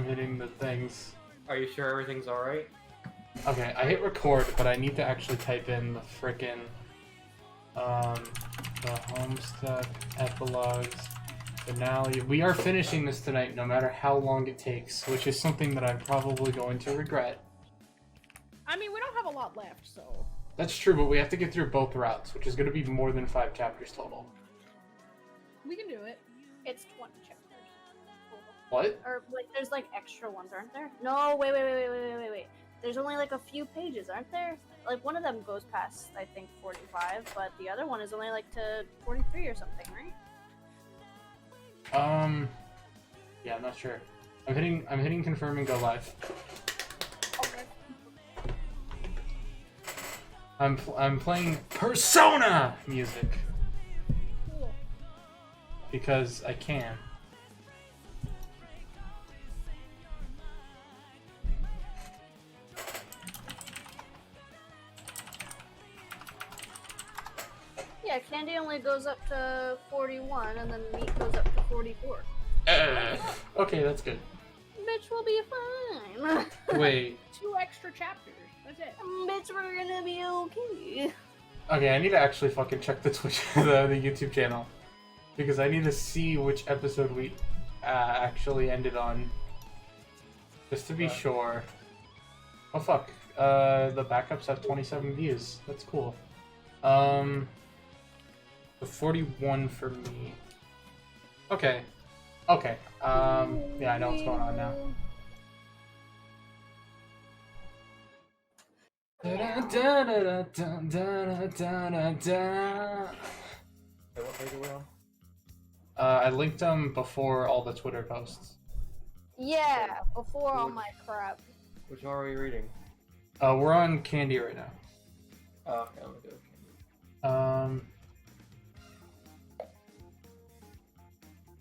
hitting the things. Are you sure everything's alright? Okay, I hit record, but I need to actually type in the frickin' the Homestuck, Epilogues, finale. We are finishing this tonight, no matter how long it takes, which is something that I'm probably going to regret. I mean, we don't have a lot left, so... That's true, but we have to get through both routes, which is going to be more than 5 chapters total. We can do it. It's 20 chapters. What? Or, like, there's, like, extra ones, aren't there? No, wait. There's only, like, a few pages, aren't there? Like, one of them goes past, I think, 45, but the other one is only, like, to 43 or something, right? Yeah, I'm not sure. I'm hitting confirm and go live. Okay. I'm playing Persona music Cool. because I can. Yeah, Candy only goes up to 41, and then Meat goes up to 44. Okay, that's good. Bitch, we'll be fine. Wait. 2 extra chapters. That's it. Bitch, we're gonna be okay. Okay, I need to actually fucking check the Twitch, the YouTube channel, because I need to see which episode we actually ended on, just to be sure. Oh fuck! The backups have 27 views. That's cool. The 41 for me. Okay. Okay. Yeah, I know what's going on now. Hey, what page are we on? I linked them before all the Twitter posts. Yeah, before all my crap. Which one are we reading? We're on Candy right now. Oh, okay, I'm gonna go.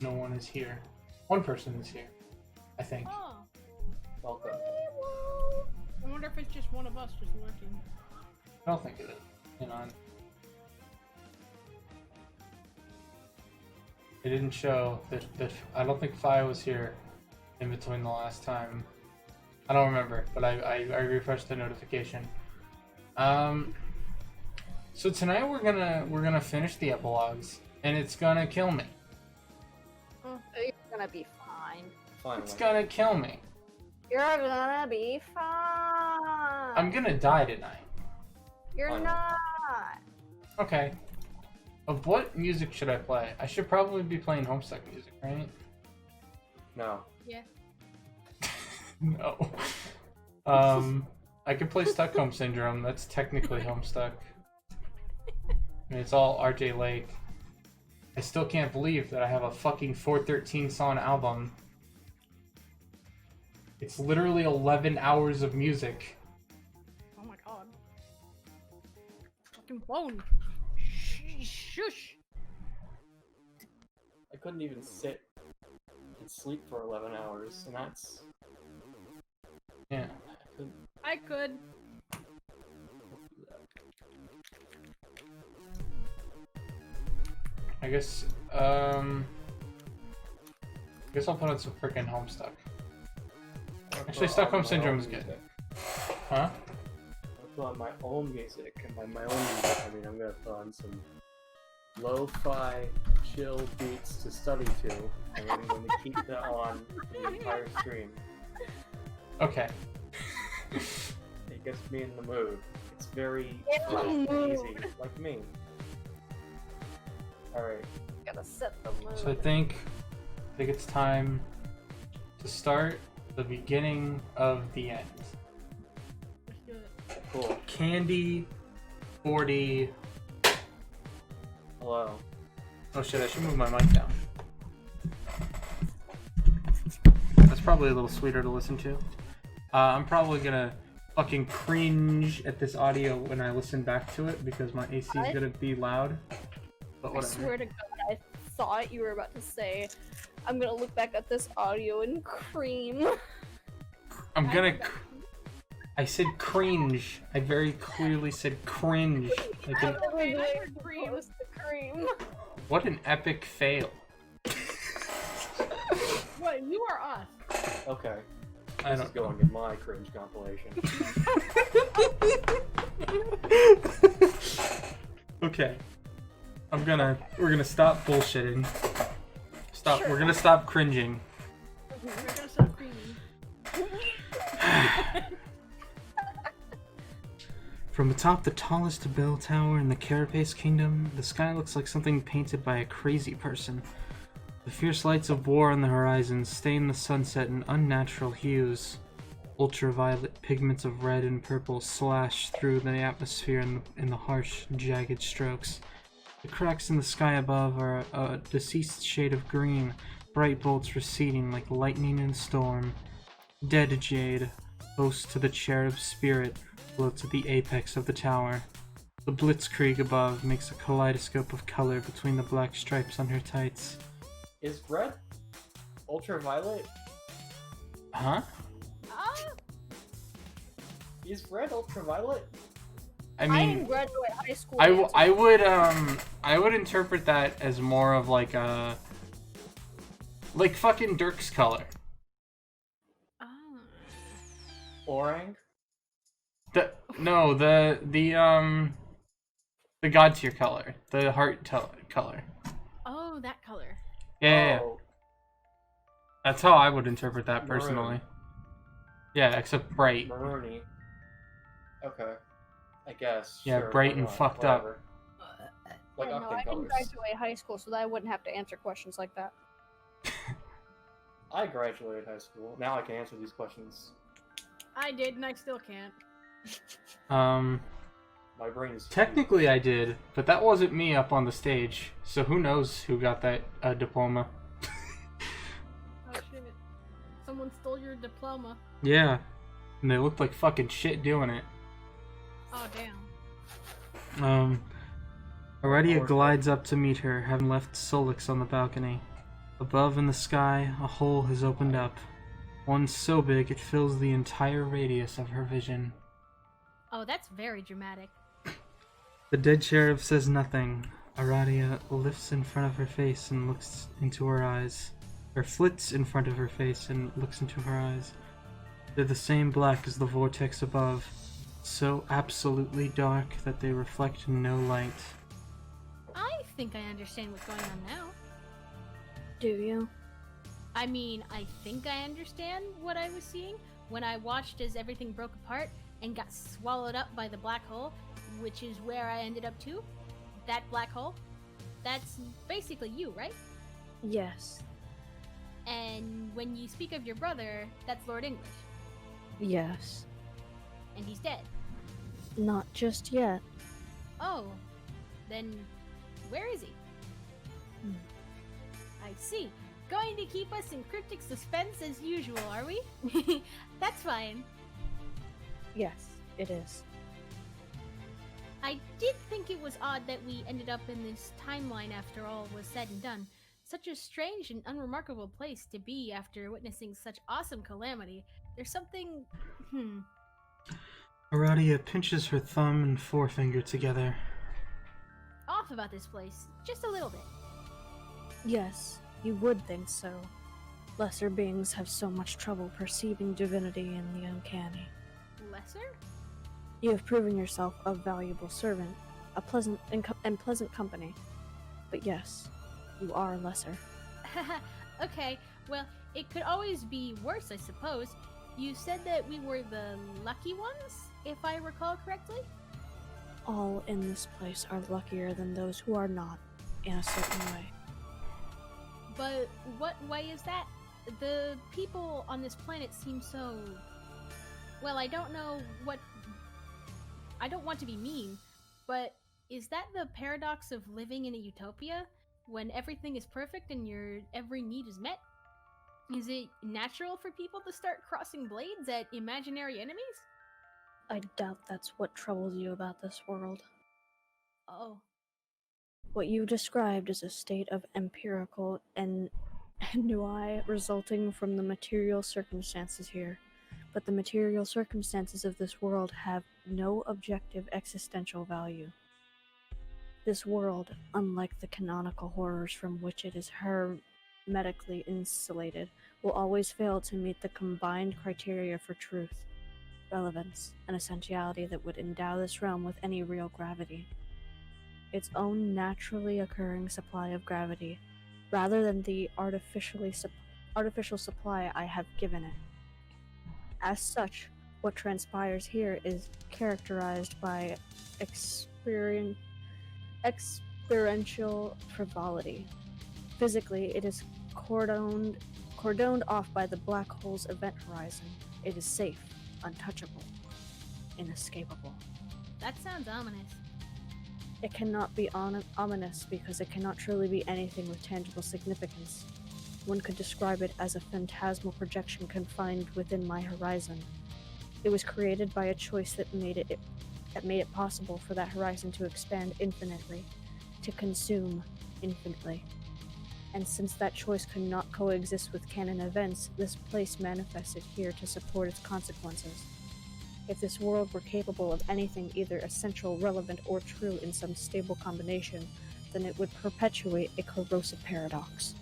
No one is here. One person is here, I think. Oh. Welcome. I wonder if it's just one of us just lurking. I don't think it is. Hang on. It didn't show that I don't think Fi was here in between the last time. I don't remember, but I refreshed the notification. So tonight we're gonna finish the epilogues, and it's gonna kill me. You're gonna be fine. Finally. It's gonna kill me. You're gonna be fine. I'm gonna die tonight. You're Finally. not. Okay. Of what music should I play? I should probably be playing Homestuck music, right? No. Yeah. No. I could play Stockholm Syndrome. That's technically Homestuck. I mean, it's all RJ Lake. I still can't believe that I have a fucking 413 song album. It's literally 11 hours of music. Oh my god. Fucking phone. Shush. I couldn't even sit and sleep for 11 hours, and that's... Yeah. I could. I guess I'll put on some freaking Homestuck. Actually, Stockholm Syndrome is good. Huh? I'll put on my own music, and by my own music, I mean I'm gonna put on some lo-fi, chill beats to study to, and I'm going to keep that on the entire stream. Okay. It gets me in the mood. It's very easy, like me. Alright. Gotta set the mood. So I think it's time to start the beginning of the end. Let's do it. Cool. Candy 40. Hello. Oh shit, I should move my mic down. That's probably a little sweeter to listen to. I'm probably gonna fucking cringe at this audio when I listen back to it because my AC is gonna be loud. But I whatever. swear to God, I thought you were about to say, I'm gonna look back at this audio and cream. I'm gonna. I said cringe. I very clearly said cringe. Like an, I heard cream. Was the cream. what an epic fail. What? You are us. Okay. I This don't is going in my cringe compilation. Okay. We're gonna stop bullshitting. Sure. We're gonna stop cringing. We're gonna stop screaming. From atop the tallest bell tower in the Carapace Kingdom, the sky looks like something painted by a crazy person. The fierce lights of war on the horizon stain the sunset in unnatural hues. Ultraviolet pigments of red and purple slash through the atmosphere in the harsh, jagged strokes. The cracks in the sky above are a deceased shade of green, bright bolts receding like lightning in storm. Dead jade, host to the cherub spirit, floats at the apex of the tower. The blitzkrieg above makes a kaleidoscope of color between the black stripes on her tights. Is red ultraviolet? Huh? Is red ultraviolet? I I mean, didn't graduate high school. I would interpret that as more of like a like fucking Dirk's color. Oh. Orang? The god tier color, the heart color. Oh, that color. Yeah. Oh, That's how I would interpret that Maroon. personally. Yeah, except bright. maroony. Okay. I guess. Yeah, sure, bright why and not? fucked up. Whatever. Like Yeah, no, I octane didn't colors. graduate high school, so that I wouldn't have to answer questions like that. I graduated high school. Now I can answer these questions. I did, and I still can't. My brain is Technically I did, but that wasn't me up on the stage. So who knows who got that diploma? Oh shit. Someone stole your diploma. Yeah, and they looked like fucking shit doing it. Oh damn. Aurelia glides up to meet her, having left Solix on the balcony. Above in the sky, a hole has opened up. One so big it fills the entire radius of her vision. Oh, that's very dramatic. The dead cherub says nothing. Aradia lifts in front of her face and looks into her eyes. Or flits in front of her face and looks into her eyes. They're the same black as the vortex above, so absolutely dark that they reflect no light. I think I understand what's going on now. Do you? I mean, I think I understand what I was seeing when I watched as everything broke apart and got swallowed up by the black hole, which is where I ended up too. That black hole. That's basically you, right? Yes. And when you speak of your brother, that's Lord English. Yes. And he's dead. Not just yet. Oh, then where is he? Hmm. I see. Going to keep us in cryptic suspense as usual, are we? That's fine. Yes, it is. I did think it was odd that we ended up in this timeline after all was said and done. Such a strange and unremarkable place to be after witnessing such awesome calamity. There's something... Aradia pinches her thumb and forefinger together. off about this place. Just a little bit. Yes, you would think so. Lesser beings have so much trouble perceiving divinity in the uncanny. Lesser? You have proven yourself a valuable servant, a pleasant and pleasant company. But yes, you are lesser. Okay, well, it could always be worse, I suppose. You said that we were the lucky ones, if I recall correctly? All in this place are luckier than those who are not, in a certain way. But what way is that? The people on this planet seem so... Well, I don't know what... I don't want to be mean, but is that the paradox of living in a utopia? When everything is perfect and your every need is met? Is it natural for people to start crossing blades at imaginary enemies? I doubt that's what troubles you about this world. Oh. What you described is a state of empirical ennui resulting from the material circumstances here. But the material circumstances of this world have no objective existential value. This world, unlike the canonical horrors from which it is hermetically insulated, will always fail to meet the combined criteria for truth, relevance, and essentiality that would endow this realm with any real gravity. Its own naturally occurring supply of gravity, rather than the artificial supply I have given it. As such, what transpires here is characterized by experiential frivolity. Physically, it is cordoned off by the black hole's event horizon. It is safe, untouchable, inescapable. That sounds ominous. It cannot be ominous because it cannot truly be anything with tangible significance. One could describe it as a phantasmal projection confined within my horizon. It was created by a choice that made it possible for that horizon to expand infinitely, to consume infinitely. And since that choice could not coexist with canon events, this place manifested here to support its consequences. If this world were capable of anything either essential, relevant, or true in some stable combination, then it would perpetuate a corrosive paradox.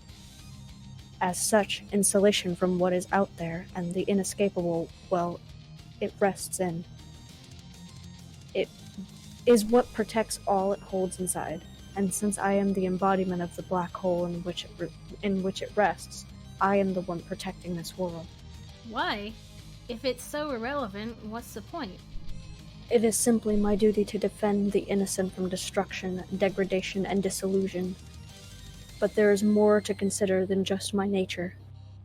As such, insulation from what is out there and the inescapable, well, it rests in. It is what protects all it holds inside, and since I am the embodiment of the black hole in which it rests, I am the one protecting this world. Why? If it's so irrelevant, what's the point? It is simply my duty to defend the innocent from destruction, degradation, and disillusion. But there is more to consider than just my nature.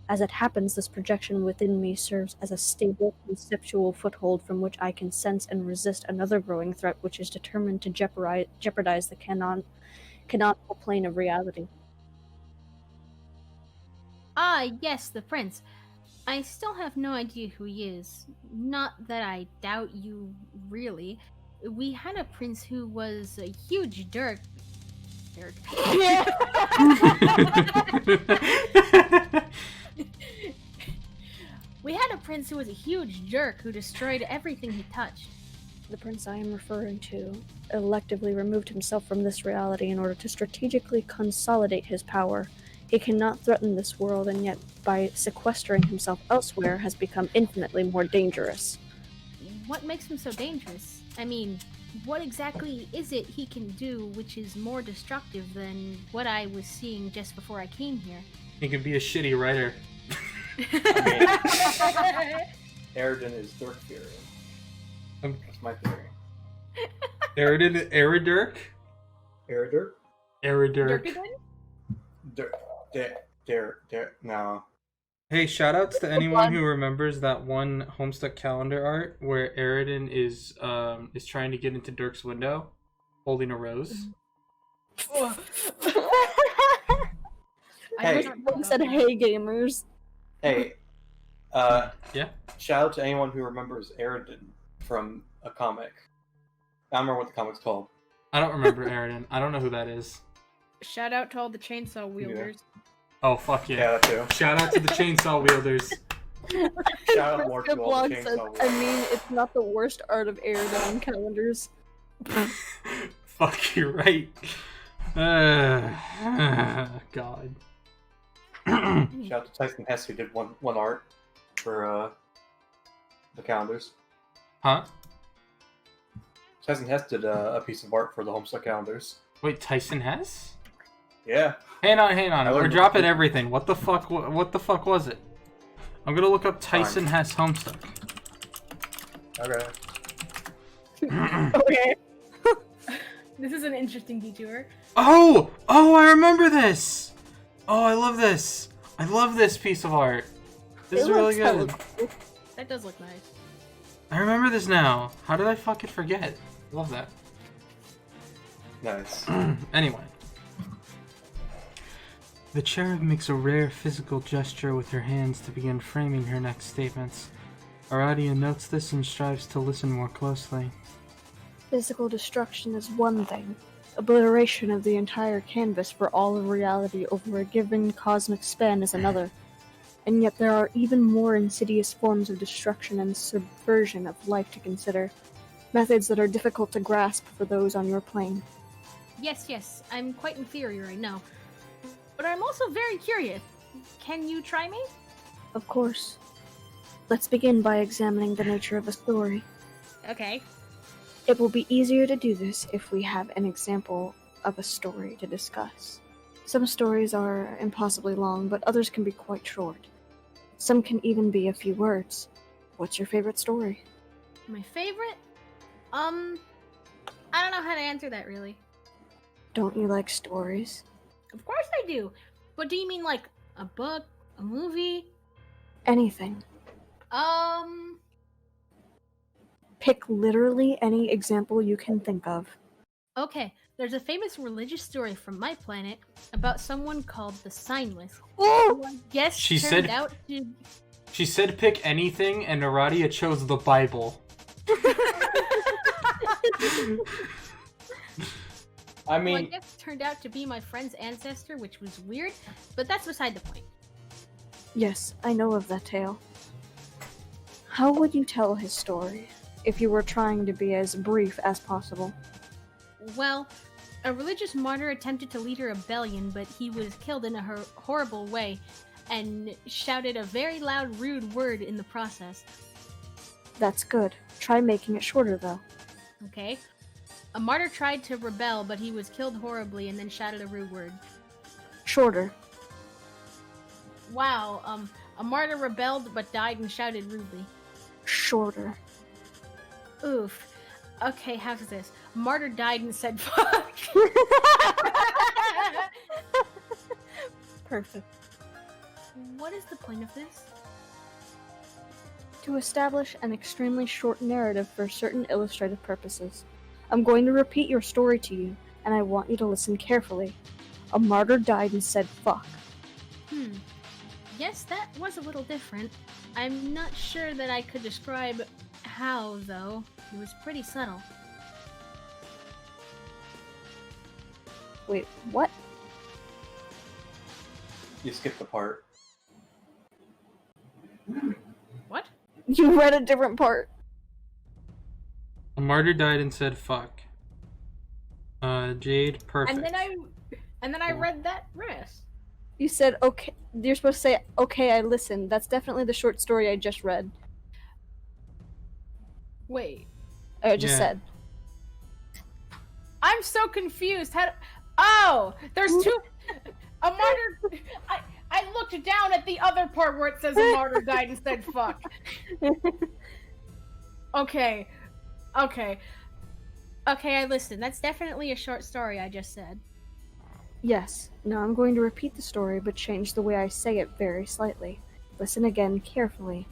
As it happens, this projection within me serves as a stable, conceptual foothold from which I can sense and resist another growing threat which is determined to jeopardize the canonical plane of reality. Ah, yes, the prince. I still have no idea who he is. Not that I doubt you, really. We had a prince who was a huge dirk. We had a prince who was a huge jerk who destroyed everything he touched. The prince I am referring to electively removed himself from this reality in order to strategically consolidate his power. He cannot threaten this world, and yet, by sequestering himself elsewhere, has become infinitely more dangerous. What makes him so dangerous? I mean, what exactly is it he can do which is more destructive than what I was seeing just before I came here? He could be a shitty writer. Aridin is Dirk Fury. That's my theory. Eridirk? Eridirk? Eridirk. No. Hey, shoutouts to anyone who remembers that one Homestuck calendar art where Aridin is trying to get into Dirk's window, holding a rose. Hey. I said, "Hey, gamers." Hey, Yeah? shout out to anyone who remembers Aridin from a comic. I don't remember what the comic's called. I don't remember Aridin. I don't know who that is. Shout out to all the chainsaw wielders. Oh, fuck yeah. Yeah, that too. Shout out to the chainsaw wielders. Shout out more to all the Blog says, chainsaw I mean, it's not the worst art of Aridin on calendars. Fuck, you're right. God. Shout out to Tyson Hess who did one art for the calendars. Huh? Tyson Hess did a piece of art for the Homestuck calendars. Wait, Tyson Hess? Yeah. Hang on. We're dropping everything. What the fuck was it? I'm gonna look up Tyson Hess Homestuck. Okay. Okay. This is an interesting detour. Oh, I remember this. Oh, I love this. I love this piece of art. This is really good. That does look nice. I remember this now. How did I fucking forget? Love that. Nice. Anyway. The cherub makes a rare physical gesture with her hands to begin framing her next statements. Aradia notes this and strives to listen more closely. Physical destruction is one thing. Obliteration of the entire canvas for all of reality over a given cosmic span is another. And yet there are even more insidious forms of destruction and subversion of life to consider. Methods that are difficult to grasp for those on your plane. Yes, I'm quite inferior, I know. But I'm also very curious. Can you try me? Of course. Let's begin by examining the nature of a story. Okay. It will be easier to do this if we have an example of a story to discuss. Some stories are impossibly long, but others can be quite short. Some can even be a few words. What's your favorite story? My favorite? I don't know how to answer that really. Don't you like stories? Of course I do. But do you mean like a book, a movie? Anything. Pick literally any example you can think of. Okay. There's a famous religious story from my planet about someone called the Signless. Oh! Who I guess She turned said- out to. She said pick anything, and Naradia chose the Bible. I Who I mean, guess turned out to be my friend's ancestor, which was weird, but that's beside the point. Yes, I know of that tale. How would you tell his story, if you were trying to be as brief as possible? Well, a religious martyr attempted to lead a rebellion, but he was killed in a horrible way and shouted a very loud, rude word in the process. That's good. Try making it shorter, though. Okay? A martyr tried to rebel, but he was killed horribly and then shouted a rude word. Shorter. Wow, a martyr rebelled but died and shouted rudely. Shorter. Oof. Okay, how's this? Martyr died and said fuck. Perfect. What is the point of this? To establish an extremely short narrative for certain illustrative purposes. I'm going to repeat your story to you, and I want you to listen carefully. A martyr died and said fuck. Yes, that was a little different. I'm not sure that I could describe how, though. It was pretty subtle. Wait, what? you skipped the part. What? You read a different part. A martyr died and said fuck. Jade, perfect. And then I read that rest. You said, okay. You're supposed to say, okay, I listened. That's definitely the short story I just read. Wait. I just Yeah. said. I'm so confused. Oh! There's two... A martyr... I looked down at the other part where it says a martyr died and said fuck. Okay, I listened. That's definitely a short story I just said. Yes. Now I'm going to repeat the story, but change the way I say it very slightly. Listen again carefully.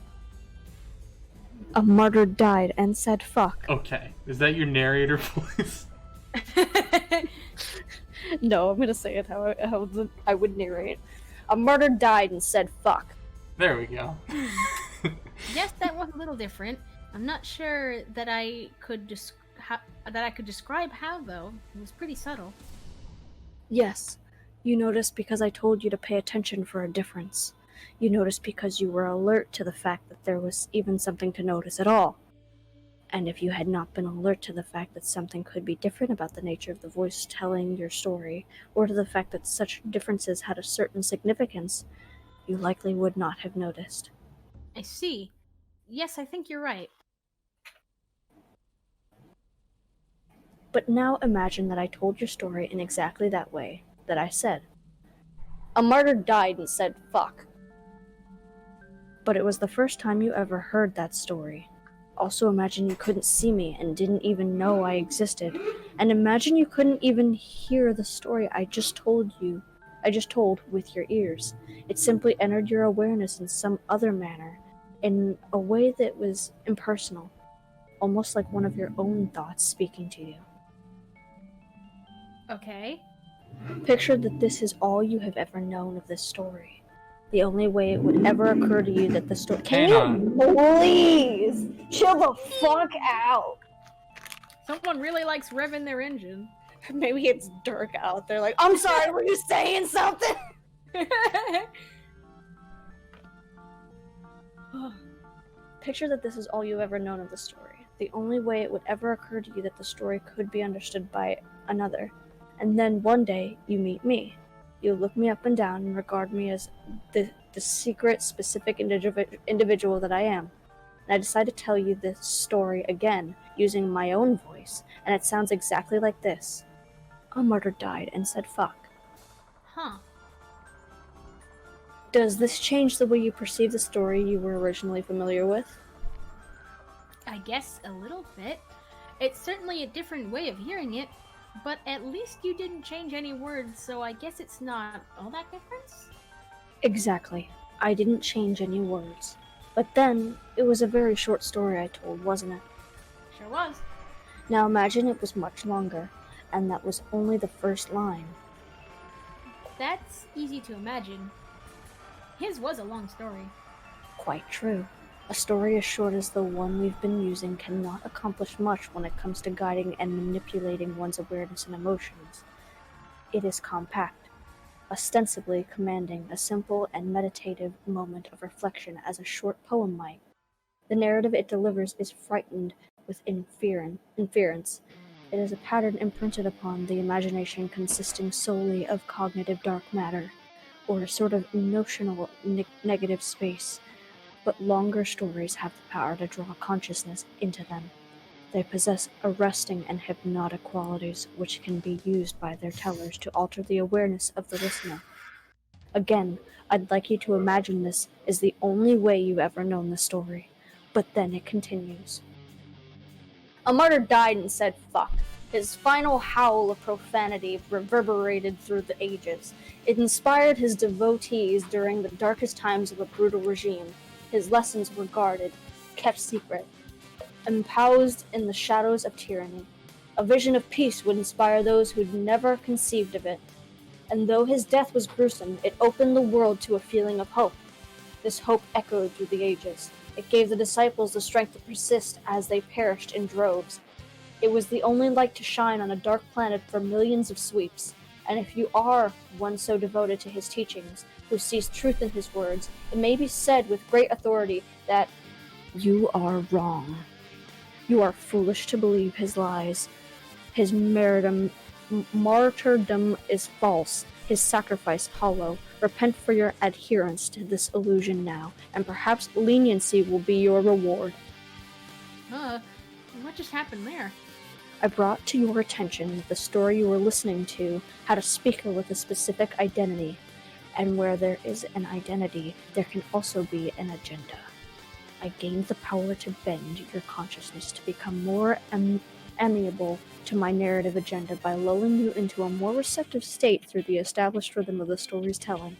A martyr died and said fuck. Okay, is that your narrator voice? No, I'm gonna say it how I would narrate. A martyr died and said fuck. There we go. Yes, that was a little different. I'm not sure that I could describe how, though. It was pretty subtle. Yes. You noticed because I told you to pay attention for a difference. You noticed because you were alert to the fact that there was even something to notice at all. And if you had not been alert to the fact that something could be different about the nature of the voice telling your story, or to the fact that such differences had a certain significance, you likely would not have noticed. I see. Yes, I think you're right. But now imagine that I told your story in exactly that way that I said. A martyr died and said fuck. But it was the first time you ever heard that story. Also imagine you couldn't see me and didn't even know I existed. And imagine you couldn't even hear the story I just told with your ears. It simply entered your awareness in some other manner, in a way that was impersonal, almost like one of your own thoughts speaking to you. Okay. Picture that this is all you have ever known of this story. The only way it would ever occur to you that the story... Hang on. Please! Chill the fuck out! Someone really likes revving their engine. Maybe it's Dirk out there like, I'm sorry, were you saying something? Picture that this is all you've ever known of the story. The only way it would ever occur to you that the story could be understood by another. And then one day, you meet me. You look me up and down and regard me as the the secret, specific individual that I am. And I decided to tell you this story again, using my own voice, and it sounds exactly like this. A martyr died and said fuck. Huh. Does this change the way you perceive the story you were originally familiar with? I guess a little bit. It's certainly a different way of hearing it, but at least you didn't change any words, so I guess it's not all that different? Exactly. I didn't change any words. But then, it was a very short story I told, wasn't it? Sure was. Now imagine it was much longer, and that was only the first line. That's easy to imagine. His was a long story. Quite true. A story as short as the one we've been using cannot accomplish much when it comes to guiding and manipulating one's awareness and emotions. It is compact, ostensibly commanding a simple and meditative moment of reflection as a short poem might. The narrative it delivers is frightened with inference. It is a pattern imprinted upon the imagination consisting solely of cognitive dark matter, or a sort of notional negative space. But longer stories have the power to draw consciousness into them. They possess arresting and hypnotic qualities which can be used by their tellers to alter the awareness of the listener. Again, I'd like you to imagine this is the only way you've ever known the story. But then it continues. A martyr died and said fuck. His final howl of profanity reverberated through the ages. It inspired his devotees during the darkest times of a brutal regime. His lessons were guarded, kept secret, imposed in the shadows of tyranny. A vision of peace would inspire those who'd never conceived of it. And though his death was gruesome, it opened the world to a feeling of hope. This hope echoed through the ages. It gave the disciples the strength to persist as they perished in droves. It was the only light to shine on a dark planet for millions of sweeps. And if you are one so devoted to his teachings, who sees truth in his words, it may be said with great authority that you are wrong. You are foolish to believe his lies. His martyrdom is false, his sacrifice hollow. Repent for your adherence to this illusion now, and perhaps leniency will be your reward. What just happened there? I brought to your attention that the story you were listening to had a speaker with a specific identity, and where there is an identity, there can also be an agenda. I gained the power to bend your consciousness to become more amiable to my narrative agenda by lulling you into a more receptive state through the established rhythm of the story's telling.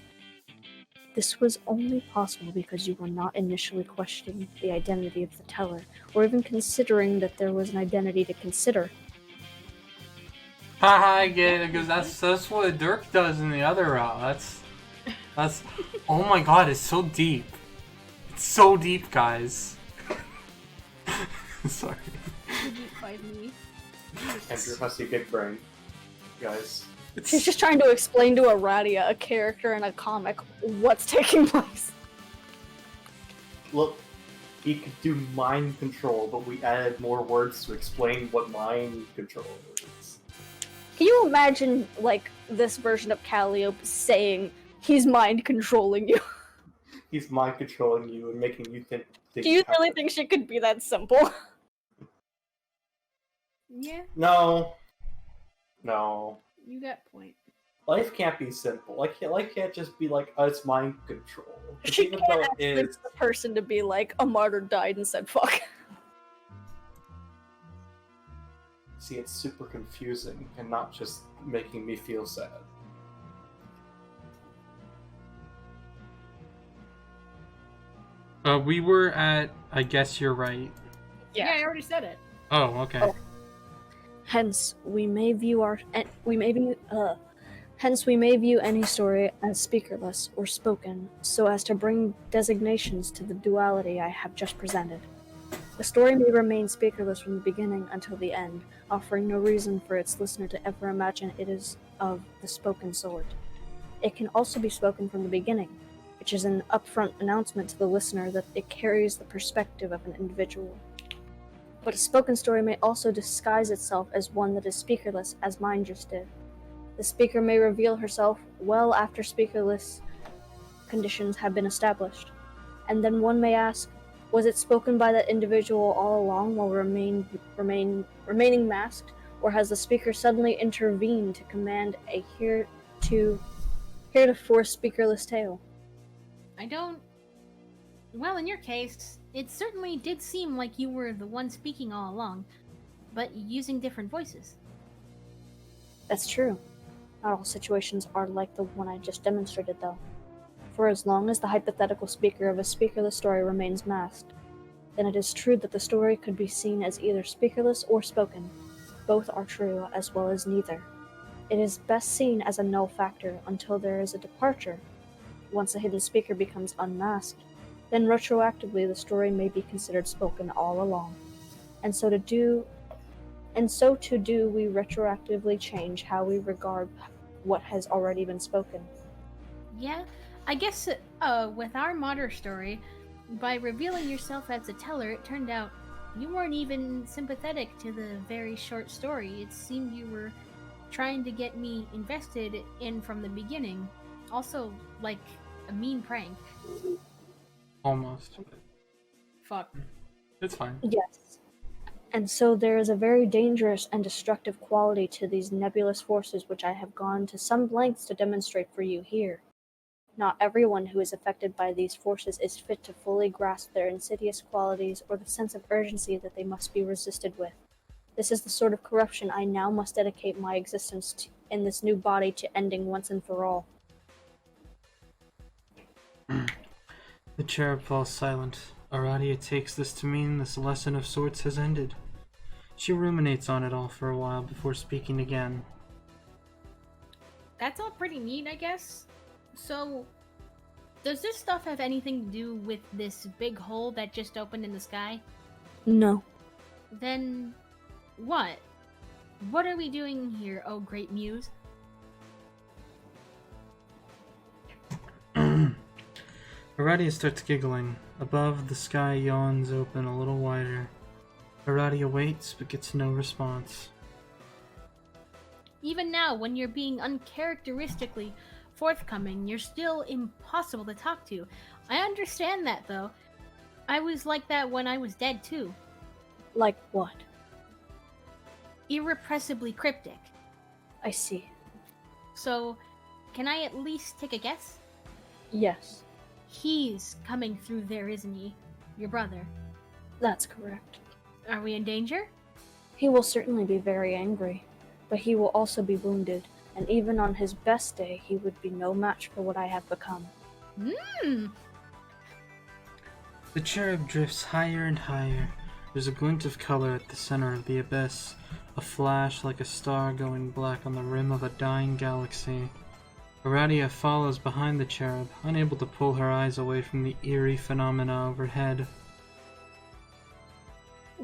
This was only possible because you were not initially questioning the identity of the teller, or even considering that there was an identity to consider. Haha, I get it, because that's what Dirk does in the other route. That's oh my god, it's so deep. It's so deep, guys. Sorry. By me. Andrew has a good brain, guys. She's just trying to explain to Aradia, a character in a comic, what's taking place. Look, he could do mind control, but we added more words to explain what mind control is. Can you imagine, like, this version of Calliope saying he's mind controlling you? He's mind controlling you and making you think. Do you really think she could be that simple? Yeah, No. you got point. Life can't be simple. Life can't just be like, it's mind control. She Even can't though ask it is. the person to be like, a martyr died and said fuck. See, it's super confusing and not just making me feel sad. We were at, I guess you're right. Yeah, I already said it. Oh, okay. Oh. Hence, we may view any story as speakerless or spoken, so as to bring designations to the duality I have just presented. The story may remain speakerless from the beginning until the end, offering no reason for its listener to ever imagine it is of the spoken sort. It can also be spoken from the beginning, which is an upfront announcement to the listener that it carries the perspective of an individual. But a spoken story may also disguise itself as one that is speakerless, as mine just did. The speaker may reveal herself well after speakerless conditions have been established. And then one may ask, was it spoken by that individual all along while remaining masked, or has the speaker suddenly intervened to command a heretofore speakerless tale? I don't. Well, in your case, it certainly did seem like you were the one speaking all along, but using different voices. That's true. Not all situations are like the one I just demonstrated, though. For as long as the hypothetical speaker of a speakerless story remains masked, then it is true that the story could be seen as either speakerless or spoken. Both are true, as well as neither. It is best seen as a null factor until there is a departure. Once a hidden speaker becomes unmasked, then retroactively the story may be considered spoken all along. And so to do, we retroactively change how we regard what has already been spoken. Yeah, I guess with our modern story, by revealing yourself as a teller, it turned out you weren't even sympathetic to the very short story. It seemed you were trying to get me invested in from the beginning. Also, like a mean prank. Almost. Fuck. It's fine. Yes. And so there is a very dangerous and destructive quality to these nebulous forces which I have gone to some lengths to demonstrate for you here. Not everyone who is affected by these forces is fit to fully grasp their insidious qualities or the sense of urgency that they must be resisted with. This is the sort of corruption I now must dedicate my existence in this new body to ending once and for all. The cherub falls silent. Aradia takes this to mean this lesson of sorts has ended. She ruminates on it all for a while before speaking again. That's all pretty neat, I guess. So, does this stuff have anything to do with this big hole that just opened in the sky? No. Then, what? What are we doing here, oh great muse? Aradia starts giggling. Above, the sky yawns open a little wider. Aradia waits, but gets no response. Even now, when you're being uncharacteristically forthcoming, you're still impossible to talk to. I understand that, though. I was like that when I was dead, too. Like what? Irrepressibly cryptic. I see. So, can I at least take a guess? Yes, He's coming through there, isn't he? Your brother. that's correct. Are we in danger? He will certainly be very angry, but he will also be wounded, and even on his best day, he would be no match for what I have become. The cherub drifts higher and higher. There's a glint of color at the center of the abyss, a flash like a star going black on the rim of a dying galaxy. Aradia follows behind the cherub, unable to pull her eyes away from the eerie phenomena overhead.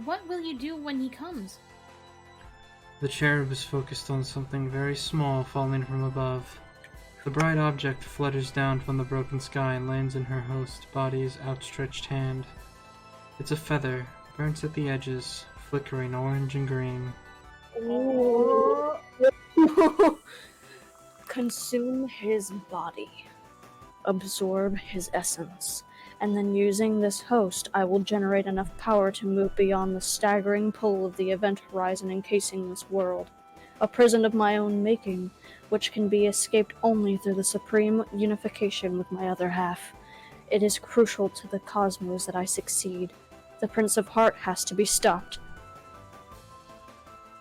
What will you do when he comes? The cherub is focused on something very small falling from above. The bright object flutters down from the broken sky and lands in her host body's outstretched hand. It's a feather, burnt at the edges, flickering orange and green. Consume his body. Absorb his essence. And then using this host, I will generate enough power to move beyond the staggering pull of the event horizon encasing this world. A prison of my own making, which can be escaped only through the supreme unification with my other half. It is crucial to the cosmos that I succeed. The Prince of Heart has to be stopped.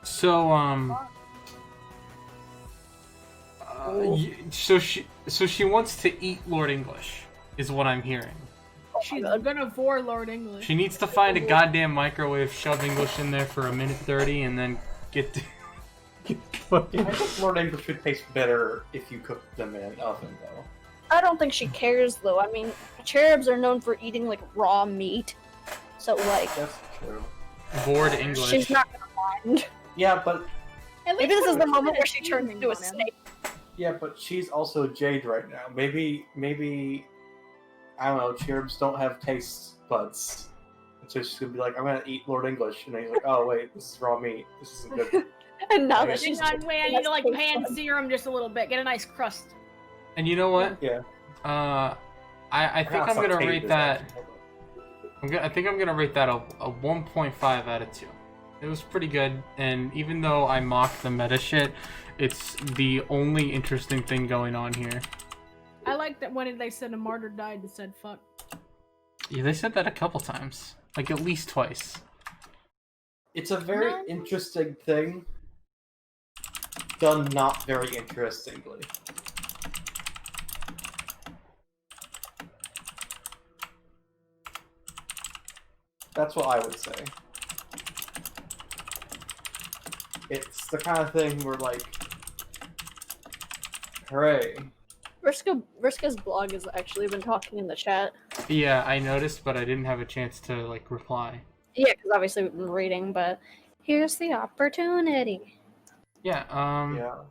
So she wants to eat Lord English, is what I'm hearing. She's gonna vor Lord English. She needs to find a goddamn microwave, shove English in there for a minute 30, and then get fucking... I think Lord English would taste better if you cooked them in an oven, though. I don't think she cares, though. I mean, cherubs are known for eating, like, raw meat. So, like... That's true. Bored English. She's not gonna mind. Yeah, but Maybe this is the moment where she turns into a snake. yeah, but she's also Jade right now. Maybe I don't know. Cherubs don't have taste buds, and so she's gonna be like, "I'm gonna eat Lord English," and he's like, "Oh wait, this is raw meat. This isn't good." And now Hang that on, she's... Wait, I need to like pan serum just a little bit, get a nice crust. And you know what? Yeah. I think I'm gonna rate that. I think I'm gonna rate that a 1.5 out of 2. It was pretty good, and even though I mocked the meta shit, it's the only interesting thing going on here. I like that when they said a martyr died and said fuck. Yeah, they said that a couple times, like at least twice. It's a very interesting thing, done not very interestingly. That's what I would say. It's the kind of thing where, like, hooray. Vriska's blog has actually been talking in the chat. Yeah, I noticed, but I didn't have a chance to like reply. Yeah, because obviously we've been reading, but here's the opportunity. Yeah. Yeah.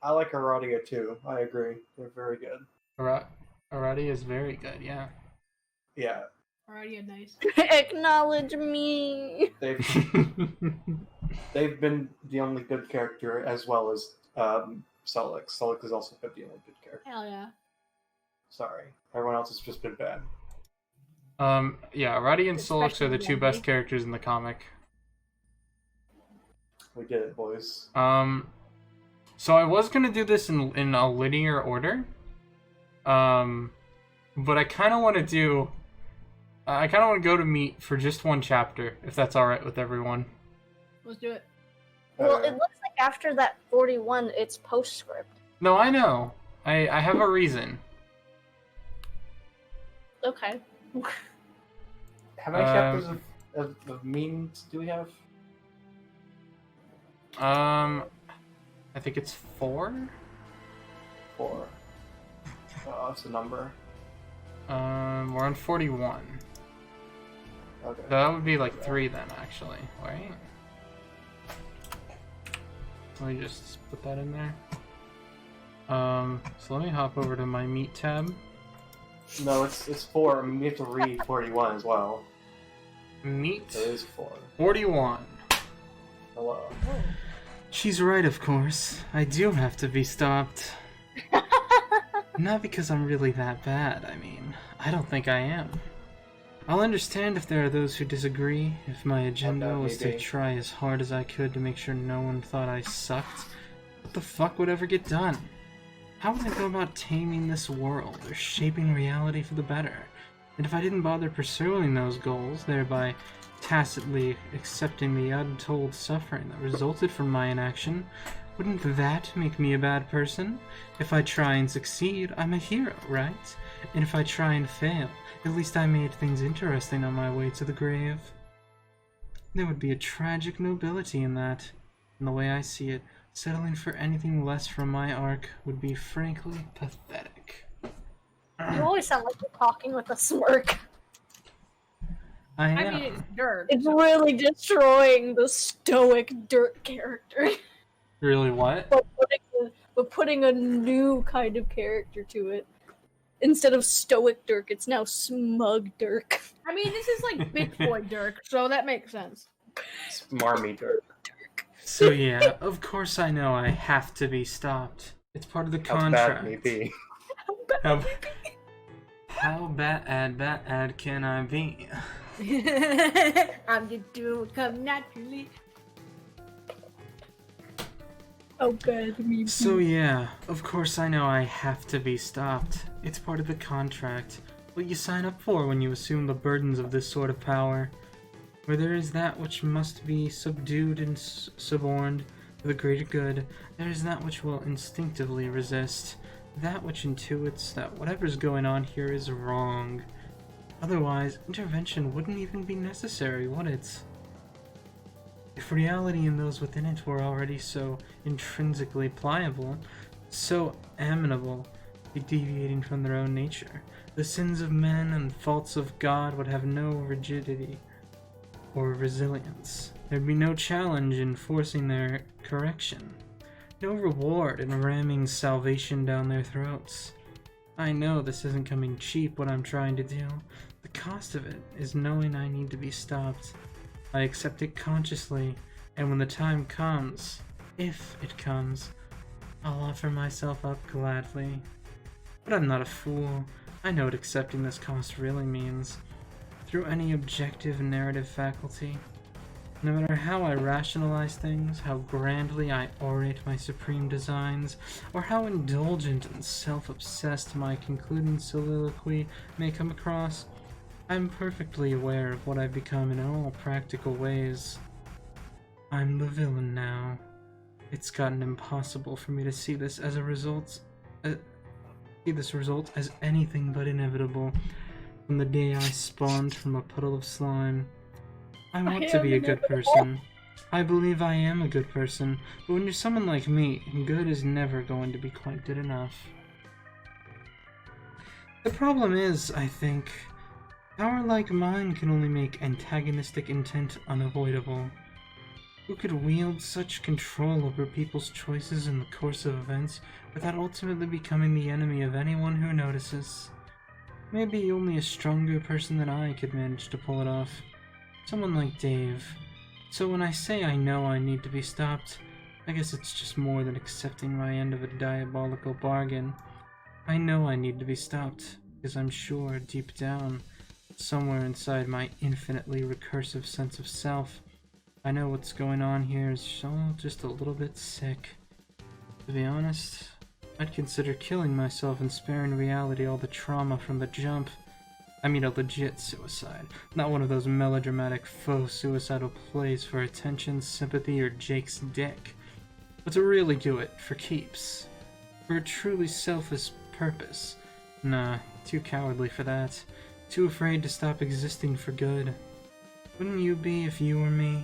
I like Aradia too. I agree. They're very good. Arati is very good. Yeah. Yeah. Alrighty, nice. Acknowledge me. They've been the only good character, as well as Solix. Solix has also been the only good character. Hell yeah. Sorry, everyone else has just been bad. Yeah, Arati and Solix are the Especially two best Yandy. characters in the comic. We did it, boys. So I was gonna do this in a linear order. But I kind of want to do. I kind of want to go to meet for just one chapter, if that's all right with everyone. Let's do it. Well, it looks like after that 41, it's postscript. No, I know. I have a reason. Okay. How many chapters of memes do we have? I think it's 4. 4. Oh, that's a number. We're on 41. Okay. So that would be like 3 then, actually, right? Let me just put that in there. So let me hop over to my meet tab. No, it's 4. I mean, we have to read 41 as well. Meet So it is 4. 41. Hello. She's right, of course. I do have to be stopped. Not because I'm really that bad, I mean. I don't think I am. I'll understand if there are those who disagree, if my agenda was to try as hard as I could to make sure no one thought I sucked. What the fuck would ever get done? How would I go about taming this world, or shaping reality for the better? And if I didn't bother pursuing those goals, thereby tacitly accepting the untold suffering that resulted from my inaction, wouldn't that make me a bad person? If I try and succeed, I'm a hero, right? And if I try and fail, at least I made things interesting on my way to the grave. There would be a tragic nobility in that. And the way I see it, settling for anything less from my arc would be frankly pathetic. You always sound like you're talking with a smirk. I I am. mean, it's dirt. It's really destroying the stoic dirt character. Really what? But putting a new kind of character to it. Instead of stoic Dirk, it's now smug Dirk. I mean, this is like Bitch Boy Dirk, so that makes sense. Smarmy dirt. So yeah, of course I know I have to be stopped. It's part of the How contract. bad may be. How bad can I be? I'm just doing what come naturally. Oh god, me. So yeah, of course I know I have to be stopped. It's part of the contract. What you sign up for when you assume the burdens of this sort of power. Where there is that which must be subdued and suborned for the greater good, there is that which will instinctively resist. That which intuits that whatever's going on here is wrong. Otherwise, intervention wouldn't even be necessary, would it? If reality and those within it were already so intrinsically pliable, so amenable to be deviating from their own nature, the sins of men and faults of God would have no rigidity or resilience. There'd be no challenge in forcing their correction, no reward in ramming salvation down their throats. I know this isn't coming cheap, what I'm trying to do. The cost of it is knowing I need to be stopped. I accept it consciously, and when the time comes, if it comes, I'll offer myself up gladly. But I'm not a fool. I know what accepting this cost really means. Through any objective narrative faculty. No matter how I rationalize things, how grandly I orate my supreme designs, or how indulgent and self-obsessed my concluding soliloquy may come across, I'm perfectly aware of what I've become in all practical ways. I'm the villain now. It's gotten impossible for me to see this as a result, as anything but inevitable. From the day I spawned from a puddle of slime, I want to be a good person. I believe I am a good person, but when you're someone like me, good is never going to be quite good enough. The problem is, I think, power like mine can only make antagonistic intent unavoidable. Who could wield such control over people's choices in the course of events without ultimately becoming the enemy of anyone who notices? Maybe only a stronger person than I could manage to pull it off. Someone like Dave. So when I say I know I need to be stopped, I guess it's just more than accepting my end of a diabolical bargain. I know I need to be stopped, because I'm sure, deep down, somewhere inside my infinitely recursive sense of self, I know what's going on here is all just a little bit sick. To be honest, I'd consider killing myself and sparing reality all the trauma from the jump. I mean a legit suicide, not one of those melodramatic faux suicidal plays for attention, sympathy, or Jake's dick. But to really do it, for keeps. For a truly selfless purpose. Nah, too cowardly for that. Too afraid to stop existing for good. Wouldn't you be if you were me?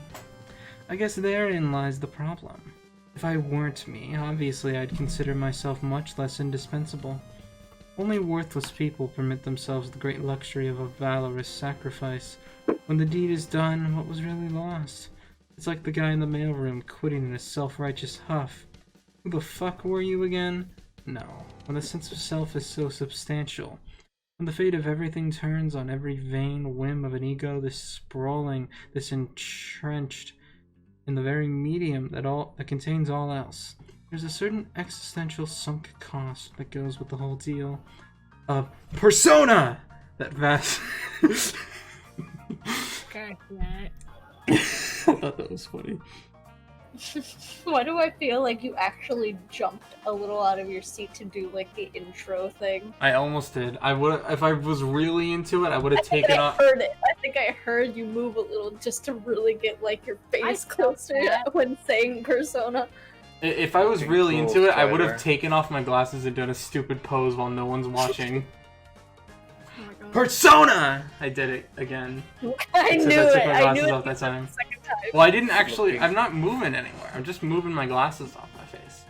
I guess therein lies the problem. If I weren't me, obviously I'd consider myself much less indispensable. Only worthless people permit themselves the great luxury of a valorous sacrifice. When the deed is done, what was really lost? It's like the guy in the mailroom quitting in a self-righteous huff. Who the fuck were you again? No. When the sense of self is so substantial, when the fate of everything turns on every vain whim of an ego, this sprawling, this entrenched in the very medium that contains all else, there's a certain existential sunk cost that goes with the whole deal of persona! That vast... Okay. I thought that was funny. Why do I feel like you actually jumped a little out of your seat to do like the intro thing? I almost did. I would, if I was really into it, I would have taken off. I heard it. I think I heard you move a little just to really get like your face closer when saying persona. If I was really into it, I would have taken off my glasses and done a stupid pose while no one's watching. Oh my God. Persona! I did it again. I knew I took it. my I glasses knew it off that the time. second time. Well, I didn't actually. I'm not moving anywhere. I'm just moving my glasses off my face.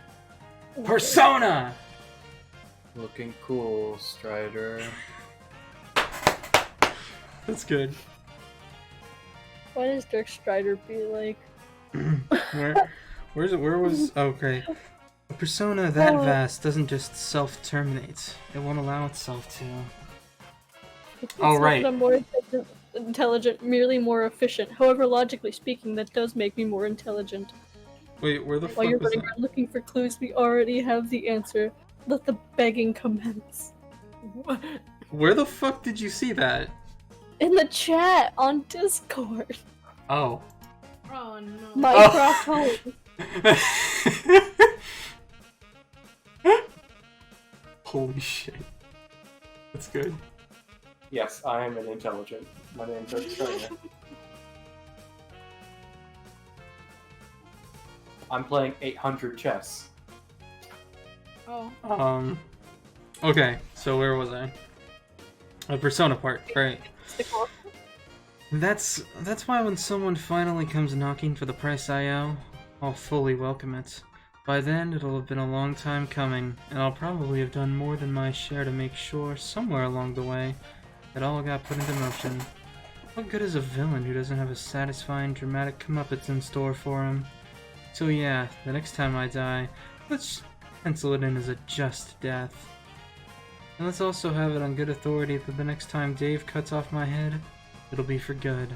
Persona! Looking cool, Strider. That's good. What does Dirk Strider be like? Where was... Okay. A persona that vast doesn't just self-terminate. It won't allow itself to. It's Oh, not right. that I'm more intelligent, merely more efficient. However, logically speaking, that does make me more intelligent. Wait, where the While fuck you're was running that? around looking for clues, we already have the answer. Let the begging commence. Where the fuck did you see that? In the chat on Discord. Oh. Oh no. Minecraft home. Holy shit. That's good. Yes, I am an intelligent. My name's Strider. I'm playing 800 chess. Oh. Okay, so where was I? A persona part, right. That's why when someone finally comes knocking for the price I owe, I'll fully welcome it. By then, it'll have been a long time coming, and I'll probably have done more than my share to make sure, somewhere along the way, that all got put into motion. What good is a villain who doesn't have a satisfying, dramatic comeuppance in store for him? So yeah, the next time I die, let's pencil it in as a just death. And let's also have it on good authority that the next time Dave cuts off my head, it'll be for good.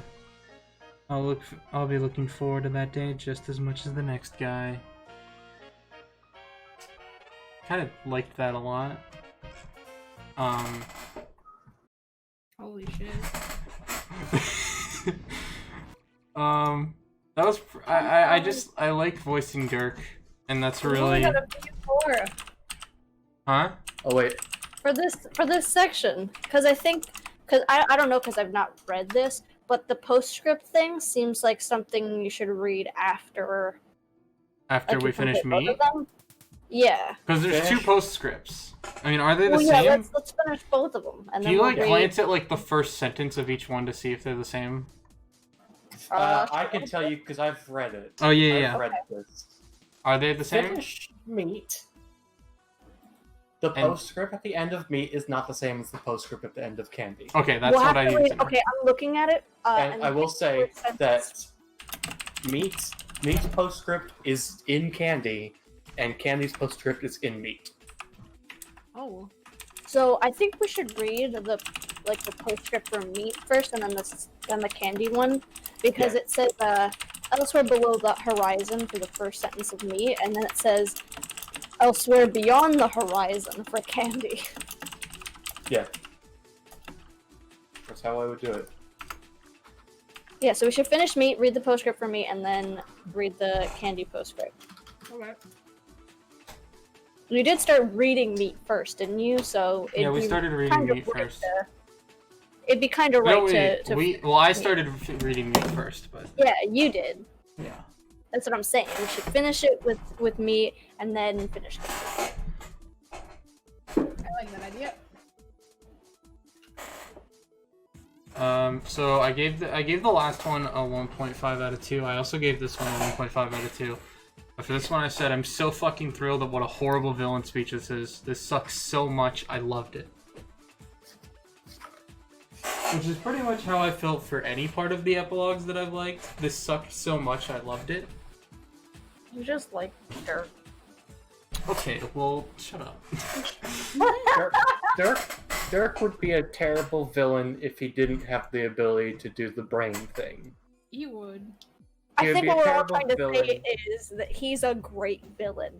I'll be looking forward to that day just as much as the next guy. Kind of liked that a lot. Holy shit. That was I like voicing Dirk, and that's We really got a few more huh. Oh wait, for this section, because I don't know, because I've not read this, but the postscript thing seems like something you should read after After like, we you finish complete both meat, of them. Yeah. because there's two Finish? postscripts. I mean, are they the Well, yeah. same? Let's finish both of them, and Do then you we'll like read. glance at like the first sentence of each one to see if they're the same? I can tell you because I've read it. Oh yeah, I've read this. Are they the same? Finish meat. The And- postscript at the end of meat is not the same as the postscript at the end of candy. Okay, that's We'll what have I to need read- to know. Okay, I'm looking at it. And I will say first that sentence- meat's postscript is in candy, and candy's postscript is in meat. Oh. So I think we should read the postscript for meat first, and then the candy one, because it says elsewhere below the horizon for the first sentence of meat, and then it says elsewhere beyond the horizon for candy. Yeah. That's how I would do it. Yeah, so we should finish meat, read the postscript for meat, and then read the candy postscript. Okay. You did start reading meat first, didn't you? So Yeah, we started reading meat first. It'd be kind of right to. Well, I started reading meat first, but Yeah, you did. yeah. That's what I'm saying. We should finish it with meat and then finish it. I like that idea. So I gave the last one a 1.5 out of 2. I also gave this one a 1.5 out of 2. But for this one, I said I'm so fucking thrilled at what a horrible villain speech this is. This sucks so much. I loved it. Which is pretty much how I felt for any part of the epilogues that I've liked. This sucked so much. I loved it. You just like dirt. Okay, well, shut up. Dirk would be a terrible villain if he didn't have the ability to do the brain thing. You would. He I would think be a what we're all terrible trying to villain. say is that he's a great villain.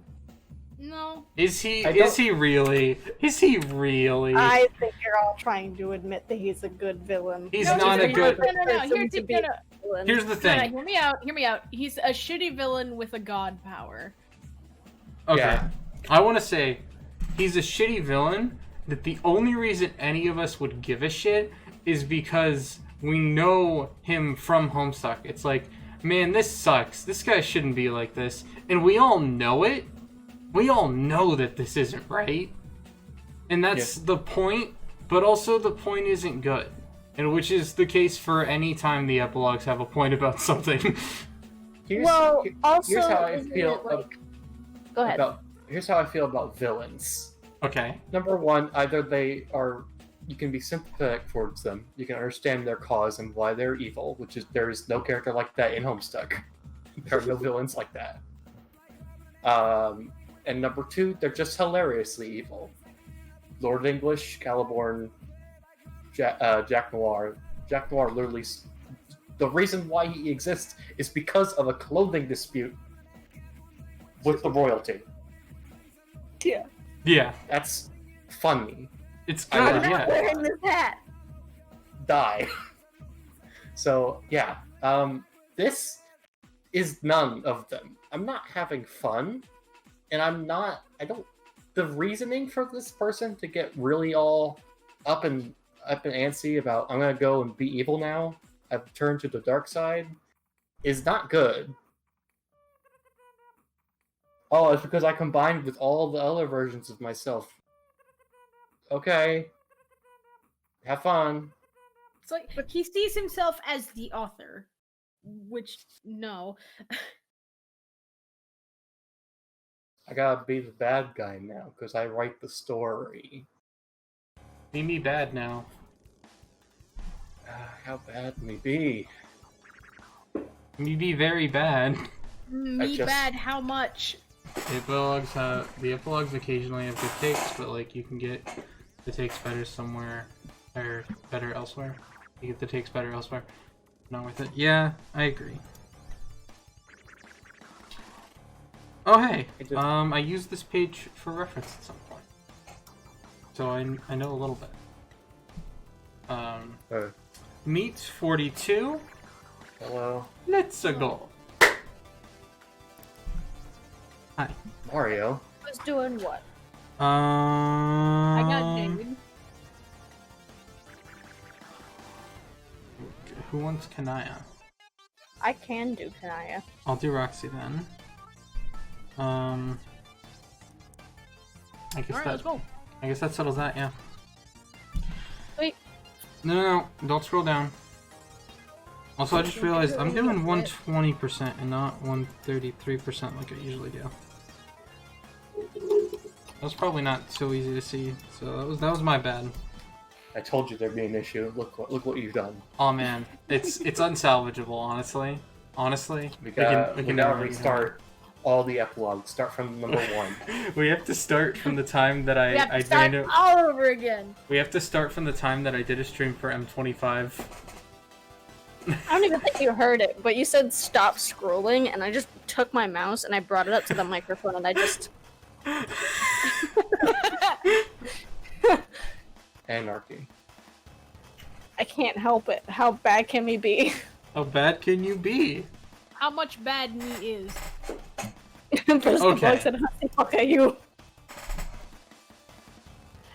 No. Is he? I Is don't- he really? Is he really? I think you're all trying to admit that he's a good villain. He's No, not a no, good. No. person to be a villain. Here's the No, thing. hear me out. Hear me out. He's a shitty villain with a god power. Okay. Yeah. I want to say he's a shitty villain that the only reason any of us would give a shit is because we know him from Homestuck. It's like, man, this sucks. This guy shouldn't be like this. And we all know it. We all know that this isn't right. And that's the point, but also the point isn't good. And which is the case for any time the epilogues have a point about something. Here's how I isn't feel it, like... Go ahead. Here's how I feel about villains. Okay. Number one, either they are, you can be sympathetic towards them. You can understand their cause and why they're evil, which is there is no character like that in Homestuck. There are no villains like that. And number two, they're just hilariously evil. Lord English, Caliborn, Jack Noir. Jack Noir literally, the reason why he exists is because of a clothing dispute with the royalty. Yeah. Yeah. That's funny. It's I good, would- yeah. Wearing this hat. Die. So yeah, this is none of them. I'm not having fun, and the reasoning for this person to get really all up and antsy about I'm gonna go and be evil now, I've turned to the dark side, is not good. Oh, it's because I combined with all the other versions of myself. Okay. Have fun. It's like he sees himself as the author, which no. I gotta be the bad guy now because I write the story. Be me bad now. How bad can we be? Me be very bad. Me just- bad. How much? The epilogues occasionally have good takes, but like you can get the takes better somewhere or better elsewhere. You get the takes better elsewhere. Not worth it. Yeah, I agree. Oh hey, I used this page for reference at some point. so I know a little bit. Meet 42. Hello. Let's go. Hi. Mario. Was doing what? I got David. Who wants Kanaya? I can do Kanaya. I'll do Roxy then. I guess Alright, let's go. I guess that settles that, yeah. Wait. No, don't scroll down. Also, I just realized I'm doing Really? 120% and not 133% like I usually do. That was probably not so easy to see, so that was my bad. I told you there'd be an issue. Look what you've done. Oh man, it's unsalvageable, honestly. Honestly, We gotta never restart all the epilogues. Start from number 1. We have to start from the time that We have to I start drained it. all over again. We have to start from the time that I did a stream for M25. I don't even think you heard it, but you said stop scrolling, and I just took my mouse and I brought it up to the microphone, and I just. Anarchy. I can't help it. How bad can we be? How bad can you be? How much bad me is. First Okay. the bugs and I fuck at you.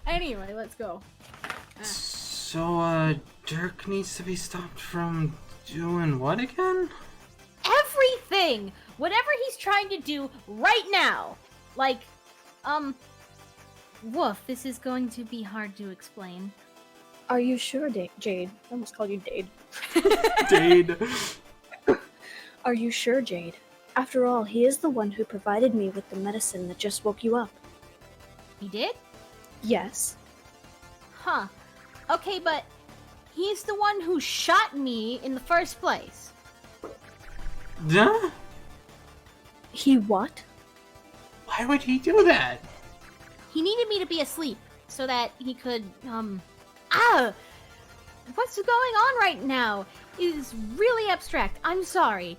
Anyway, let's go. So, Dirk needs to be stopped from doing what again? Everything! Whatever he's trying to do right now! Like, woof, this is going to be hard to explain. Are you sure, Jade? I almost called you Dade. Dade. Are you sure, Jade? After all, he is the one who provided me with the medicine that just woke you up. He did? Yes. Huh. Okay, but he's the one who shot me in the first place. Huh? He what? Why would he do that? He needed me to be asleep so that he could, what's going on right now is really abstract. I'm sorry.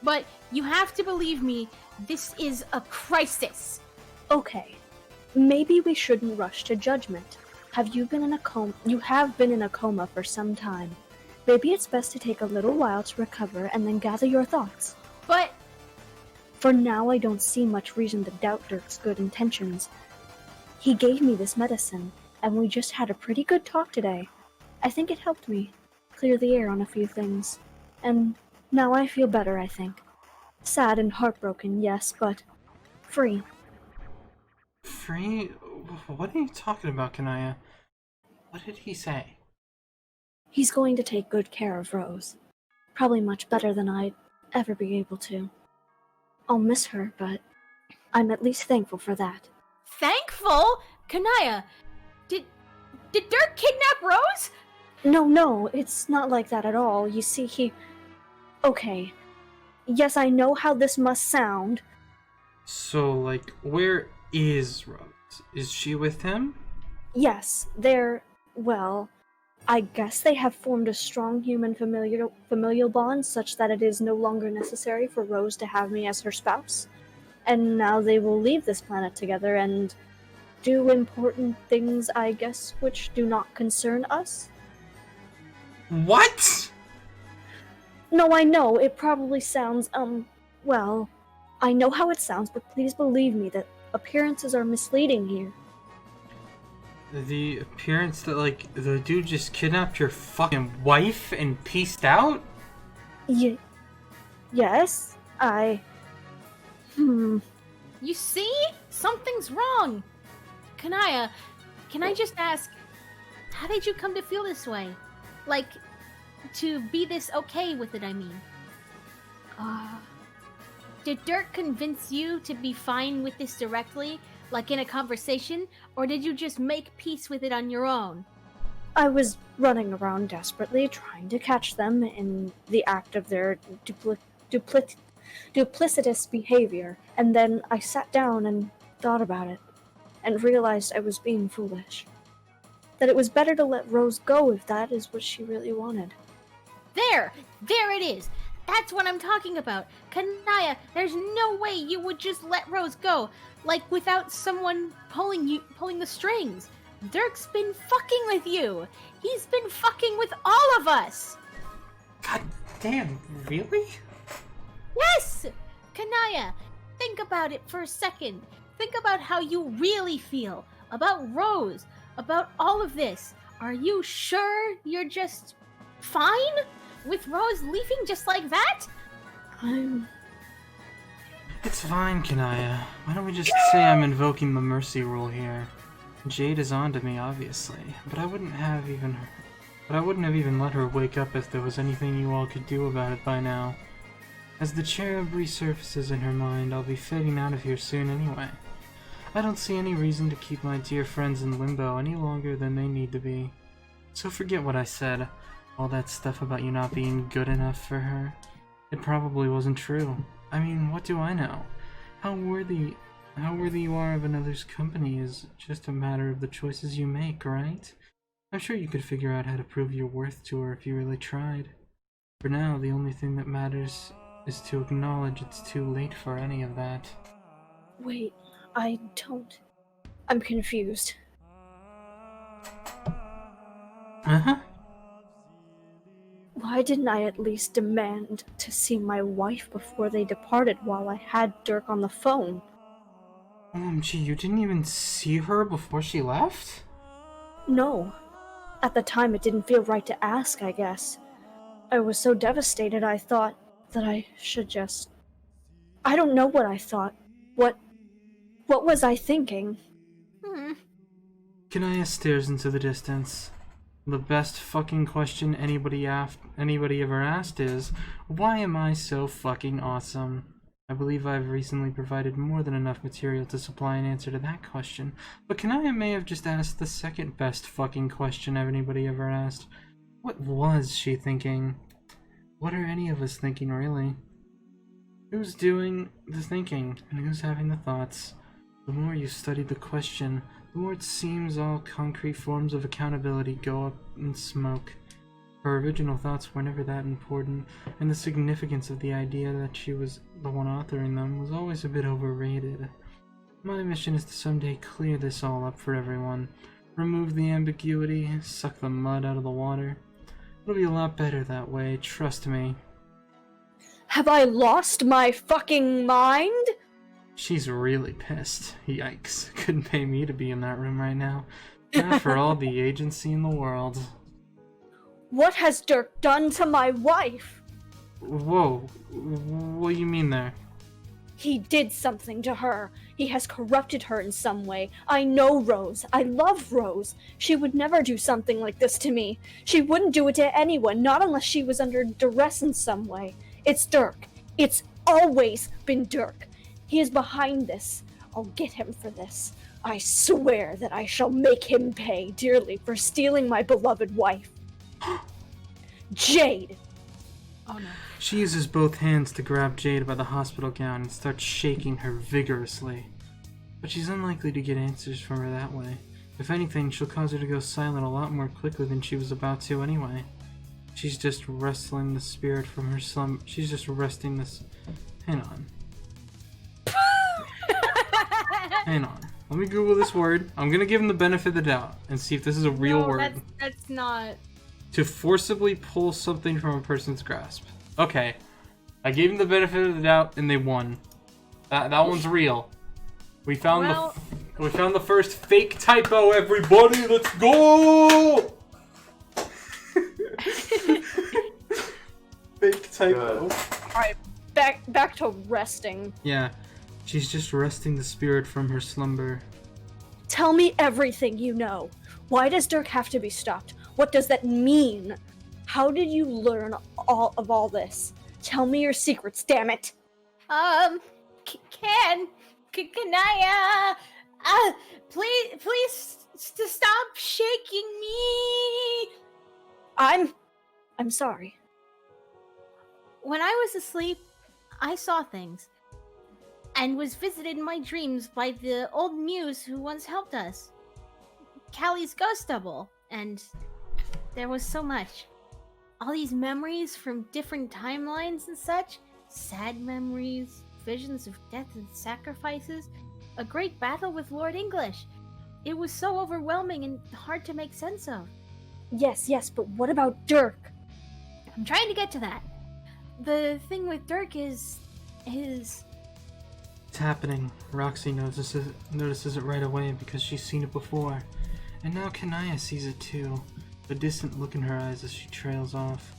But you have to believe me, this is a crisis. Okay. Maybe we shouldn't rush to judgment. You have been in a coma for some time. Maybe it's best to take a little while to recover and then gather your thoughts. But For now, I don't see much reason to doubt Dirk's good intentions. He gave me this medicine, and we just had a pretty good talk today. I think it helped me clear the air on a few things. And now I feel better, I think. Sad and heartbroken, yes, but free. Free? What are you talking about, Kanaya? What did he say? He's going to take good care of Rose. Probably much better than I'd ever be able to. I'll miss her, but I'm at least thankful for that. thankful? Kanaya, did Dirk kidnap Rose? No, it's not like that at all. You see, Okay. Yes, I know how this must sound. So, like, where is Rose? Is she with him? Yes, well, I guess they have formed a strong human familial bond such that it is no longer necessary for Rose to have me as her spouse. And now they will leave this planet together and do important things, I guess, which do not concern us. What? No, I know, it probably sounds, well, I know how it sounds, but please believe me that appearances are misleading here. The appearance that, like, the dude just kidnapped your fucking wife and pieced out? Yes, You see? Something's wrong. Kanaya, can I just ask, how did you come to feel this way? Like, to be this okay with it, I mean. Did Dirk convince you to be fine with this directly, like in a conversation, or did you just make peace with it on your own? I was running around desperately, trying to catch them in the act of their duplicitous behavior, and then I sat down and thought about it, and realized I was being foolish. That it was better to let Rose go if that is what she really wanted. There it is. That's what I'm talking about. Kanaya, there's no way you would just let Rose go, like without someone pulling the strings. Dirk's been fucking with you. He's been fucking with all of us. God damn, really? Yes! Kanaya, think about it for a second. Think about how you really feel. About Rose. About all of this. Are you sure you're just fine with Rose leaving just like that? It's fine, Kanaya. Why don't we just say I'm invoking the mercy rule here? Jade is onto me, obviously, but I wouldn't have even let her wake up if there was anything you all could do about it by now. As the cherub resurfaces in her mind, I'll be fading out of here soon anyway. I don't see any reason to keep my dear friends in limbo any longer than they need to be. So forget what I said. All that stuff about you not being good enough for her. It probably wasn't true. I mean, what do I know? How worthy you are of another's company is just a matter of the choices you make, right? I'm sure you could figure out how to prove your worth to her if you really tried. For now, the only thing that matters is to acknowledge it's too late for any of that. Wait, I don't. I'm confused. Uh-huh. Why didn't I at least demand to see my wife before they departed while I had Dirk on the phone? OMG, you didn't even see her before she left? No. At the time, it didn't feel right to ask, I guess. I was so devastated I thought that I should just... I don't know what I thought. What was I thinking? Kanaya stares into the distance. The best fucking question anybody ever asked is, why am I so fucking awesome? I believe I've recently provided more than enough material to supply an answer to that question, but Kanaya may have just asked the second best fucking question anybody ever asked. What was she thinking? What are any of us thinking, really? Who's doing the thinking, and who's having the thoughts? The more you study the question, the more it seems all concrete forms of accountability go up in smoke. Her original thoughts were never that important, and the significance of the idea that she was the one authoring them was always a bit overrated. My mission is to someday clear this all up for everyone. Remove the ambiguity, suck the mud out of the water. It'll be a lot better that way, trust me. Have I lost my fucking mind? She's really pissed. Yikes. Couldn't pay me to be in that room right now. Not for all the agency in the world. What has Dirk done to my wife? Whoa. What do you mean there? He did something to her. He has corrupted her in some way. I know Rose. I love Rose. She would never do something like this to me. She wouldn't do it to anyone, not unless she was under duress in some way. It's Dirk. It's always been Dirk. He is behind this. I'll get him for this. I swear that I shall make him pay dearly for stealing my beloved wife. Jade! Oh no. She uses both hands to grab Jade by the hospital gown and starts shaking her vigorously. But she's unlikely to get answers from her that way. If anything, she'll cause her to go silent a lot more quickly than she was about to anyway. She's just wresting the spirit from her slumber. She's just wresting this... Hang on. Hang on. Let me Google this word. I'm gonna give him the benefit of the doubt and see if this is a real word. That's not... To forcibly pull something from a person's grasp. Okay. I gave him the benefit of the doubt and they won. That one's real. We found the first fake typo, everybody! Let's go! Fake typo. Alright, back to resting. Yeah. She's just resting the spirit from her slumber. Tell me everything you know. Why does Dirk have to be stopped? What does that mean? How did you learn all this? Tell me your secrets, damn it! Kanaya, please to stop shaking me. I'm sorry. When I was asleep, I saw things, and was visited in my dreams by the old muse who once helped us, Callie's ghost double, and there was so much. All these memories from different timelines and such, sad memories, visions of death and sacrifices, a great battle with Lord English. It was so overwhelming and hard to make sense of. Yes, but what about Dirk? I'm trying to get to that. The thing with Dirk is It's happening. Roxy notices it right away because she's seen it before. And now Kanaya sees it too. A distant look in her eyes as she trails off.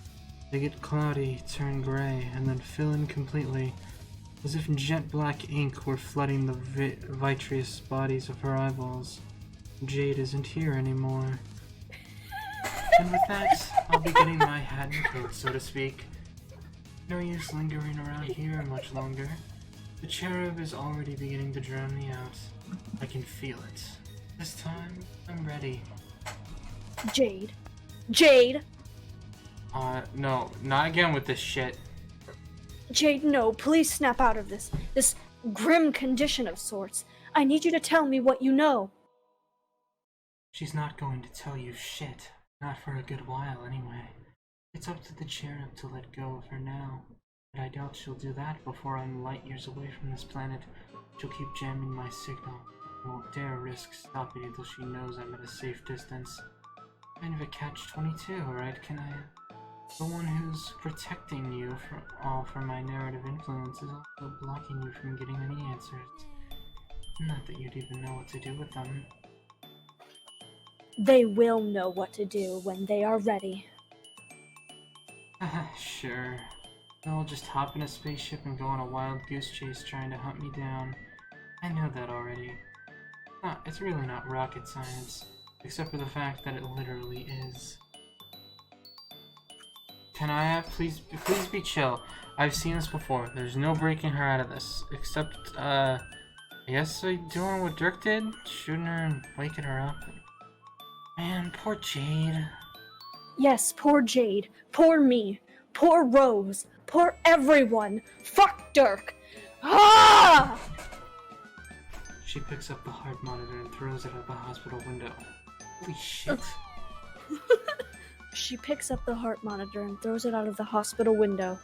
They get cloudy, turn gray, and then fill in completely, as if jet black ink were flooding the vitreous bodies of her eyeballs. Jade isn't here anymore. And with that, I'll be getting my hat and coat, so to speak. No use lingering around here much longer. The cherub is already beginning to drown me out. I can feel it. This time, I'm ready. Jade. No, not again with this shit. Jade, no, please snap out of this grim condition of sorts. I need you to tell me what you know. She's not going to tell you shit. Not for a good while, anyway. It's up to the cherub to let go of her now. But I doubt she'll do that before I'm light years away from this planet. She'll keep jamming my signal. I won't dare risk stopping until she knows I'm at a safe distance. Kind of a catch-22, right, Kanaya? The one who's protecting you from my narrative influence is also blocking you from getting any answers. Not that you'd even know what to do with them. They will know what to do when they are ready. Sure. They'll just hop in a spaceship and go on a wild goose chase trying to hunt me down. I know that already. It's really not rocket science, except for the fact that it literally is. Kanaya, please be chill. I've seen this before. There's no breaking her out of this. Except, I guess doing what Dirk did? Shooting her and waking her up. Man, poor Jade. Yes, poor Jade. Poor me. Poor Rose. Poor everyone. Fuck Dirk. Ah! She picks up the heart monitor and throws it out the hospital window. Holy shit. She picks up the heart monitor and throws it out of the hospital window.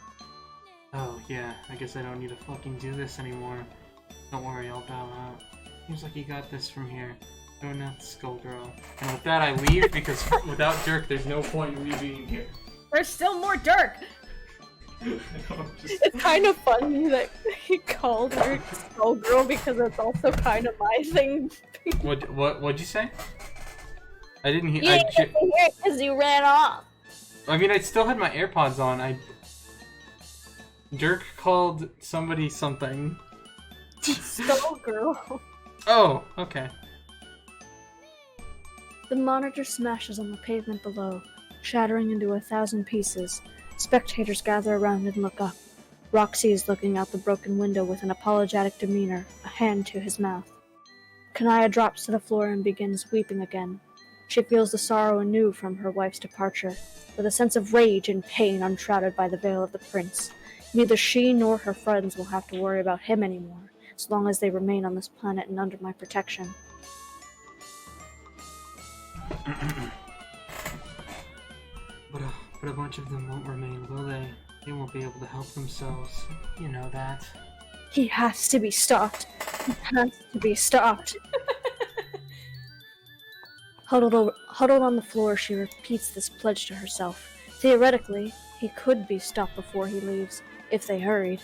Oh, yeah, I guess I don't need to fucking do this anymore. Don't worry, I'll bow out. Seems like you got this from here. Go now, Skullgirl. And with that, I leave because without Dirk, there's no point in me being here. there's still more Dirk. It's kind of funny that he called her Skullgirl because it's also kind of my thing. What'd you say? I didn't hear. You didn't hear it because you ran off. I mean, I still had my AirPods on. Dirk called somebody something. Skullgirl. Oh, okay. The monitor smashes on the pavement below, shattering into 1,000 pieces. Spectators gather around and look up. Roxy is looking out the broken window with an apologetic demeanor, a hand to his mouth. Kanaya drops to the floor and begins weeping again. She feels the sorrow anew from her wife's departure, with a sense of rage and pain unshrouded by the veil of the prince. Neither she nor her friends will have to worry about him anymore, as long as they remain on this planet and under my protection. But a bunch of them won't remain, will they? They won't be able to help themselves. You know that. He has to be stopped. He has to be stopped. Huddled on the floor, she repeats this pledge to herself. Theoretically, he could be stopped before he leaves, if they hurried.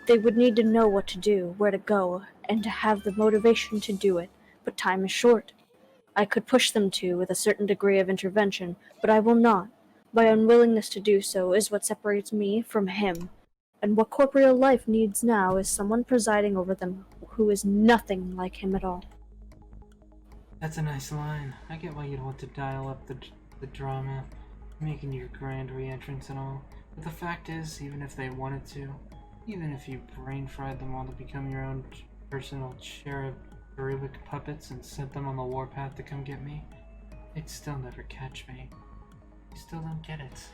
They would need to know what to do, where to go, and to have the motivation to do it, but time is short. I could push them to with a certain degree of intervention, but I will not. My unwillingness to do so is what separates me from him, and what corporeal life needs now is someone presiding over them who is nothing like him at all. That's a nice line. I get why you'd want to dial up the drama, making your grand re-entrance and all. But the fact is, even if they wanted to, even if you brain-fried them all to become your own personal cherubic puppets and sent them on the warpath to come get me, they'd still never catch me. You still don't get it.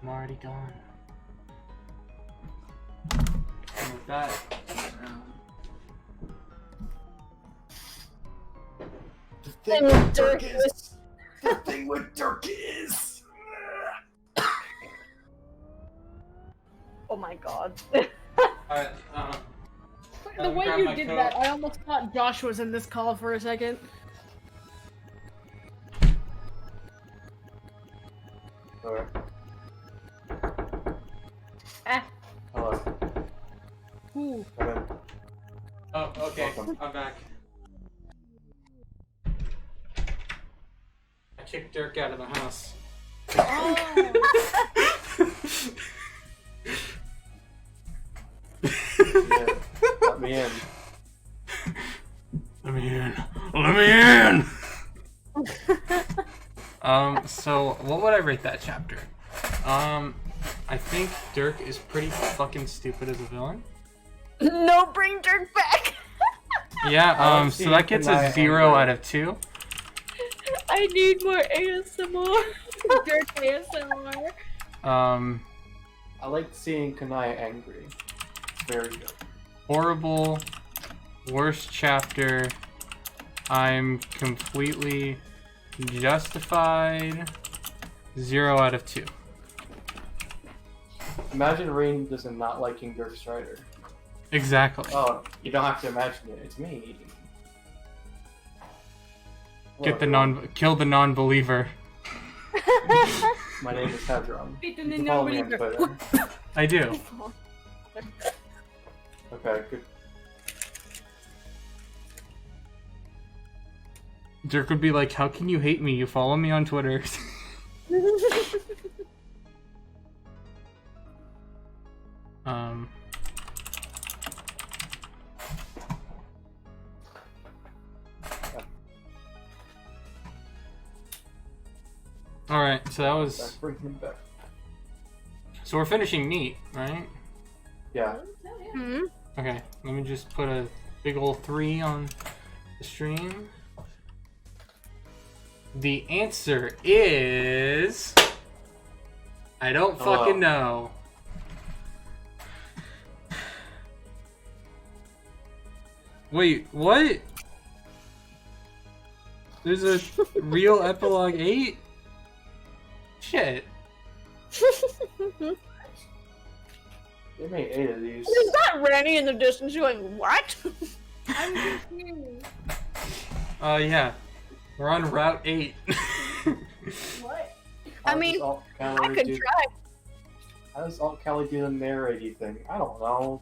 I'm already gone. And with that, The thing with Dirk is... The thing with Dirk is... Oh my god. Alright, The way you did that, I almost thought Josh was in this call for a second. Hello. Ooh. Come in. Oh, okay. Welcome. I'm back. I kicked Dirk out of the house. Oh. Yeah, let me in. Let me in. Let me in! So what would I rate that chapter? I think Dirk is pretty fucking stupid as a villain. No, bring Dirk back! Yeah, so that gets a 0 out of 2. I need more ASMR. Dirk ASMR. I like seeing Kanaya angry. It's very good. Horrible. Worst chapter. I'm completely justified. 0 out of 2. Imagine Rain just not liking Dirk Strider. Exactly. Oh, you don't have to imagine it. It's me. Get the Look, kill the non-believer. My name is Hadron. Beat the You can follow me on non-believer. Twitter. I do. Okay, good. Dirk would be like, "How can you hate me? You follow me on Twitter." All right, so that was. Bring him back. So we're finishing neat, right? Yeah. Hmm? Okay, let me just put a big old 3 on the stream. The answer is... I don't Hello. fucking know. Wait, what? There's a real Epilogue 8? Shit. They made 8 of these. Is that Ranny in the distance going, what? I'm confused. Yeah. We're on Route 8. What? I How mean, does Alt I Cali could do- try. How does Alt Cali do the narrating thing? I don't know.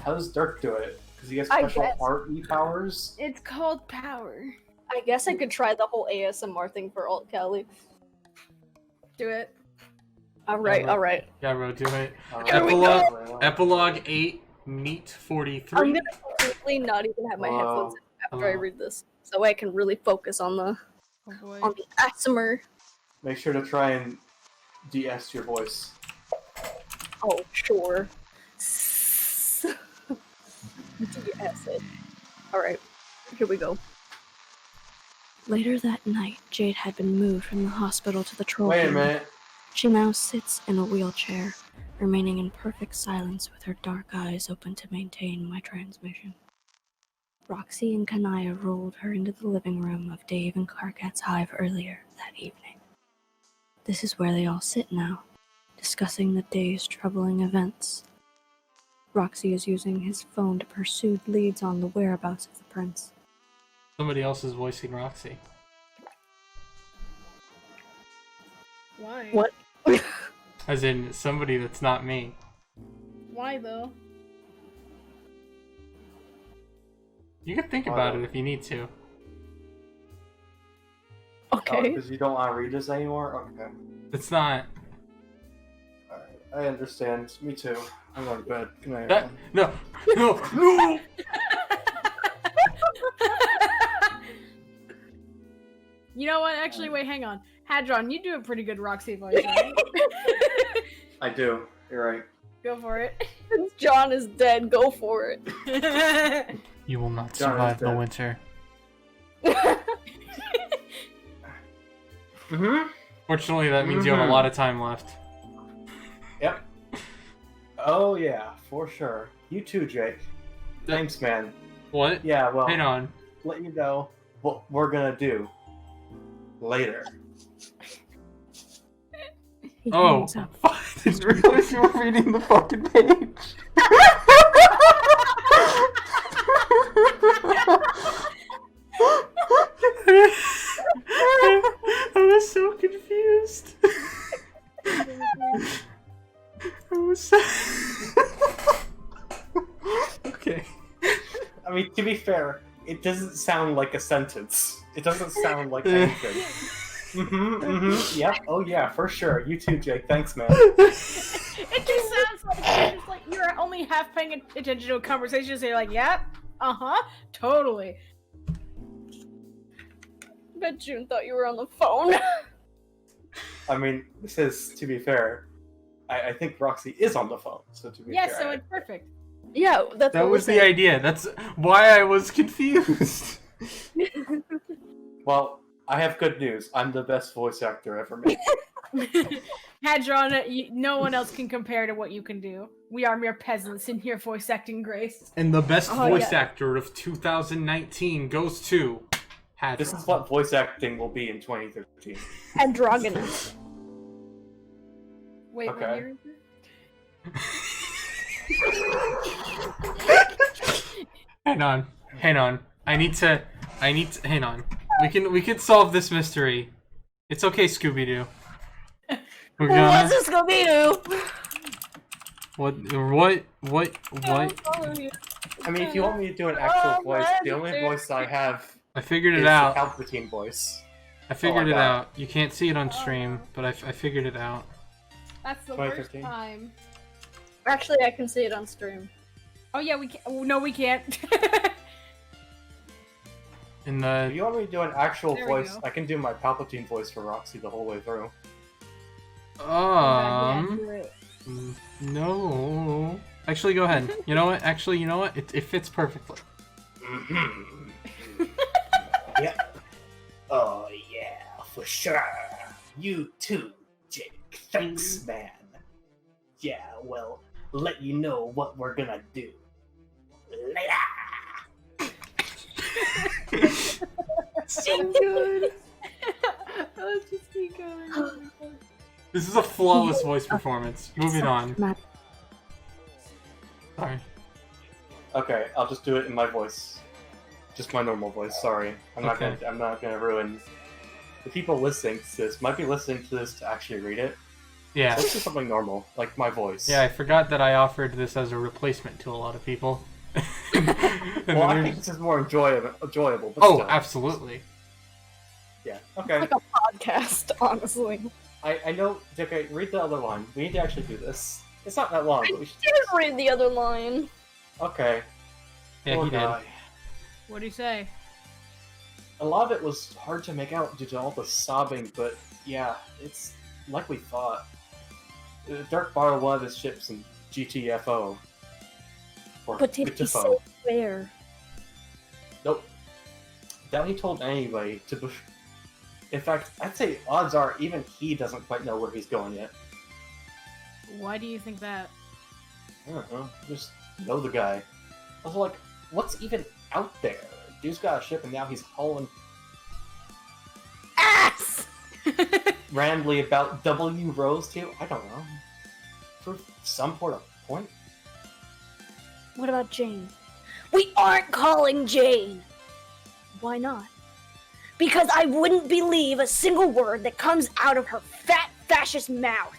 How does Dirk do it? Because he has I special guess. art powers? It's called power. I guess I could try the whole ASMR thing for Alt Cali. Do it. Alright, Yeah, alright. Yeah, bro, do it. Here we Epilogue 8, Neat 43. I'm gonna completely not even have my headphones in after I read this, so I can really focus on the Oh boy. ASMR. Make sure to try and de-S your voice. Oh, sure. De-S it. Alright, here we go. Later that night, Jade had been moved from the hospital to the troll Wait a room. minute. She now sits in a wheelchair, remaining in perfect silence with her dark eyes open to maintain my transmission. Roxy and Kanaya rolled her into the living room of Dave and Karkat's hive earlier that evening. This is where they all sit now, discussing the day's troubling events. Roxy is using his phone to pursue leads on the whereabouts of the prince. Somebody else is voicing Roxy. Why? What? As in, somebody that's not me. Why though? You can think about it if you need to. Okay. Because you don't want to read this anymore? Okay. It's not... Alright. I understand. Me too. I'm going to bed. Good night, That, everyone. no! No! You know what? Actually, wait, hang on. Hadron, you do a pretty good Roxy voice, right? I do. You're right. Go for it. Since John is dead, go for it. You will not John is survive the dead. winter. Mm-hmm. Fortunately, that means you have a lot of time left. Yep. Oh, yeah. For sure. You too, Jake. Thanks, man. What? Yeah, well, Hang on. let you know what we're gonna do later. He Oh, hangs up. I didn't realize you were reading the fucking page. I was so confused. I gross. Okay. I mean, to be fair, it doesn't sound like a sentence. It doesn't sound like anything. Yep, oh yeah, for sure. You too, Jake. Thanks, man. It just sounds like you're just like you're only half paying attention to a conversation, so you're like, yep, totally. Bet June thought you were on the phone. I mean, this is, to be fair, I think Roxy is on the phone, so to be Yeah, fair. so it's perfect. Yeah, that's That what was we're the saying. idea. That's why I was confused. Well, I have good news. I'm the best voice actor ever made. Hadron, no one else can compare to what you can do. We are mere peasants in here voice acting Grace. And the best Oh, voice yeah. actor of 2019 goes to Hadron. This is what voice acting will be in 2013. Androgynous. Wait, Okay. what year is it? Hang on. I need to hang on. We can solve this mystery. It's okay, Scooby-Doo. We're gonna What's a Scooby-Doo? what I mean, if you want me to do an actual voice, the only voice I have I figured is it the out. Palpatine voice. I figured it God. out. You can't see it on stream, but I figured it out. That's the worst 2013. time. Actually, I can see it on stream. Oh yeah, we can't. Oh, no, we can't. In If the you want me to do an actual There we voice, go. I can do my Palpatine voice for Roxy the whole way through. no. Actually, go ahead. You know what? It fits perfectly. Yeah. Oh yeah, for sure. You too, Jake. Thanks, man. Yeah, well, let you know what we're gonna do later. So good. Let's just keep going. This is a flawless voice performance. Moving on. Sorry. Okay, I'll just do it in my voice. Just my normal voice, sorry. I'm not gonna ruin the people listening to this might be listening to this to actually read it. Yeah. Let's do something normal, like my voice. Yeah, I forgot that I offered this as a replacement to a lot of people. And Well, I then think this is more enjoyable, but oh, still. absolutely. Yeah, okay. Like a podcast, honestly. I know, okay, read the other line. We need to actually do this. It's not that long, but we should... Didn't read the other line. Okay. Yeah, Poor he did. guy. What do you say? A lot of it was hard to make out due to all the sobbing, but yeah, it's like we thought. Dirk borrowed one of his ships in GTFO. Or But did he GTFO. say where? Nope. Doubt he told anybody to... In fact, I'd say odds are even he doesn't quite know where he's going yet. Why do you think that? I don't know. Just know the guy. Also, like, what's even out there? Dude's got a ship and now he's hauling Ass! randomly about W Rose too? I don't know. For some sort of point? What about Jane? We aren't calling Jane! Why not? Because I wouldn't believe a single word that comes out of her fat fascist mouth.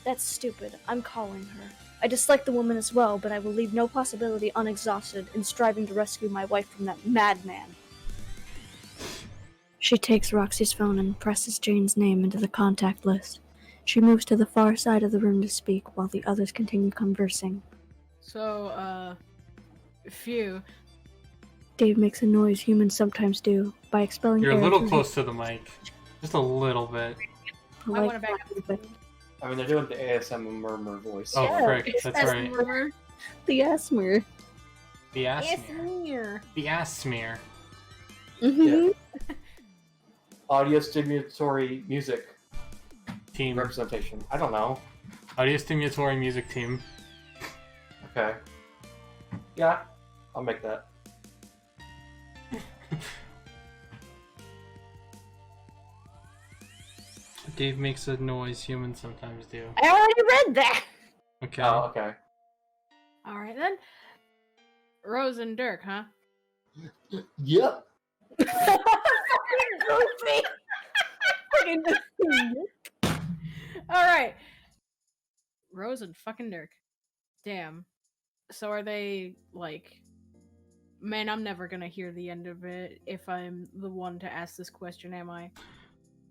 That's stupid. I'm calling her. I dislike the woman as well, but I will leave no possibility unexhausted in striving to rescue my wife from that madman. She takes Roxy's phone and presses Jane's name into the contact list. She moves to the far side of the room to speak while the others continue conversing. So, phew. Dave makes a noise humans sometimes do by expelling You're air a little through close to the mic. Just a little bit. the I want to like back up. I mean, they're doing the ASM murmur voice. Oh, Yeah, frick. it's That's as right. the asthma. The ass It's smear. near. The ass smear. Mm-hmm. Audio stimulatory music Team. representation. I don't know. Audio stimulatory music team. Okay. Yeah, I'll make that. Dave makes a noise humans sometimes do. I already read that. Okay. Oh, okay. Alright then. Rose and Dirk, huh? Yep. Goofy. Alright. Rose and fucking Dirk. Damn. So are they, like... Man, I'm never gonna hear the end of it if I'm the one to ask this question, am I?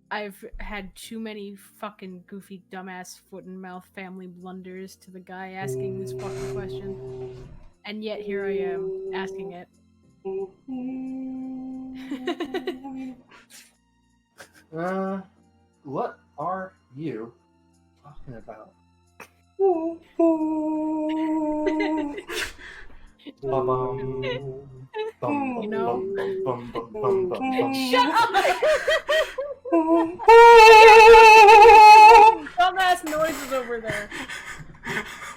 I've had too many fucking goofy, dumbass, foot-and-mouth family blunders to the guy asking this fucking question. And yet here I am, asking it. What are you talking about? You know? Shut up! Dumbass noises over there.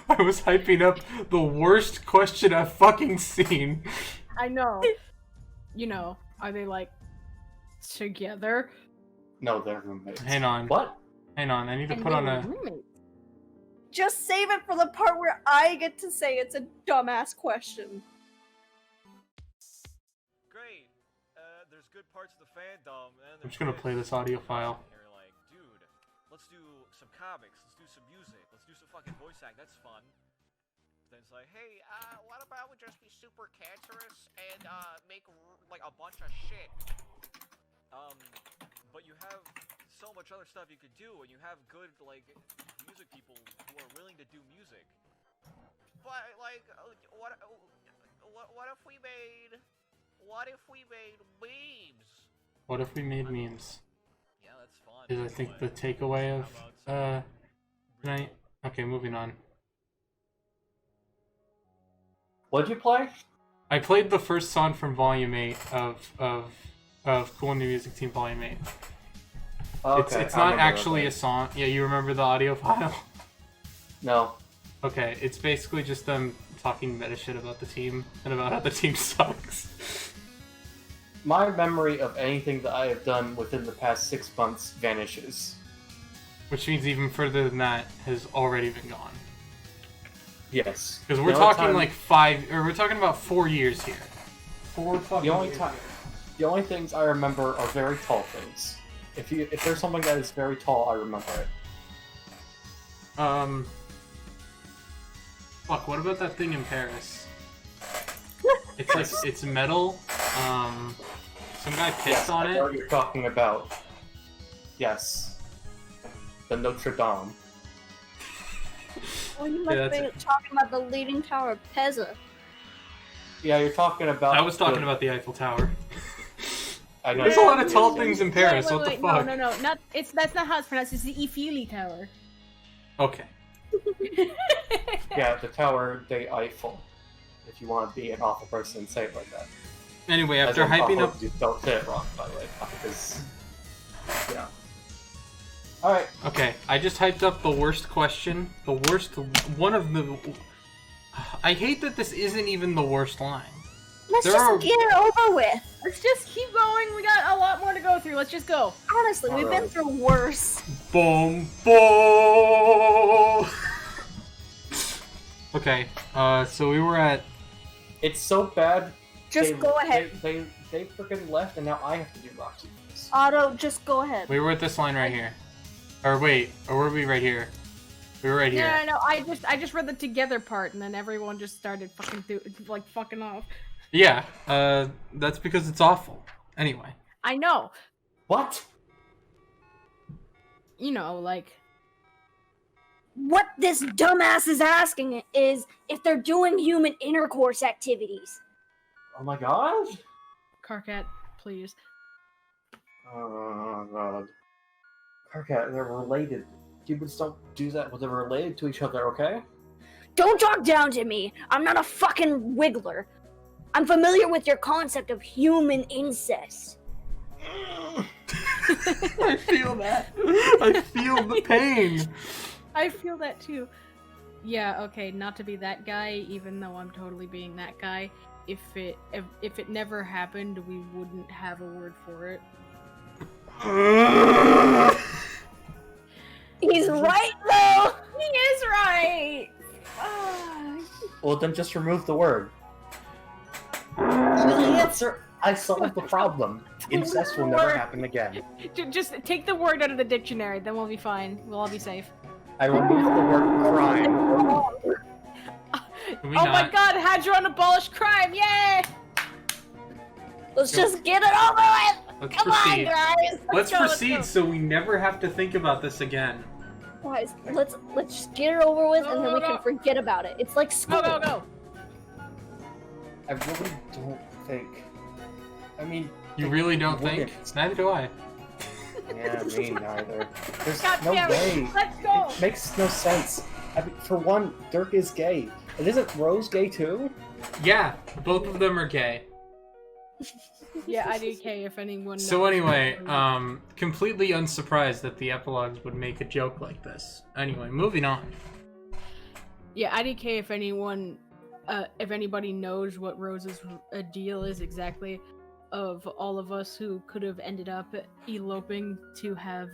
I was hyping up the worst question I've fucking seen. I know. You know, are they like together? No, they're roommates. Hang on. What? Hang on, I need to And put they on were a... roommates. Just save it for the part where I get to say it's a dumbass question. Great. There's good parts of the fandom, and I'm just gonna play this audio file. You're like, dude, let's do some comics, let's do some music, let's do some fucking voice act. That's fun. Then it's like, hey, what about we just be super cancerous and make like a bunch of shit? But you have so much other stuff you could do, and you have good like music people who are willing to do music. But like, what if we made memes? What if we made memes? Yeah, that's fun. Is I think the takeaway of tonight. Okay, moving on. What'd you play? I played the first song from Volume 8 of Cool New Music Team Volume 8. Okay, It's I not remember actually that. a song. Yeah, you remember the audio file? No. Okay, it's basically just them talking meta shit about the team and about how the team sucks. My memory of anything that I have done within the past 6 months vanishes. Which means even further than that has already been gone. Yes. Because we're The only talking time- like we're talking about 4 years here. 4 fucking The only years time, here. the only things I remember are very tall things. If there's something that is very tall, I remember it. Fuck, what about that thing in Paris? It's like, it's metal, some guy pissed Yes, on I know it. what you're talking about. Yes. The Notre Dame. Oh, you Yeah, must be that's talking about the Leaning Tower of Pisa. Yeah, you're talking about. I was talking about the Eiffel Tower. I know. There's a lot of tall things in Paris, Wait, what the wait, fuck? No, not that's not how it's pronounced. It's the Eiffel Tower. Okay. Yeah, the Tower de Eiffel. If you want to be an awful person and say it like that. Anyway, As after in hyping awful, up... you don't say it wrong, by the way, because yeah. All right. Okay, I just hyped up the worst question. The worst... One of the... I hate that this isn't even the worst line. Let's There just are- get it over with. Let's just keep going. We got a lot more to go through. Let's just go. Honestly, we've been Alright. through worse. Boom, boom! Okay, so we were at... It's so bad. Just go ahead. They freaking left, and now I have to do Roxy. Otto, just go ahead. We were at this line right here. Or wait, or were we right here? We were right here. No. I just read the together part, and then everyone just started fucking off. Yeah, that's because it's awful. Anyway. I know. What? You know, like... What this dumbass is asking is if they're doing human intercourse activities. Oh my god. Carcat, please. Oh god. Carcat, they're related. Humans don't do that when they're related to each other, okay? Don't talk down to me. I'm not a fucking wiggler. I'm familiar with your concept of human incest. I feel that. I feel the pain. I feel that too. Yeah, okay, not to be that guy, even though I'm totally being that guy. If it never happened, we wouldn't have a word for it. He's right, though. He is right. Well, then just remove the word. The answer. I solved the problem. Incest will never happen again. Just take the word out of the dictionary, then we'll be fine. We'll all be safe. I removed the word crime. Can we Oh not? my god, Hadron abolished crime! Yay! Let's just get it over with! Let's Come proceed. on, guys! Let's go, let's proceed go. so we never have to think about this again. Guys, let's just get it over with, and then we Go, can go. forget about it. It's like school. Go, go, go! I really don't think. I mean, You really don't think? wouldn't. Neither do I. Yeah, me neither. There's God no damn way. it! Let's go! It makes no sense. I mean, for one, Dirk is gay. And isn't Rose gay too? Yeah, both of them are gay. Yeah, IDK if anyone knows. So anyway, completely unsurprised that the Epilogues would make a joke like this. Anyway, moving on. Yeah, IDK if anyone, if anybody knows what Rose's deal is exactly, of all of us who could have ended up eloping to have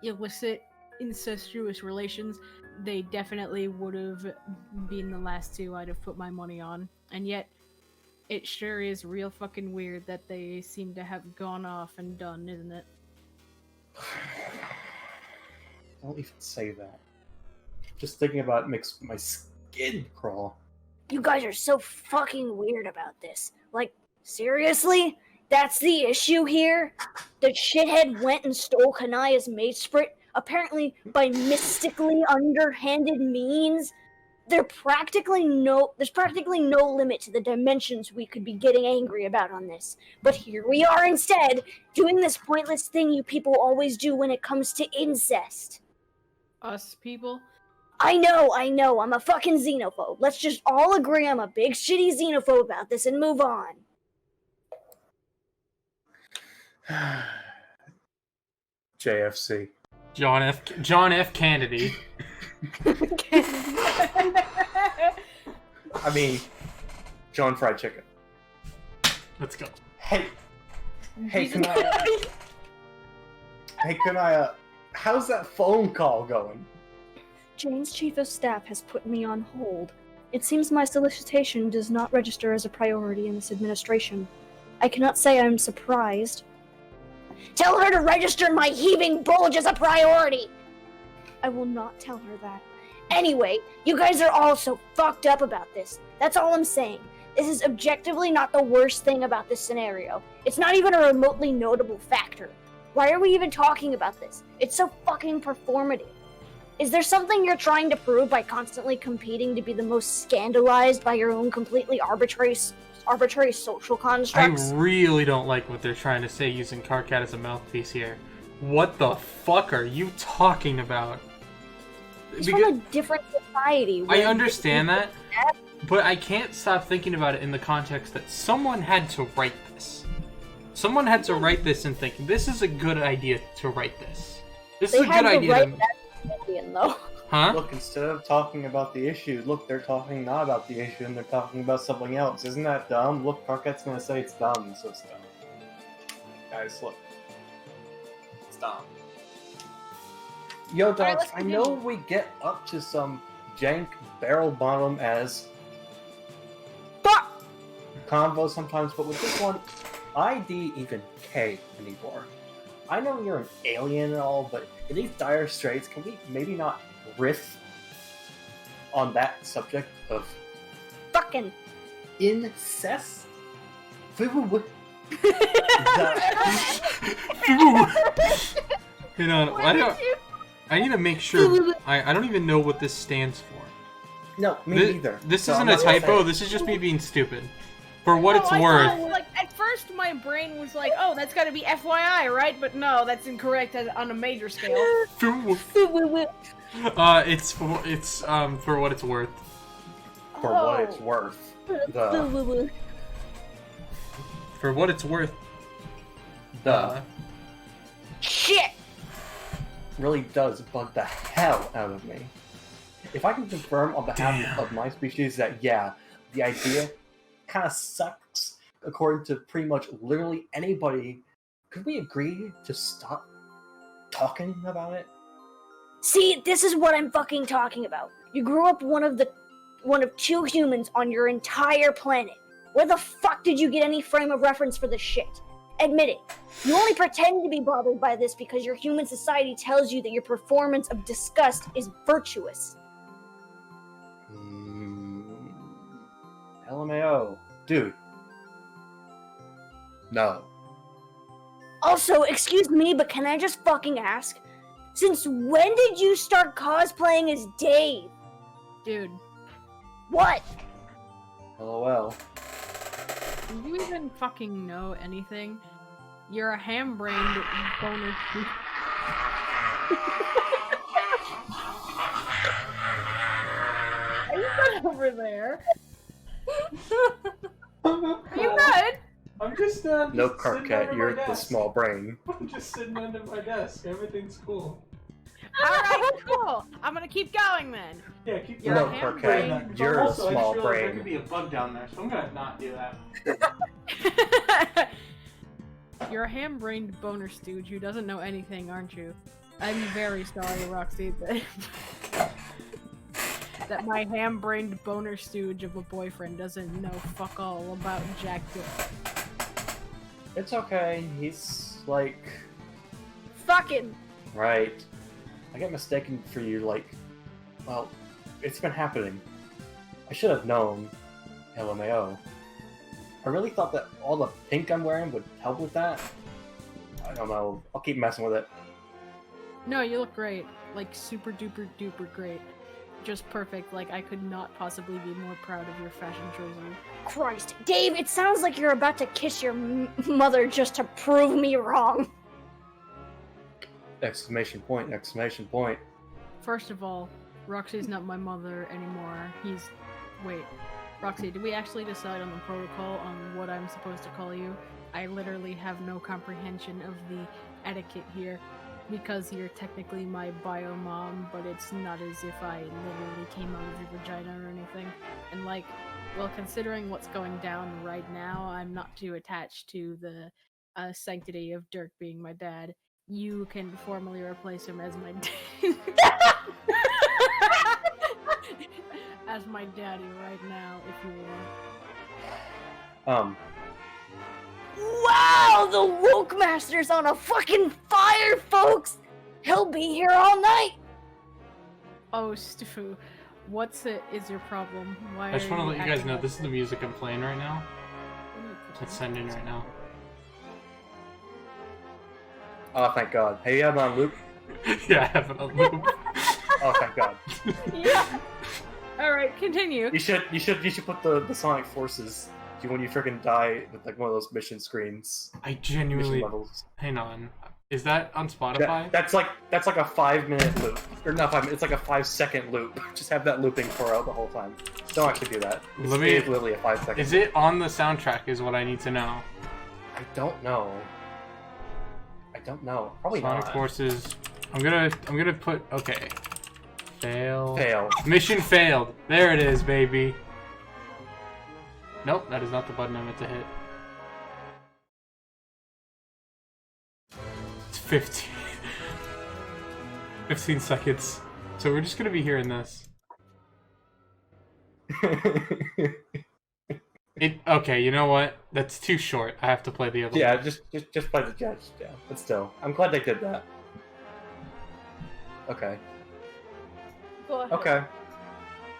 illicit incestuous relations, they definitely would have been the last two I'd have put my money on. And yet, it sure is real fucking weird that they seem to have gone off and done, isn't it? Don't even say that. Just thinking about it makes my skin crawl. You guys are so fucking weird about this. Like, seriously? That's the issue here? The shithead went and stole Kanaya's mate sprite, apparently by mystically underhanded means? There's practically no limit to the dimensions we could be getting angry about on this. But here we are instead, doing this pointless thing you people always do when it comes to incest. Us people? I know, I'm a fucking xenophobe. Let's just all agree I'm a big shitty xenophobe about this and move on. JFC. John F. Kennedy. I mean, John Fried Chicken. Let's go. Hey, Kanaya. Hey, Kanaya. How's that phone call going? Jane's chief of staff has put me on hold. It seems my solicitation does not register as a priority in this administration. I cannot say I'm surprised. Tell her to register my heaving bulge as a priority! I will not tell her that. Anyway, you guys are all so fucked up about this. That's all I'm saying. This is objectively not the worst thing about this scenario. It's not even a remotely notable factor. Why are we even talking about this? It's so fucking performative. Is there something you're trying to prove by constantly competing to be the most scandalized by your own completely arbitrary social I constructs? really don't like what they're trying to say using Karkat as a mouthpiece here. What the fuck are you talking about? He's from a different society. I where- understand that, but I can't stop thinking about it in the context that someone had to write this. Someone had to write this and think, this is a good idea to write this. This is They a had good to idea write to... that opinion, though. Huh? Look, instead of talking about the issue, look, they're talking not about the issue and they're talking about something else. Isn't that dumb? Look, Karkat's gonna say it's dumb, so it's dumb. Guys, look. It's dumb. Yo, Alright, dogs, let's I continue. know we get up to some jank barrel bottom as convo sometimes, but with this one, ID even K anymore. I know you're an alien and all, but in these dire straits, can we maybe not riff on that subject of Fucking. incest? You know, I need to make sure... I don't even know what this stands for. No, me neither. This So isn't I'm a not gonna typo, say- this is just me being stupid. For what it's I worth... thought, like, at first my brain was like, oh, that's gotta be FYI, right? But no, that's incorrect on a major scale. It's for what it's worth. For what it's worth. The For what it's worth. Shit! really does bug the hell out of me. If I can confirm on behalf Damn. of my species that, yeah, the idea kind of sucks, according to pretty much literally anybody, could we agree to stop talking about it? See, this is what I'm fucking talking about. You grew up one of two humans on your entire planet. Where the fuck did you get any frame of reference for this shit? Admit it. You only pretend to be bothered by this because your human society tells you that your performance of disgust is virtuous. LMAO. Dude. No. Also, excuse me, but can I just fucking ask? Since when did you start cosplaying as Dave? Dude, What? LOL. do you even fucking know anything? You're a ham-brained boner. Are you good over there? Are you good? I'm just No, sitting Carcat, under you're my the desk. small brain. I'm just sitting under my desk. Everything's cool. Alright, cool. I'm gonna keep going then. Yeah, keep You're No, a Carcat, ham-brained you're a Also, I small just realized there brain. could be a bug down there, so I'm gonna not do that. You're a ham-brained boner stooge who doesn't know anything, aren't you? I'm very sorry, Roxy, that my ham-brained boner stooge of a boyfriend doesn't know fuck all about Jack Dick. It's okay, he's like... Fucking. Right. I get mistaken for you, like... Well, it's been happening. I should have known. LMAO. I really thought that all the pink I'm wearing would help with that. I don't know. I'll keep messing with it. No, you look great. Like, super duper duper great. Just perfect, like I could not possibly be more proud of your fashion choices. Christ. Dave, it sounds like you're about to kiss your mother just to prove me wrong. Exclamation point, exclamation point. First of all, Roxy's not my mother anymore. Wait. Roxy, did we actually decide on the protocol on what I'm supposed to call you? I literally have no comprehension of the etiquette here, because you're technically my bio mom, but it's not as if I literally came out of your vagina or anything. And like, well, considering what's going down right now, I'm not too attached to the sanctity of Dirk being my dad. You can formally replace him as my as my daddy right now, if you want. Wow, the woke master's on a fucking fire, folks! He'll be here all night! Oh, Stifu, is your problem? Why I just are want to let you guys acting know like this is the music I'm playing right now. this? It's sending right now. Oh, thank God. Hey, you have it on loop? Yeah, I have it on loop. Oh, thank God. Yeah. All right, continue. You should put the Sonic Forces when you freaking die with like one of those mission screens. I Mission genuinely... levels. Hang on. Is that on Spotify? That's like a 5-minute loop, or not 5 minutes. It's like a 5-second loop. Just have that looping for the whole time. Don't actually do that. It's literally a 5-second. Is it on the soundtrack? Is what I need to know. I don't know. Probably Sonic not. Forces. I'm gonna put. Okay. Fail. Mission failed. There it is, baby. Nope, that is not the button I meant to hit. It's 15. 15 seconds. So we're just gonna be hearing this. Okay, you know what? That's too short. I have to play the other Yeah, one. just play the judge. Yeah, but still, I'm glad they did that. Okay. Go ahead. Okay.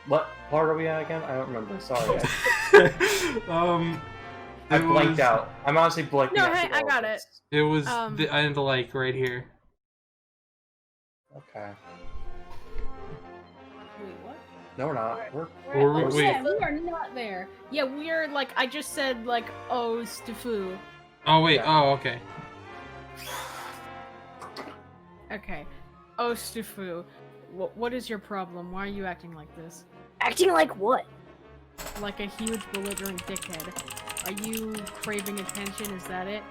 What part are we at again? I don't remember. Sorry. I blanked out. I'm honestly blanking No, out. hey, through I all got of it. this. It was the end of like right here. Okay. Wait, what? No, we're not. Or- Oh, wait. yeah, we are not there. Yeah, we are like I just said like oh Stifu. Oh wait. Yeah. Oh okay. Okay. Oh Stifu. What is your problem? Why are you acting like this? Acting like what? Like a huge belligerent dickhead. Are you craving attention? Is that it?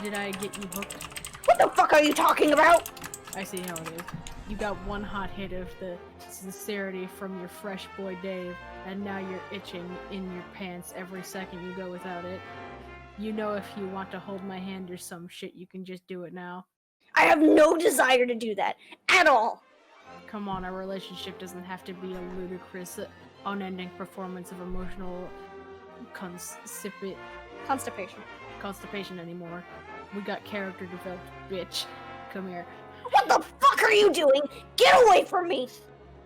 Did I get you hooked? What the fuck are you talking about? I see how it is. You got one hot hit of the sincerity from your fresh boy Dave, and now you're itching in your pants every second you go without it. You know if you want to hold my hand or some shit, you can just do it now. I have no desire to do that. At all. Come on, our relationship doesn't have to be a ludicrous, unending performance of emotional Constipation. constipation anymore. We got character developed, bitch. Come here. What the fuck are you doing? Get away from me!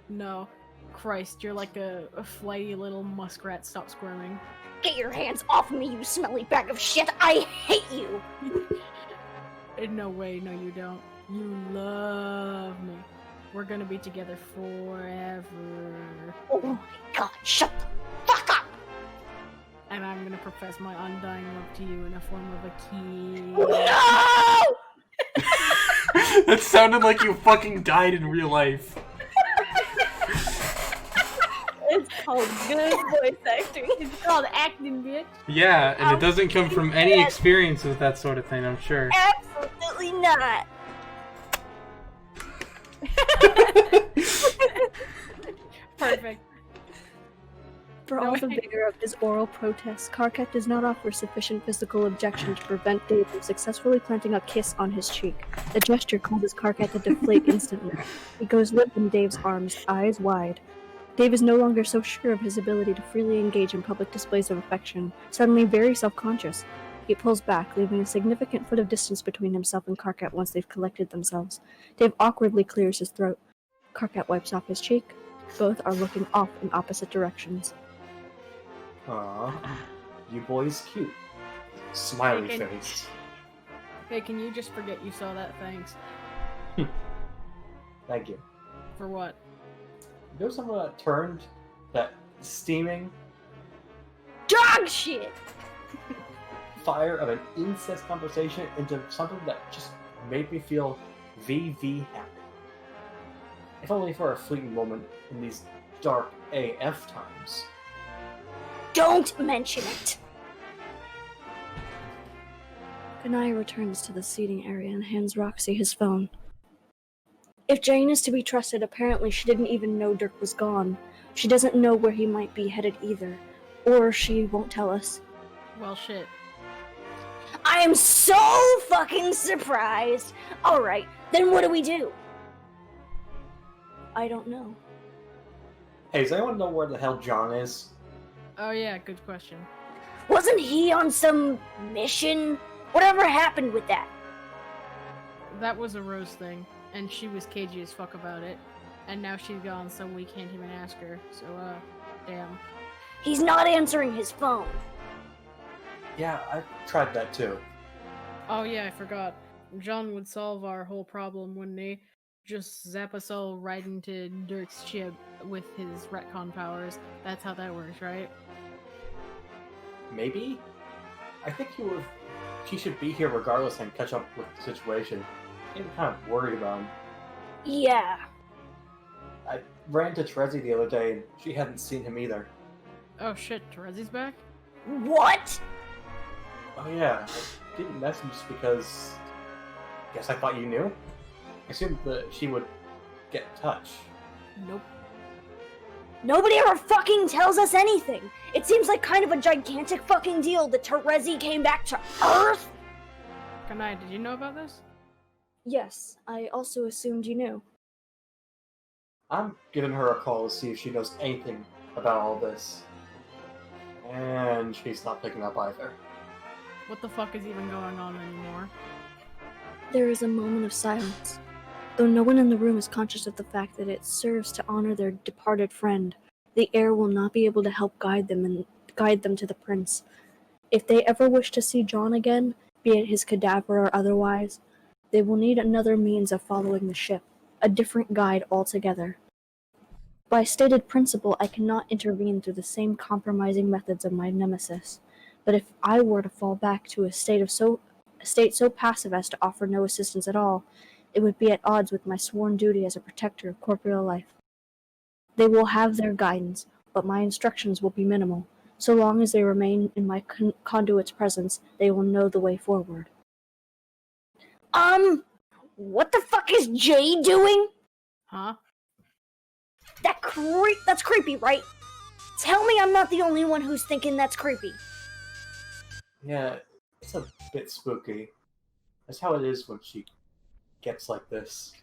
No. Christ, you're like a flighty little muskrat. Stop squirming. Get your hands off me, you smelly bag of shit! I hate you! In no way, no you don't. You love me. We're gonna be together forever. Oh my god, shut the fuck up! And I'm gonna profess my undying love to you in the form of a key. No! That sounded like you fucking died in real life. It's called good voice acting. It's called acting, bitch. Yeah, and it doesn't come from any experience with that sort of thing, I'm sure. Absolutely not! Perfect. For all the vigor of his oral protests, Karkat does not offer sufficient physical objection to prevent Dave from successfully planting a kiss on his cheek. The gesture causes Karkat to deflate instantly. He goes limp in Dave's arms, eyes wide. Dave is no longer so sure of his ability to freely engage in public displays of affection, suddenly very self-conscious. He pulls back, leaving a significant foot of distance between himself and Karkat once they've collected themselves. Dave awkwardly clears his throat. Karkat wipes off his cheek. Both are looking off in opposite directions. Aw, you boys cute. Smiley Hey, face. Hey, can you just forget you saw that? Thanks. Thank you. For what? There was someone that turned that steaming Dog shit! fire of an incest conversation into something that just made me feel VV happy. If only for a fleeting moment in these dark AF times. Don't mention it! Kanaya returns to the seating area and hands Roxy his phone. If Jane is to be trusted, apparently she didn't even know Dirk was gone. She doesn't know where he might be headed either. Or she won't tell us. Well, shit. I am so fucking surprised! Alright, then what do we do? I don't know. Hey, does anyone know where the hell John is? Oh yeah, good question. Wasn't he on some mission? Whatever happened with that? That was a Rose thing, and she was cagey as fuck about it. And now she's gone, so we can't even ask her. So, damn. He's not answering his phone. Yeah, I tried that too. Oh yeah, I forgot. John would solve our whole problem, wouldn't he? Just zap us all right into Dirk's chip with his retcon powers. That's how that works, right? Maybe? I think he should be here regardless and catch up with the situation. I'm kind of worried about him. Yeah. I ran into Trezzy the other day and she hadn't seen him either. Oh shit, Terezi's back? What? Oh yeah, I didn't message because... Guess I thought you knew? I assumed that she would get in touch. Nope. Nobody ever fucking tells us anything. It seems like kind of a gigantic fucking deal that Terezi came back to Earth. Kanai, did you know about this? Yes, I also assumed you knew. I'm giving her a call to see if she knows anything about all this. And she's not picking up either. What the fuck is even going on anymore? There is a moment of silence. Though no one in the room is conscious of the fact that it serves to honor their departed friend, the heir will not be able to help guide them to the prince. If they ever wish to see John again, be it his cadaver or otherwise, they will need another means of following the ship, a different guide altogether. By stated principle, I cannot intervene through the same compromising methods of my nemesis, but if I were to fall back to a state so passive as to offer no assistance at all, it would be at odds with my sworn duty as a protector of corporeal life. They will have their guidance, but my instructions will be minimal. So long as they remain in my conduit's presence, they will know the way forward. What the fuck is Jay doing? Huh? That's creepy, right? Tell me I'm not the only one who's thinking that's creepy. Yeah, it's a bit spooky. That's how it is when she gets like this.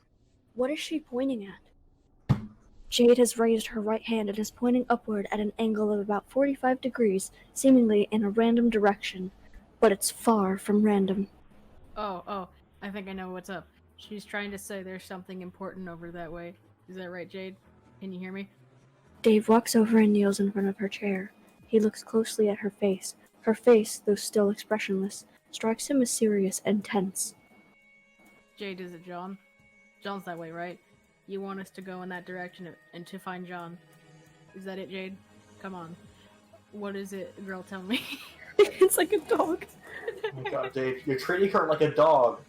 What is she pointing at? Jade has raised her right hand and is pointing upward at an angle of about 45 degrees, seemingly in a random direction. but it's far from random. Oh, I think I know what's up. She's trying to say there's something important over that way. Is that right, Jade? Can you hear me? Dave walks over and kneels in front of her chair. He looks closely at her face. Her face, though still expressionless, strikes him as serious and tense. Jade, is it John? John's that way, right? You want us to go in that direction and to find John. Is that it, Jade? Come on. What is it, girl? Tell me. It's like a dog. Oh my god, Dave, you're treating her like a dog.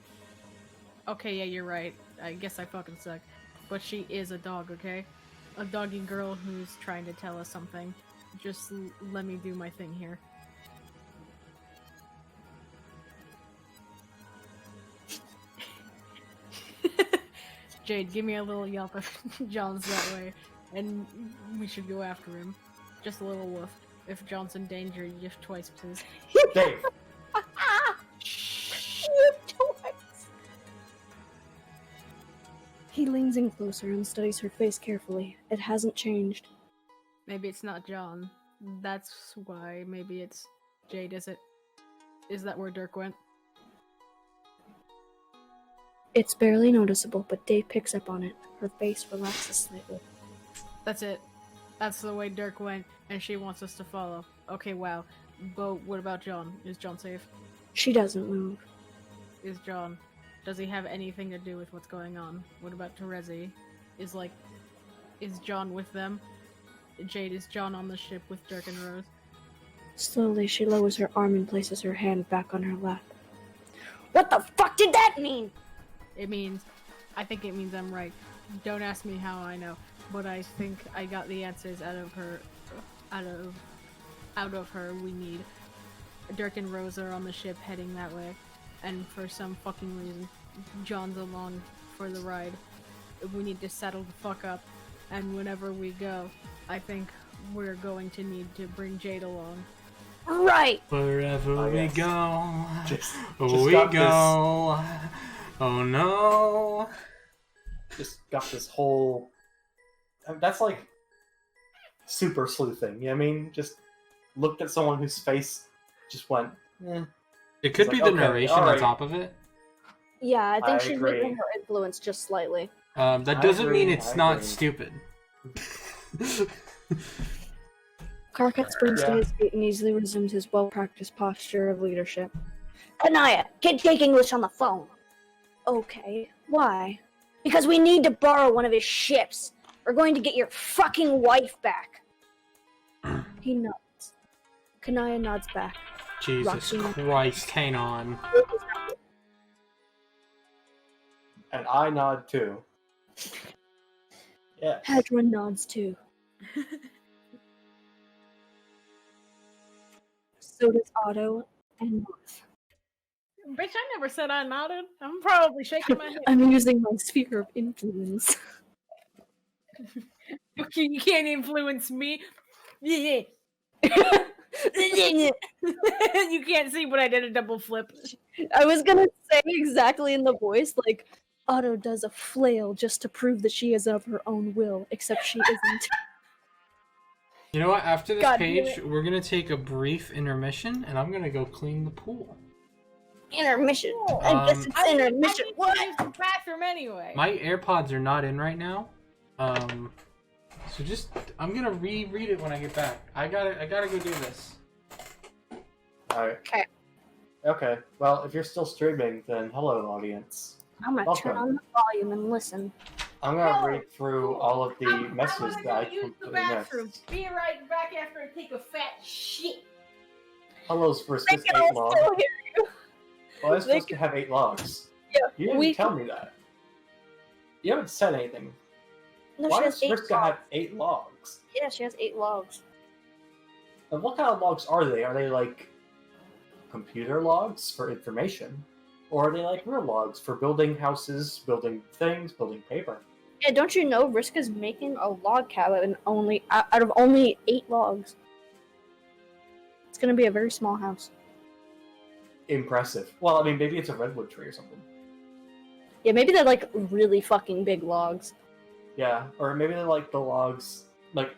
Okay, yeah, you're right. I guess I fucking suck. But she is a dog, okay? A doggy girl who's trying to tell us something. Just let me do my thing here. Jade, give me a little yelp if John's that way, and we should go after him. Just a little woof. If John's in danger, yiff twice, please. Dave! He leans in closer and studies her face carefully. It hasn't changed. Maybe it's not John. That's why. Maybe it's Jade, is it? Is that where Dirk went? It's barely noticeable, but Dave picks up on it. Her face relaxes slightly. That's it. That's the way Dirk went, and she wants us to follow. Okay, wow. But what about John? Is John safe? She doesn't move. Is John... Does he have anything to do with what's going on? What about Terezi? Is John with them? Jade, is John on the ship with Dirk and Rose? Slowly, she lowers her arm and places her hand back on her lap. What the fuck did that mean? I think it means I'm right. Don't ask me how I know, but I think I got the answers out of her we need. Dirk and Rose are on the ship heading that way, and for some fucking reason, John's along for the ride. We need to settle the fuck up, and whenever we go, I think we're going to need to bring Jade along. Right. Wherever we yes. go, Just we got go. Oh no. Just got this whole... That's like super sleuthing, you know what I mean? Just looked at someone whose face just went, eh. It could It's be like, the okay, narration alright. on top of it. Yeah, I think I she's agree. making her influence just slightly. That I doesn't agree, mean it's I not agree. stupid. Karkat springs to Yeah. his feet and easily resumes his well-practiced posture of leadership. Kanaya, kid take English on the phone. Okay, why? Because we need to borrow one of his ships. We're going to get your fucking wife back. He nods. Kanaya nods back. Jesus Roxy. Christ, hang on. And I nod too. Yeah. Hadron nods too. So does Otto and North. Bitch, I never said I nodded. I'm probably shaking my head. I'm using my sphere of influence. Okay, you can't influence me. Yeah. You can't see, but I did a double flip. I was gonna say exactly in the voice, like, Otto does a flail just to prove that she is of her own will, except she isn't. You know what? After this God page, damn we're gonna take a brief intermission, and I'm gonna go clean the pool. Intermission. I guess it's intermission. I What? need to use the bathroom anyway. My AirPods are not in right now. So just I'm gonna reread it when I get back. I gotta go do this. Alright. Okay. Okay. Well, if you're still streaming, then hello, audience. I'm gonna turn Welcome. on the volume and listen. I'm gonna read through all of the messages that I use the completely bathroom. missed. Be right back after I take a fat shit. Hello's first They was can 8 all logs. still hear you. Well, I was they supposed to have 8 logs. Yeah, You didn't we- tell me that. You haven't said anything. No, Why she does has 8 Friska logs. have 8 logs? Yeah, she has 8 logs. And what kind of logs are they? Are they like computer logs for information? Or are they like real logs for building houses, building things, building paper? Yeah, don't you know Vriska's making a log cabin out of only 8 logs? It's gonna be a very small house. Impressive. Well, I mean, maybe it's a redwood tree or something. Yeah, maybe they're like really fucking big logs. Yeah, or maybe they're like the logs. Like,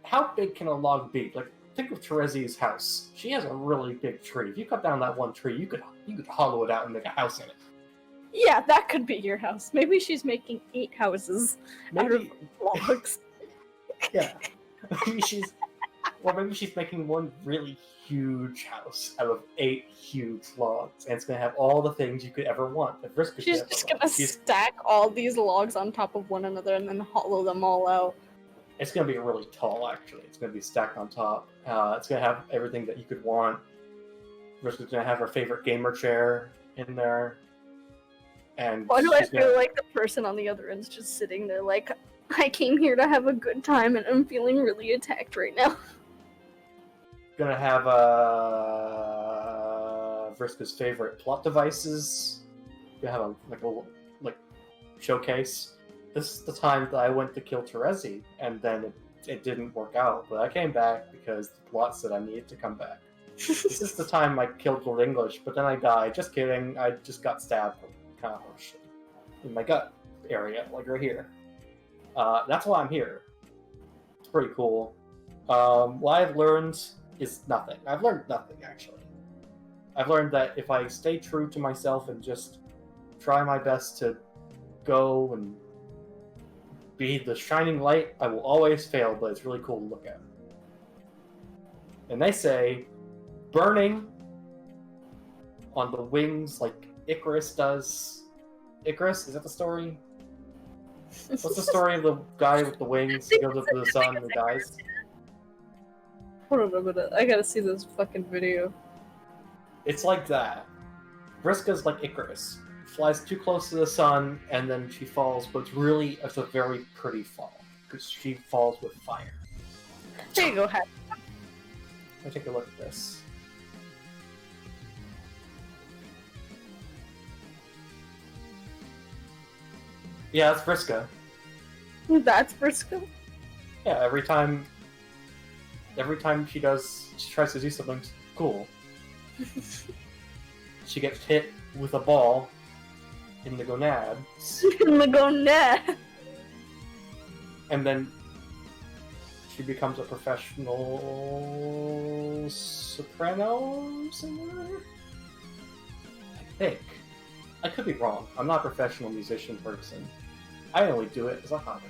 how big can a log be? Like, think of Terezi's house. She has a really big tree. If you cut down that one tree, you could hollow it out and make a house in it. Yeah, that could be your house. Maybe she's making 8 houses out of Maybe, logs. yeah. maybe she's making one really huge house out of 8 huge logs, and it's gonna have all the things you could ever want. If Risk could She's ever just want. gonna stack all these logs on top of one another and then hollow them all out. It's gonna be really tall, actually. It's gonna be stacked on top. It's gonna have everything that you could want. Risk is gonna have her favorite gamer chair in there. And Why do I she's feel like the person on the other end's just sitting there like, I came here to have a good time and I'm feeling really attacked right now? gonna have Vriska's favorite plot devices. Gonna have a showcase. This is the time that I went to kill Terezi, and then it didn't work out. But I came back because the plot said I needed to come back. This is the time I killed Lord English, but then I died. Just kidding. I just got stabbed kind of harshly in my gut area, like right here. That's why I'm here. It's pretty cool. What I've learned is nothing. I've learned nothing, actually. I've learned that if I stay true to myself and just try my best to go and be the shining light, I will always fail, but it's really cool to look at. And they say, burning on the wings like Icarus does. Icarus? Is that the story? What's the story of the guy with the wings who goes up to the sun and dies? Hold on a minute, I gotta see this fucking video. It's like that. Vriska's like Icarus. Flies too close to the sun, and then she falls, but it's a very pretty fall, because she falls with fire. There you go, Hat. Let me take a look at this. Yeah, that's Vriska. That's Briscoe? Yeah, every time she tries to do something cool, she gets hit with a ball in the gonads, In the gonad. and then she becomes a professional soprano singer? I think. I could be wrong. I'm not a professional musician person. I only do it as a hobby.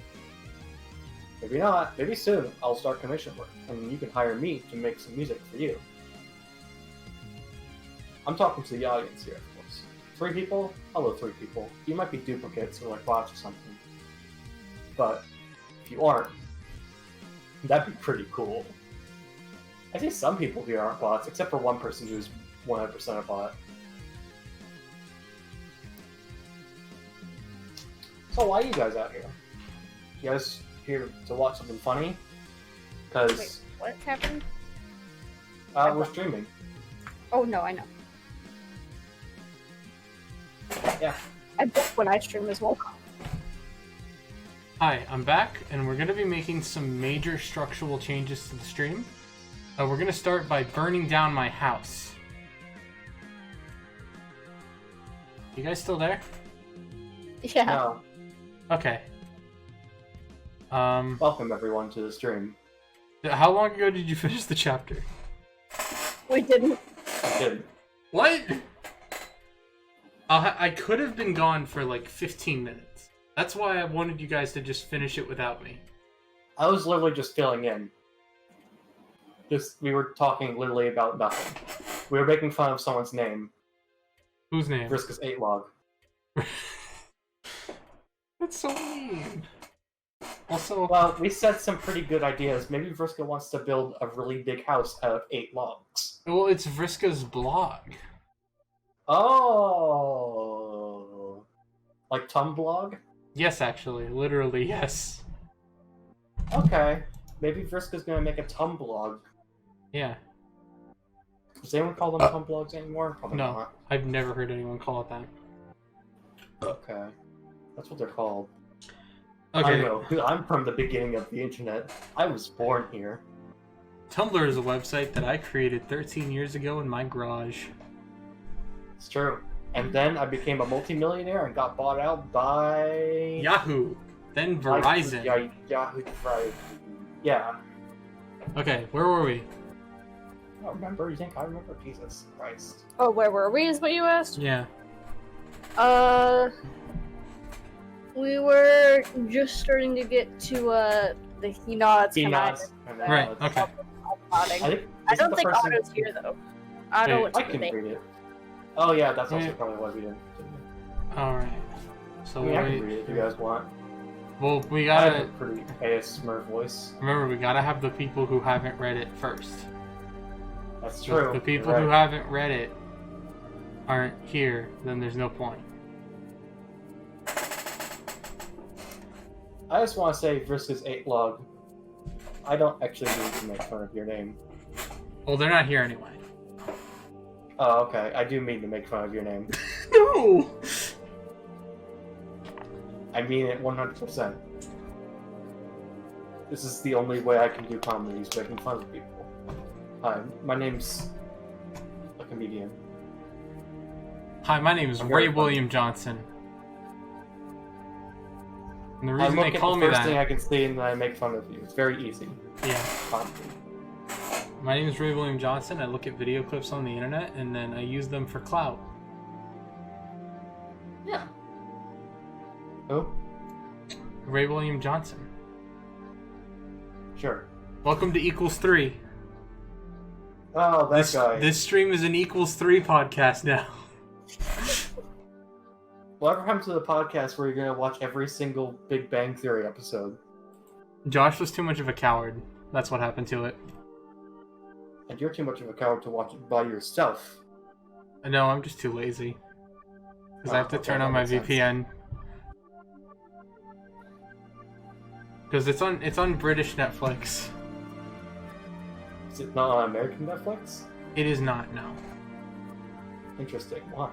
Maybe not. Maybe soon I'll start commission work, and you can hire me to make some music for you. I'm talking to the audience here, of course. 3 people? Hello, 3 people. You might be duplicates or like bots or something. But if you aren't, that'd be pretty cool. I see some people here aren't bots, except for one person who's 100% a bot. So why are you guys out here? You guys here to watch something funny? Wait, Because what's happening? we're streaming. Oh no, I know. Yeah. I bet when I stream as well. Hi, I'm back, and we're going to be making some major structural changes to the stream. We're going to start by burning down my house. You guys still there? Yeah. No. Okay. Welcome everyone to the stream. How long ago did you finish the chapter? We didn't. I didn't. What? I could have been gone for like 15 minutes. That's why I wanted you guys to just finish it without me. I was literally just filling in. We were talking literally about nothing. We were making fun of someone's name. Whose name? Vriska's 8 log. That's so mean. Also, Well, we said some pretty good ideas. Maybe Vriska wants to build a really big house out of 8 logs. well, it's Vriska's blog. Oh, like Tumblog? Yes, actually, literally, yes. Okay, maybe Vriska's gonna make a Tumblog. Yeah. Does anyone call them Tumblogs anymore? Probably No, not. I've never heard anyone call it that. Okay, that's what they're called. Okay, I know. I'm from the beginning of the internet. I was born here. Tumblr is a website that I created 13 years ago in my garage. It's true. And then I became a multimillionaire and got bought out by Yahoo! Then Verizon. Yahoo! Right. Yeah. Okay, where were we? don't remember. You think I remember? Jesus Christ. Oh, where were we? Is what you asked? Yeah. We were just starting to get to the he nods. He kind nods. Right. Okay. I don't think Otto's here though. Otto Wait. went I to the can thing. read it. Oh yeah, that's also Yeah. probably why we didn't. All right. So I can read it if you guys want. well, we I have gotta a pretty ASMR voice. remember we gotta have the people who haven't read it first. That's So true. if the people You're who right. haven't read it aren't here, then there's no point. I just want to say versus 8log. I don't actually need to make fun of your name. Well, they're not here anyway. Oh, okay. I do mean to make fun of your name. No. I mean it 100%. This is the only way I can do comedy, is making fun of people. Hi, my name's a comedian. Hi, my name is I'm Ray very funny. William Johnson. And the I reason look they at call the me first thing that, I can see and then I make fun of you. It's very easy. yeah. Comedy. My name is Ray William Johnson. I look at video clips on the internet and then I use them for clout. Yeah. Who? Ray William Johnson. Sure. Welcome to Equals 3. Oh, that guy. This stream is an Equals 3 podcast now. Whatever happened to the podcast where you're gonna watch every single Big Bang Theory episode? Josh was too much of a coward. That's what happened to it. And you're too much of a coward to watch it by yourself. No, I'm just too lazy. Because I have to okay, turn on that my makes sense. VPN. Because it's on British Netflix. Is it not on American Netflix? It is not, no. Interesting. Why?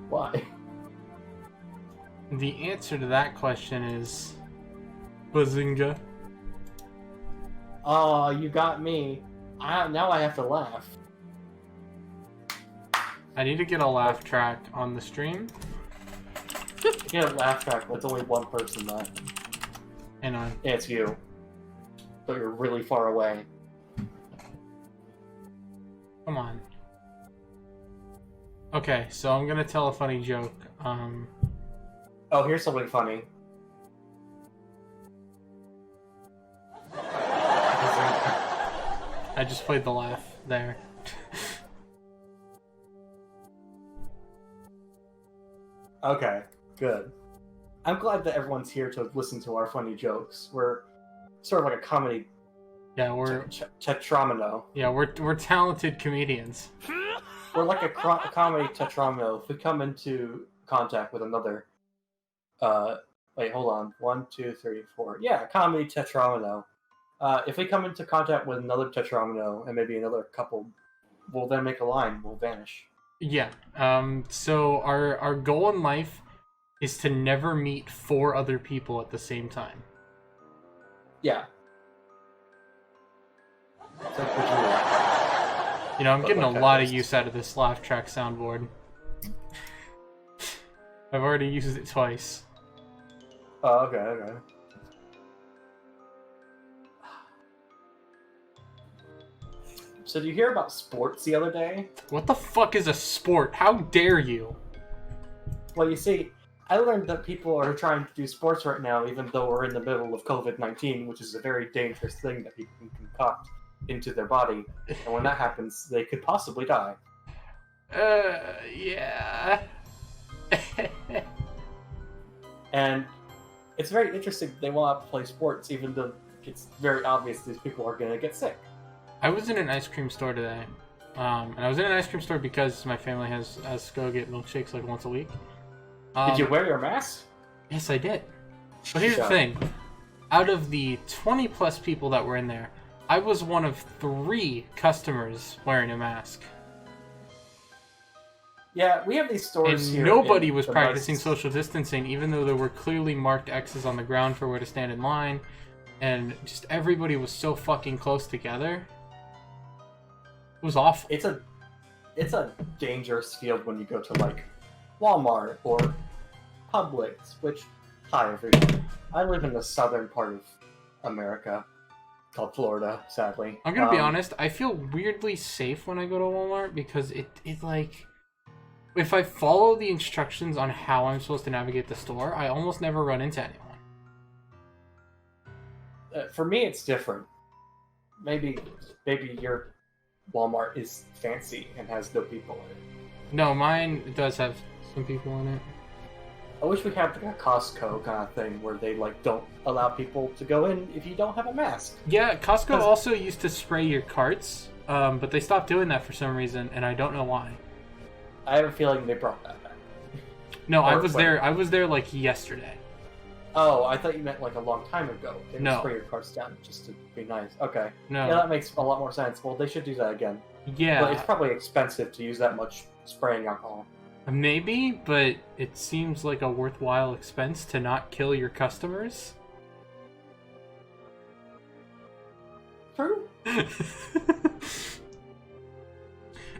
Why? The answer to that question is Bazinga. Oh, you got me. Now I have to laugh. I need to get a laugh track on the stream. Get a laugh track, but it's only one person laughing. And on. And it's you. But you're really far away. Come on. Okay, so I'm gonna tell a funny joke. Oh, here's something funny. I just played the laugh there. Okay, good. I'm glad that everyone's here to listen to our funny jokes. We're sort of like a comedy Yeah, we're tetramino. talented comedians. We're like a comedy tetramino. If we come into contact with another, wait, hold on. 1, 2, 3, 4. Yeah, comedy tetramino. If we come into contact with another tetramino and maybe another couple, we'll then make a line. We'll vanish. Yeah. So our goal in life is to never meet 4 other people at the same time. Yeah. It's like what You know, I'm But getting a like lot of this. use out of this laugh track soundboard. I've already used it twice. Oh, okay. So did you hear about sports the other day? What the fuck is a sport? How dare you? Well, you see, I learned that people are trying to do sports right now, even though we're in the middle of COVID-19, which is a very dangerous thing that people can concoct into their body. And when that happens, they could possibly die. Yeah. And it's very interesting they want to play sports, even though it's very obvious these people are going to get sick. I was in an ice cream store today. And I was in an ice cream store because my family has us go get milkshakes like once a week. Did you wear your mask? Yes, I did. But here's the Yeah. thing. Out of the 20 plus people that were in there, I was one of 3 customers wearing a mask. Yeah, we have these stores And here. nobody in was the practicing West. social distancing, even though there were clearly marked X's on the ground for where to stand in line. And just everybody was so fucking close together. It was awful. It's a dangerous field when you go to like Walmart or Publix, which, hi everyone. I live in the southern part of America, called Florida, sadly. I'm gonna be honest, I feel weirdly safe when I go to Walmart because it like, if I follow the instructions on how I'm supposed to navigate the store, I almost never run into anyone. For me, it's different. Maybe your Walmart is fancy and has no people in it. No, mine does have some people in it. I wish we had like a Costco kind of thing where they like don't allow people to go in if you don't have a mask. Yeah, Costco also used to spray your carts, but they stopped doing that for some reason, and I don't know why. I have a feeling they brought that back. No, I was there. I was there like yesterday. Oh, I thought you meant like a long time ago. They would No. spray your carts down just to be nice. Okay. No. Yeah, that makes a lot more sense. Well, they should do that again. Yeah. But it's probably expensive to use that much spraying alcohol. Maybe, but it seems like a worthwhile expense to not kill your customers. True.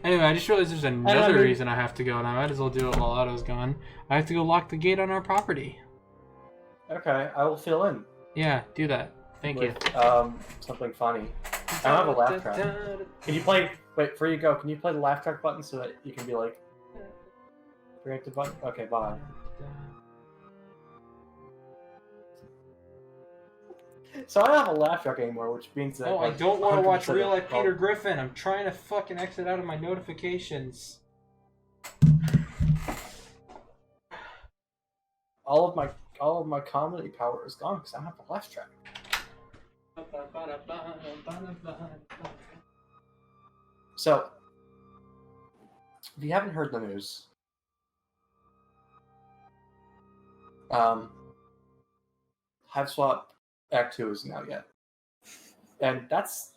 Anyway, I just realized there's another mean- reason I have to go, and I might as well do it while Otto's gone. I have to go lock the gate on our property. Okay, I will fill in. Yeah, do that. Thank you. with, something funny. I don't have a laugh track. Can you play... Wait, before you go, can you play the laugh track button so that you can be like... Reactive button? Okay, bye. So I don't have a laugh track anymore, which means that... Oh, I like, don't want to watch 100% Real Life of- Peter Griffin. I'm trying to fucking exit out of my notifications. All of my comedy power is gone because I don't have a laugh track. So, if you haven't heard the news, Hive Swap Act 2 isn't out yet. And that's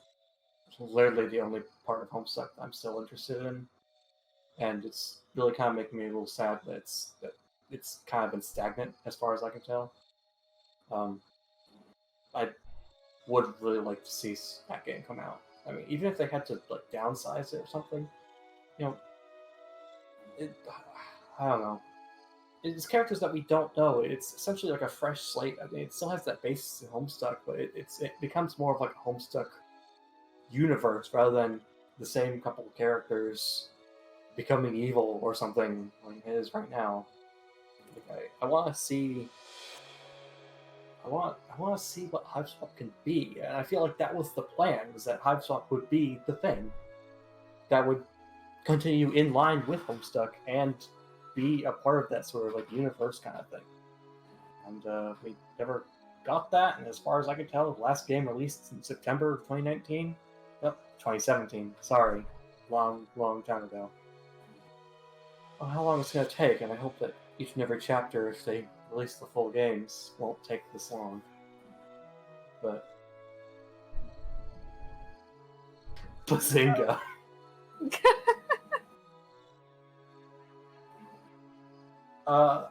literally the only part of Homestuck I'm still interested in. And it's really kind of making me a little sad that it's kind of been stagnant as far as I can tell. I would really like to see that game come out. I mean, even if they had to like downsize it or something, you know, I don't know. It's characters that we don't know. It's essentially like a fresh slate. I mean, it still has that basis in Homestuck, but it becomes more of like a Homestuck universe rather than the same couple of characters becoming evil or something like it is right now. Like, I want to see. I want to see what HiveSwap can be, and I feel like that was the plan: was that HiveSwap would be the thing that would continue in line with Homestuck and be a part of that sort of like universe kind of thing. And we never got that. And as far as I can tell, the last game released in September of 2019. Nope, 2017. Sorry, long time ago. Well, how long it's going to take, and I hope that each and every chapter, if they release the full games, won't take this long. But Bazinga. I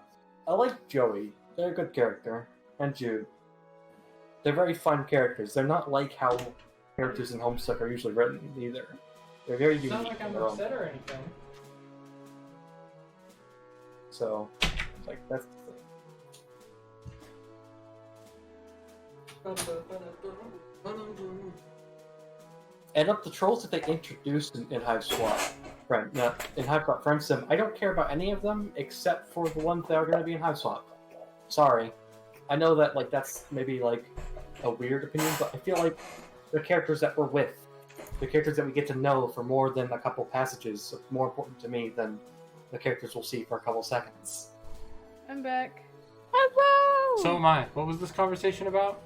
like Joey. They're a good character. And Jude. They're very fun characters. They're not like how characters in Homestuck are usually written either. They're very unique. It's not like I'm in their own upset way. or anything. So, it's like, that's the thing. And up the trolls that they introduced in Hive Swap, in Hive Swap Friend Sim, I don't care about any of them except for the ones that are going to be in Hive Swap. Sorry, I know that like that's maybe like a weird opinion, but I feel like the characters that we're with, the characters that we get to know for more than a couple passages, are more important to me than the characters we'll see for a couple seconds. I'm back. So am I. What was this conversation about?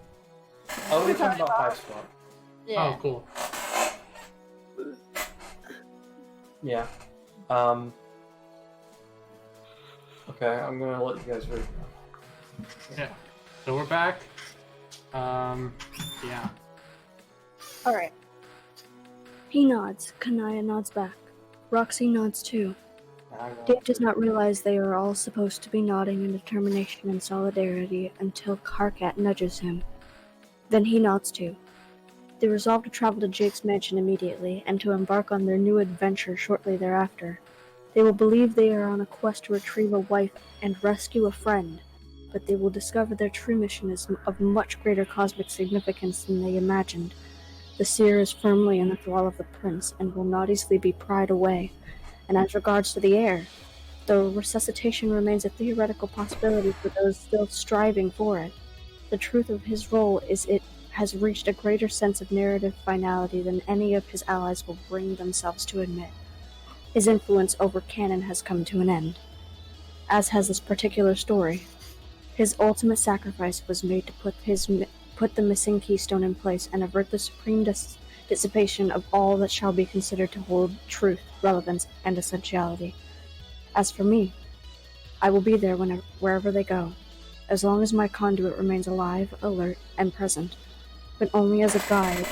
Oh, we're talking about Hive Swap. Yeah. Oh, cool. Yeah. Okay, I'm gonna let you guys read. Yeah. So we're back. Yeah. Alright. He nods. Kanaya nods back. Roxy nods too. Dave does not realize they are all supposed to be nodding in determination and solidarity until Karkat nudges him. Then he nods too. They resolve to travel to Jake's mansion immediately and to embark on their new adventure shortly thereafter. They will believe they are on a quest to retrieve a wife and rescue a friend, but they will discover their true mission is of much greater cosmic significance than they imagined, The seer is firmly in the thrall of the prince and will not easily be pried away. And as regards to the heir, though resuscitation remains a theoretical possibility for those still striving for it, the truth of his role is it has reached a greater sense of narrative finality than any of his allies will bring themselves to admit. His influence over canon has come to an end, as has this particular story. His ultimate sacrifice was made to put the missing keystone in place and avert the supreme dissipation of all that shall be considered to hold truth, relevance, and essentiality. As for me, I will be there wherever they go, as long as my conduit remains alive, alert, and present, but only as a guide,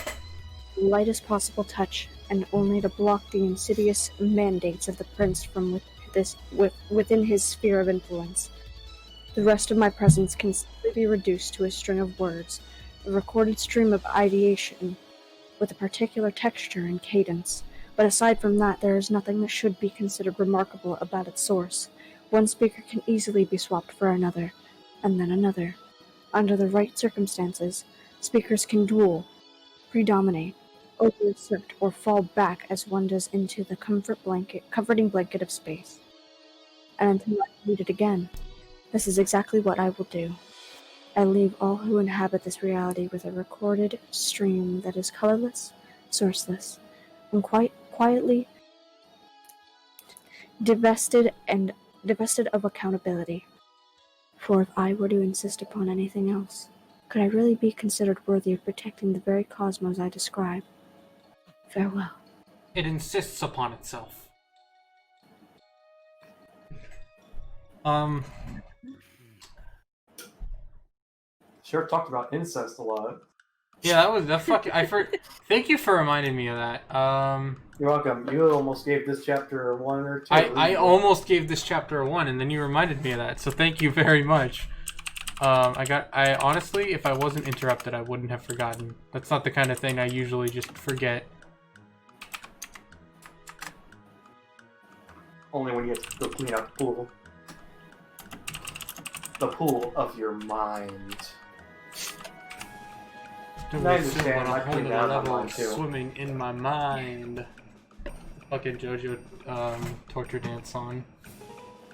the lightest possible touch, and only to block the insidious mandates of the prince from within his sphere of influence. The rest of my presence can simply be reduced to a string of words, a recorded stream of ideation, with a particular texture and cadence. But aside from that, there is nothing that should be considered remarkable about its source. One speaker can easily be swapped for another, and then another. Under the right circumstances, speakers can duel, predominate, over-assert, or fall back as one does into the comforting blanket of space. And until I meet it again, this is exactly what I will do. I leave all who inhabit this reality with a recorded stream that is colorless, sourceless, and quietly divested of accountability. For if I were to insist upon anything else, could I really be considered worthy of protecting the very cosmos I describe? Farewell. It insists upon itself. Sure talked about incest a lot. Yeah, that was the fucking. Thank you for reminding me of that. You're welcome. You almost gave this chapter a 1 or 2. I almost gave this chapter a 1, and then you reminded me of that. So thank you very much. I honestly, if I wasn't interrupted, I wouldn't have forgotten. That's not the kind of thing I usually just forget. Only when you have to go clean out the pool. The pool of your mind. I understand, I cleaned out my mind too. Swimming in my mind. Fucking JoJo torture dance song.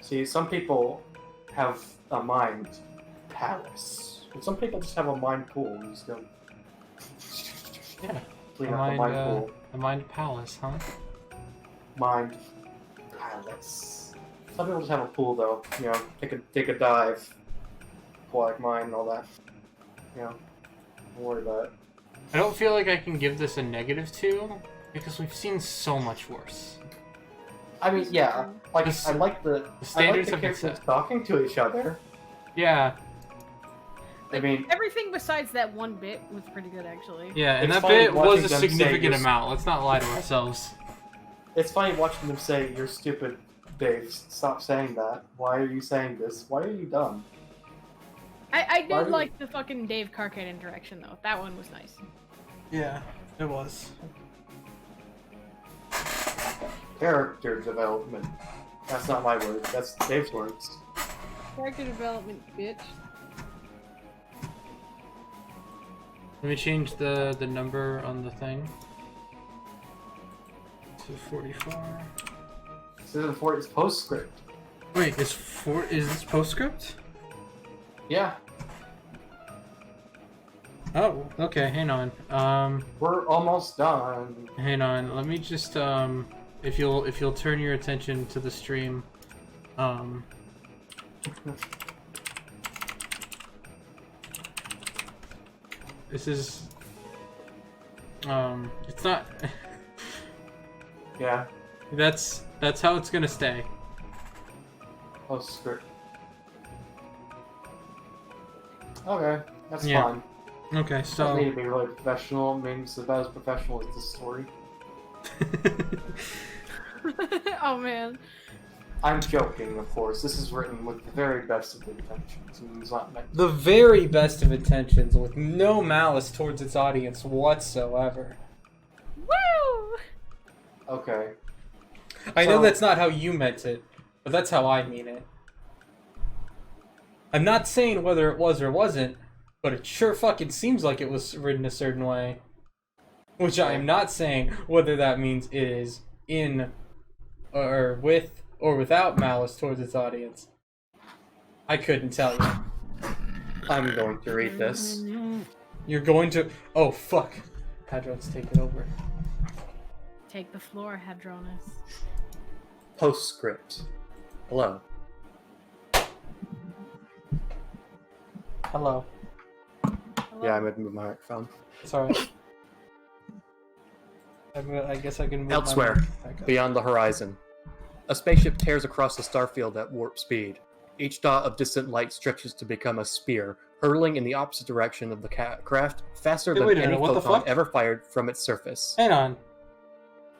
See, some people have a mind palace. But some people just have a mind pool. You just go Yeah. clean out the mind pool. The mind palace, huh? Mind palace. Some people just have a pool though. You know, take a dive. Aquatic mind and all that. You know, don't worry about it. I don't feel like I can give this a -2 because we've seen so much worse. I mean, yeah, like I like the standards I like the have been characters set. talking to each other. Yeah, I mean, everything besides that one bit was pretty good, actually. yeah, and It's that funny bit was watching a them say significant you're- amount. Let's not lie to ourselves. it's funny watching them say, "You're stupid, Dave. Stop saying that. Why are you saying this? Why are you dumb?" I Why did do- like the fucking Dave Carcade interaction, though. That one was nice. Yeah, it was. Character development. That's not my word. That's Dave's words. Character development, bitch. Let me change the number on the thing to 44. This isn't for it's postscript. Wait, is this postscript? Yeah, Oh, okay. Hang on. we're almost done. Hang on. Let me just if you'll turn your attention to the stream, this is it's not. Yeah, That's how it's gonna stay. postscript. Okay, that's Yeah. fine. Okay, Doesn't need so to be really professional. I mean, it's about as professional as this story. Oh man. I'm joking, of course. This is written with the very best of intentions, and it's not meant. the very best of intentions, with no malice towards its audience whatsoever. Woo! Okay. I know So- that's not how you meant it, but that's how I mean it. I'm not saying whether it was or wasn't, but it sure fucking seems like it was written a certain way. Which I am not saying whether that means it is in or with or without malice towards its audience. I couldn't tell you. I'm going to read this. You're going to... Oh, fuck. Hadron's take it over. Take the floor, Hadronus. Postscript. Hello. Hello. Yeah, I moved my microphone. Sorry. I guess I can move Elsewhere, my mic back up. beyond the horizon, a spaceship tears across the starfield at warp speed. Each dot of distant light stretches to become a spear, hurtling in the opposite direction of the craft faster than wait a any minute, what the photon fuck? ever fired from its surface. Hang on.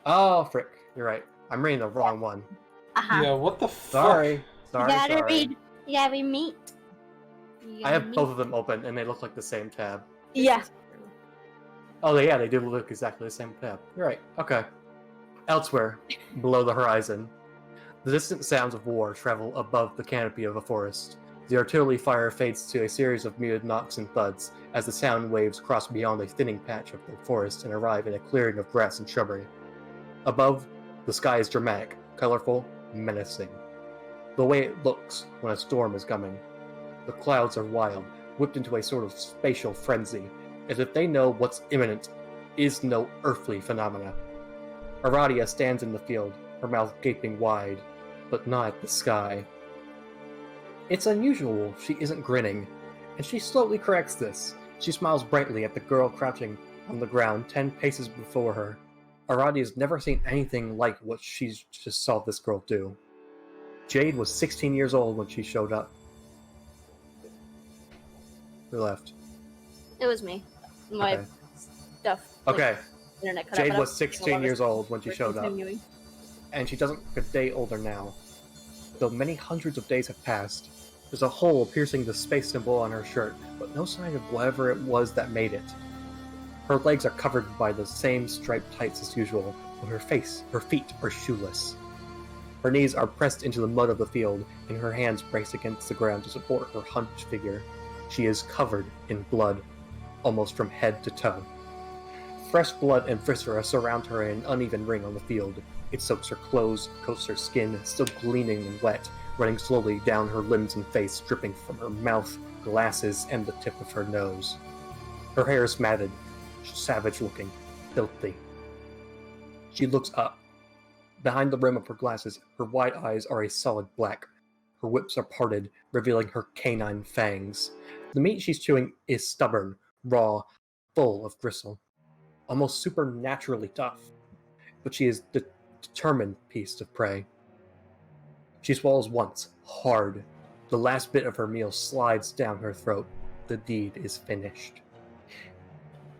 Oh, frick. You're right. I'm reading the wrong one. Yeah, what the fuck? Sorry. You Sorry. gotta read meat. I have both of them open, and they look like the same tab. Yeah. Oh, yeah, they do look exactly the same tab. You're right. Okay. Elsewhere, below the horizon, the distant sounds of war travel above the canopy of a forest. The artillery fire fades to a series of muted knocks and thuds as the sound waves cross beyond a thinning patch of the forest and arrive in a clearing of grass and shrubbery. Above, the sky is dramatic, colorful, menacing. The way it looks when a storm is coming. The clouds are wild, whipped into a sort of spatial frenzy, as if they know what's imminent is no earthly phenomena. Aradia stands in the field, her mouth gaping wide, but not at the sky. It's unusual she isn't grinning, and she slowly corrects this. She smiles brightly at the girl crouching on the ground 10 paces before her. Aradia's never seen anything like what she just saw this girl do. Jade was 16 years old when she showed up. Who left? It was me. My Okay. stuff. Okay, Internet cut Jade out, but was 16 years old when she we're showed up, continuing. and she doesn't look a day older now. Though many hundreds of days have passed, there's a hole piercing the space symbol on her shirt, but no sign of whatever it was that made it. Her legs are covered by the same striped tights as usual, but her feet are shoeless. Her knees are pressed into the mud of the field, and her hands braced against the ground to support her hunched figure. She is covered in blood, almost from head to toe. Fresh blood and viscera surround her in an uneven ring on the field. It soaks her clothes, coats her skin, still gleaming and wet, running slowly down her limbs and face, dripping from her mouth, glasses, and the tip of her nose. Her hair is matted, savage-looking, filthy. She looks up. Behind the rim of her glasses, her wide eyes are a solid black. Her lips are parted, revealing her canine fangs. The meat she's chewing is stubborn, raw, full of gristle. Almost supernaturally tough. But she is the determined beast of prey. She swallows once, hard. The last bit of her meal slides down her throat. The deed is finished.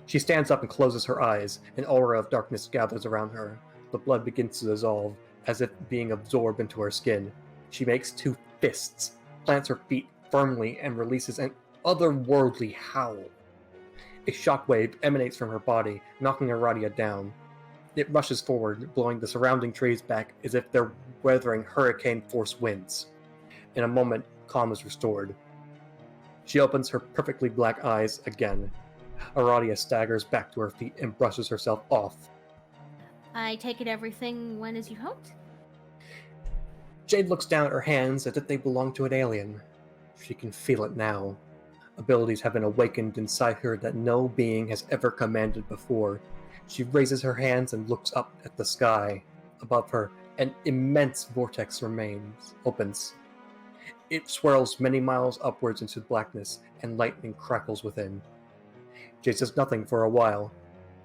She stands up and closes her eyes. An aura of darkness gathers around her. The blood begins to dissolve, as if being absorbed into her skin. She makes 2 fists, plants her feet firmly, and releases an otherworldly howl. A shockwave emanates from her body, knocking Aradia down. It rushes forward, blowing the surrounding trees back as if they're weathering hurricane-force winds. In a moment, calm is restored. She opens her perfectly black eyes again. Aradia staggers back to her feet and brushes herself off. I take it everything went as you hoped? Jade looks down at her hands as if they belong to an alien. She can feel it now. Abilities have been awakened inside her that no being has ever commanded before. She raises her hands and looks up at the sky. Above her, an immense vortex opens. It swirls many miles upwards into blackness, and lightning crackles within. Jade says nothing for a while.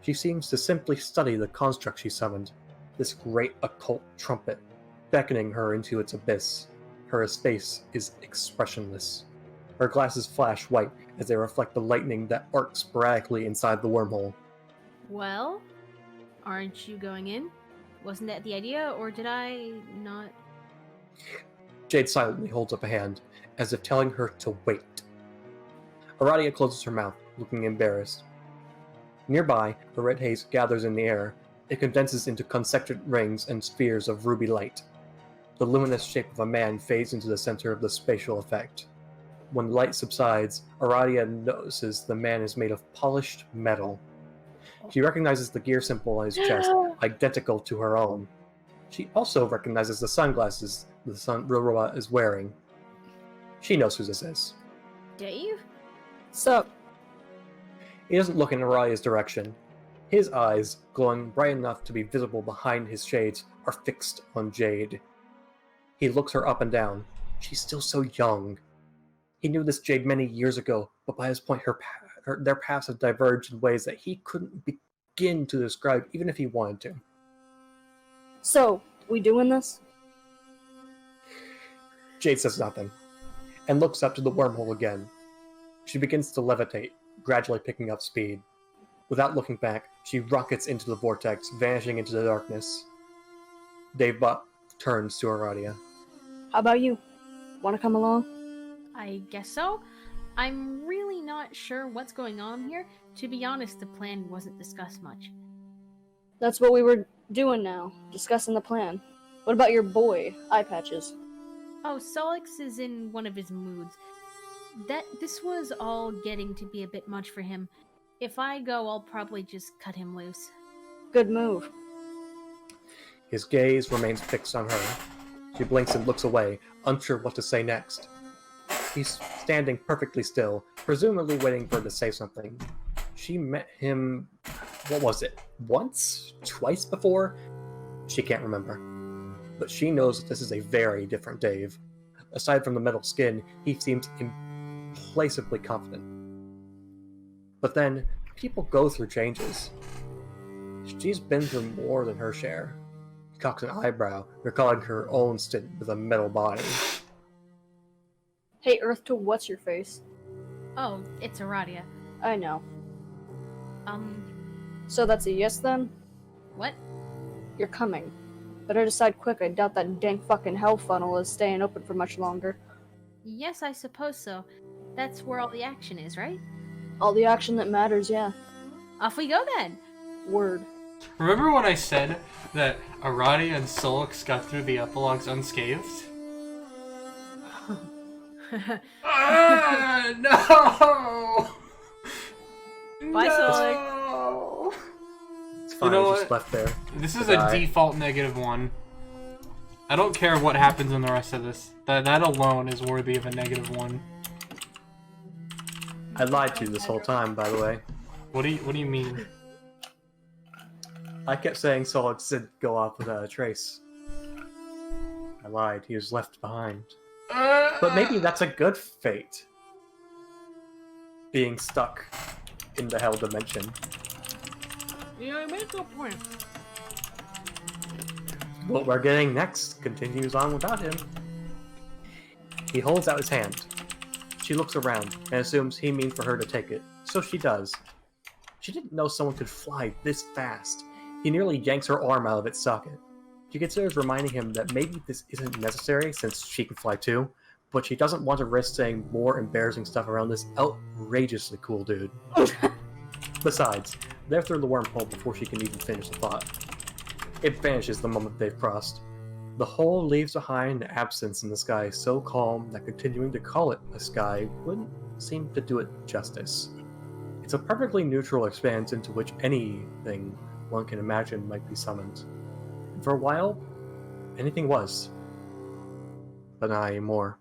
She seems to simply study the construct she summoned, this great occult trumpet, beckoning her into its abyss. Her face is expressionless. Her glasses flash white as they reflect the lightning that arcs sporadically inside the wormhole. Well, aren't you going in? Wasn't that the idea, or did I not? Jade silently holds up a hand, as if telling her to wait. Aradia closes her mouth, looking embarrassed. Nearby, the red haze gathers in the air. It condenses into concentric rings and spheres of ruby light. The luminous shape of a man fades into the center of the spatial effect. When the light subsides, Aradia notices the man is made of polished metal. She recognizes the gear symbol on his chest, identical to her own. She also recognizes the sunglasses the robot is wearing. She knows who this is. Dave? Sup? He doesn't look in Araya's direction. His eyes, glowing bright enough to be visible behind his shades, are fixed on Jade. He looks her up and down. She's still so young. He knew this Jade many years ago, but by this point their paths have diverged in ways that he couldn't begin to describe even if he wanted to. So, we doing this? Jade says nothing, and looks up to the wormhole again. She begins to levitate, gradually picking up speed. Without looking back, she rockets into the vortex, vanishing into the darkness. Dave Butt turns to Aradia. How about you? Wanna come along? I guess so. I'm really not sure what's going on here. To be honest, the plan wasn't discussed much. That's what we were doing now, discussing the plan. What about your boy, Eye Patches? Oh, Solix is in one of his moods. This was all getting to be a bit much for him. If I go, I'll probably just cut him loose. Good move. His gaze remains fixed on her. She blinks and looks away, unsure what to say next. He's standing perfectly still, presumably waiting for her to say something. She met him, what was it, once? Twice before? She can't remember. But she knows that this is a very different Dave. Aside from the metal skin, he seems implacably confident. But then, people go through changes. She's been through more than her share. He cocks an eyebrow, recalling her own stint with a metal body. Hey, Earth to what's your face? Oh, it's Aradia. I know. So So that's a yes then? what? You're coming. Better decide quick, I doubt that dang fucking hell funnel is staying open for much longer. Yes, I suppose so. That's where all the action is, right? All the action that matters, yeah. Off we go then! Word. Remember when I said that Aradia and Solix got through the epilogues unscathed? No! Bye, No! It's fine, You know he's just what? left there. This is to a die. default -1. I don't care what happens in the rest of this. That alone is worthy of a -1. I lied to you this whole time, by the way. What do you mean? I kept saying Solix did go off without a trace. I lied, he was left behind. But maybe that's a good fate. Being stuck in the hell dimension. Yeah, I make a point. What we're getting next continues on without him. He holds out his hand. She looks around and assumes he means for her to take it, so she does. She didn't know someone could fly this fast. He nearly yanks her arm out of its socket. She considers reminding him that maybe this isn't necessary since she can fly too, but she doesn't want to risk saying more embarrassing stuff around this outrageously cool dude. Besides, they're through the wormhole before she can even finish the thought. It vanishes the moment they've crossed. The hole leaves behind an absence in the sky so calm that continuing to call it a sky wouldn't seem to do it justice. It's a perfectly neutral expanse into which anything one can imagine might be summoned. And for a while, anything was. But not anymore.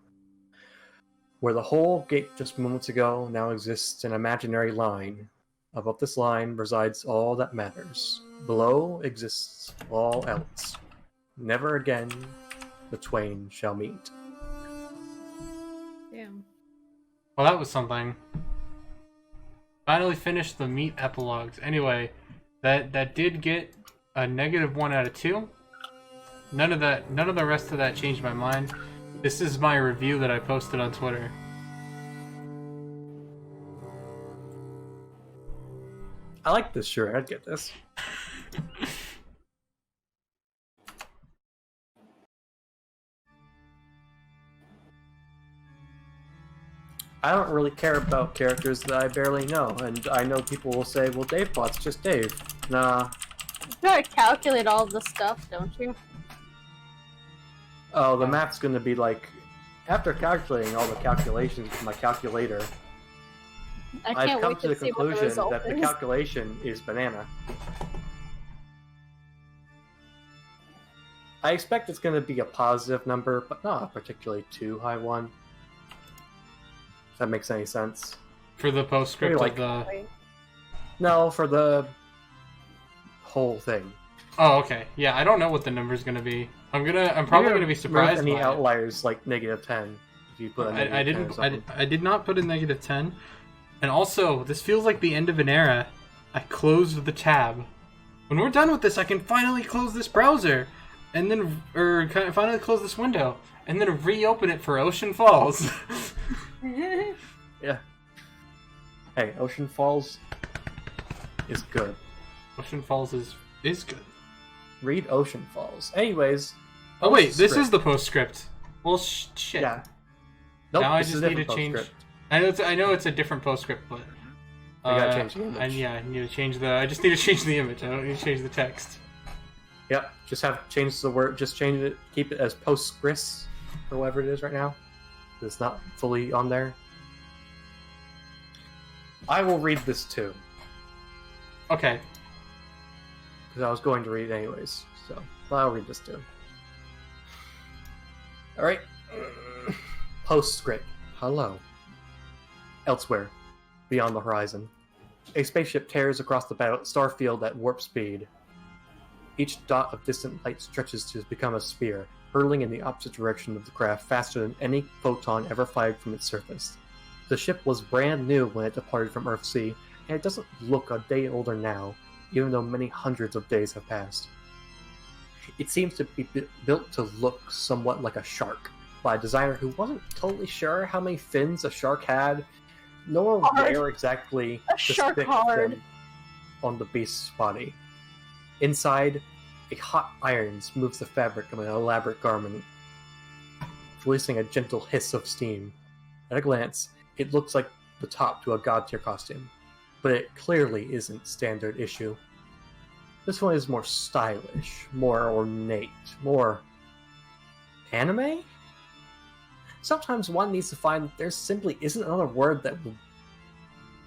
Where the hole gate just moments ago now exists an imaginary line. Above this line resides all that matters. Below exists all else. Never again the twain shall meet. Damn. Well, that was something. Finally finished the meat epilogues. Anyway, that did get a -1 out of 2. None of the rest of that changed my mind. This is my review that I posted on Twitter. I like this shirt. I'd get this. I don't really care about characters that I barely know, and I know people will say, well, Dave Bot's just Dave. Nah. You gotta calculate all the stuff, don't you? Oh, the map's gonna be like, after calculating all the calculations with my calculator, I I've can't come wait to the see what the conclusion result that the is. calculation is banana. I expect it's going to be a positive number, but not a particularly too high one. If that makes any sense. For the postscript Maybe of the... No, for the whole thing. Oh, okay. Yeah, I don't know what the number's gonna be. I'm probably gonna be surprised any by it. outliers like -10. If you put a I -10 or something. I did not put a -10. And also, this feels like the end of an era. I closed the tab. When we're done with this, I can finally close this browser, and then finally close this window, and then reopen it for Ocean Falls. Yeah. Hey, Ocean Falls is good. Ocean Falls is good. Read Ocean Falls. Anyways. Oh wait, this postscript. is the postscript. Well, shit. Yeah. Nope, Now I this is just a need to different change. postscript. I know it's a different postscript, but I gotta change the image. And yeah, I need to change the. I just need to change the image. I don't need to change the text. Yep, just have changed the word. Just change it. Keep it as postscript or whatever it is right now. It's not fully on there. I will read this too, Okay. because I was going to read it anyways. So, but I'll read this too. All right. Postscript. Hello. Elsewhere, beyond the horizon, a spaceship tears across the starfield at warp speed. Each dot of distant light stretches to become a sphere, hurtling in the opposite direction of the craft faster than any photon ever fired from its surface. The ship was brand new when it departed from Earth-C, and it doesn't look a day older now, even though many hundreds of days have passed. It seems to be built to look somewhat like a shark, by a designer who wasn't totally sure how many fins a shark had, nor where exactly A to shark stick hard. them on the beast's body. Inside, a hot iron smooths the fabric of an elaborate garment, releasing a gentle hiss of steam. At a glance, it looks like the top to a god tier costume, but it clearly isn't standard issue. This one is more stylish, more ornate, more anime? Sometimes one needs to find that there simply isn't another word that will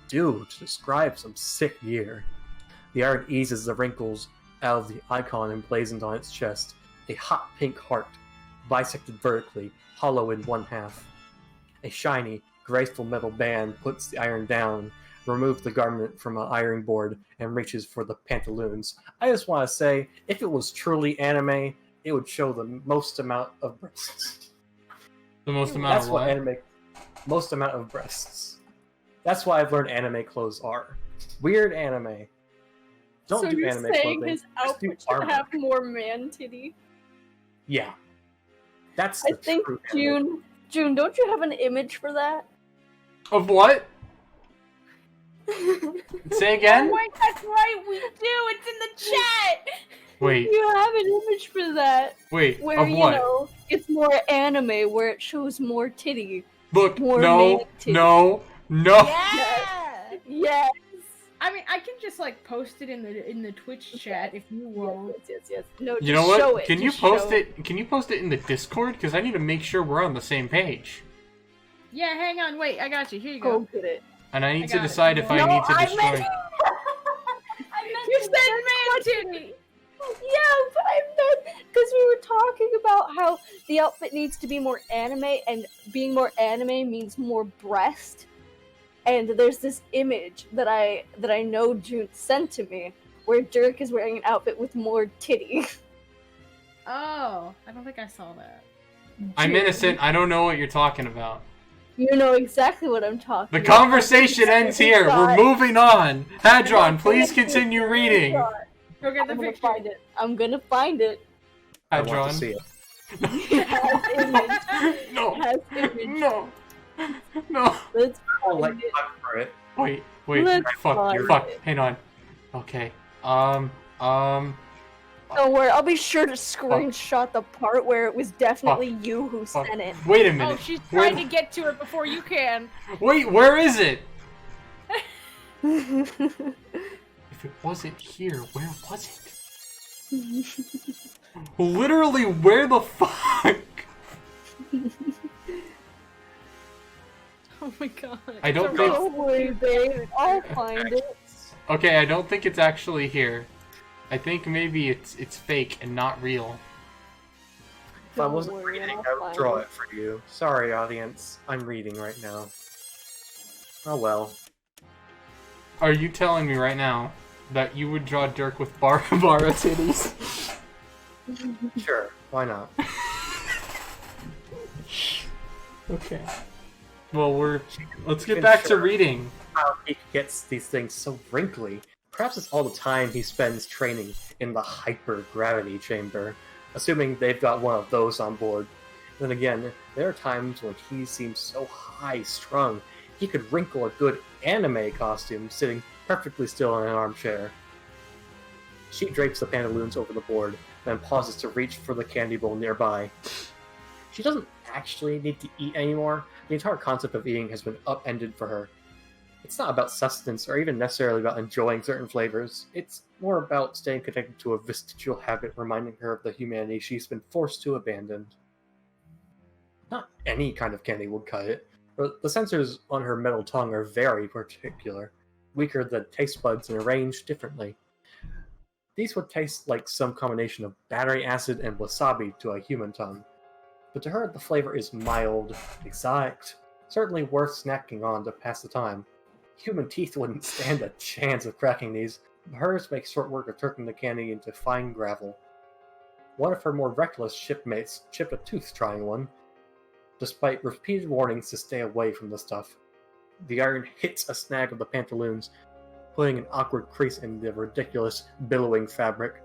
do to describe some sick gear. The iron eases the wrinkles out of the icon emblazoned on its chest, a hot pink heart, bisected vertically, hollow in one half. A shiny, graceful metal band puts the iron down, removes the garment from an ironing board, and reaches for the pantaloons. I just want to say, if it was truly anime, it would show the most amount of breasts. The most amount That's of what what? anime... Most amount of breasts. That's why I've learned anime clothes are. Weird anime. Don't so do you're anime saying clothing. his Just do outfit should armor. have more man titty? Yeah. That's I the think true anime. June, don't you have an image for that? Of what? Say again? Oh wait, that's right, we do. It's in the chat. Wait, You have an image for that wait. where Of what? you know it's more anime, where it shows more titty. Look, more no, man titty. no. Yeah. Yes. I mean, I can just like post it in the Twitch chat if you want. Yes. No, You just know what? show it. Can you Just post show it? Can you post it in the Discord? Because I need to make sure we're on the same page, Yeah, hang on, wait, I got you. Here you Go go. get it. and I need I to got it. decide if I No, need to I destroy. meant- You said man titty. Yeah, but I meant because we were talking about how the outfit needs to be more anime, and being more anime means more breast. And there's this image that I know June sent to me, where Dirk is wearing an outfit with more titty. Oh, I don't think I saw that. I'm innocent. I don't know what you're talking about. You know exactly what I'm talking The about. conversation ends here. We're moving on. Hadron, please continue reading. Go get the I'm gonna picture. find it. I'm gonna find it. I want Hadron. to see it. It has image. No. It has image. No. No. Let's I'll let find you it. look for it. Wait. Let's Fuck. find it. Hang on. Okay. Don't worry, I'll be sure to screenshot the part where it was definitely you who Fuck. sent it. Wait a Oh, minute. she's Where trying to get to it before you can. Wait, where is it? If it wasn't here, where was it? Literally, where the fuck? Oh my god. I don't It's a think- real- Don't worry, babe. I'll find it. Okay, I don't think it's actually here. I think maybe it's fake and not real. If I Don't wasn't worry, reading, I'll I would find draw it. it for you. Sorry, audience. I'm reading right now. Oh well. Are you telling me right now that you would draw Dirk with Barbara titties? Sure, why not? Okay. Well, let's get can back to sure. reading. How he gets these things so wrinkly. Perhaps it's all the time he spends training in the hyper-gravity chamber, assuming they've got one of those on board. Then again, there are times when he seems so high-strung, he could wrinkle a good anime costume sitting perfectly still in an armchair. She drapes the pantaloons over the board, then pauses to reach for the candy bowl nearby. She doesn't actually need to eat anymore. The entire concept of eating has been upended for her. It's not about sustenance or even necessarily about enjoying certain flavors. It's more about staying connected to a vestigial habit reminding her of the humanity she's been forced to abandon. Not any kind of candy would cut it, but the sensors on her metal tongue are very particular, weaker than taste buds and arranged differently. These would taste like some combination of battery acid and wasabi to a human tongue. But to her, the flavor is mild, exotic, certainly worth snacking on to pass the time. Human teeth wouldn't stand a chance of cracking these, but hers makes short work of turning the candy into fine gravel. One of her more reckless shipmates chipped a tooth trying one, despite repeated warnings to stay away from the stuff. The iron hits a snag of the pantaloons, putting an awkward crease in the ridiculous, billowing fabric.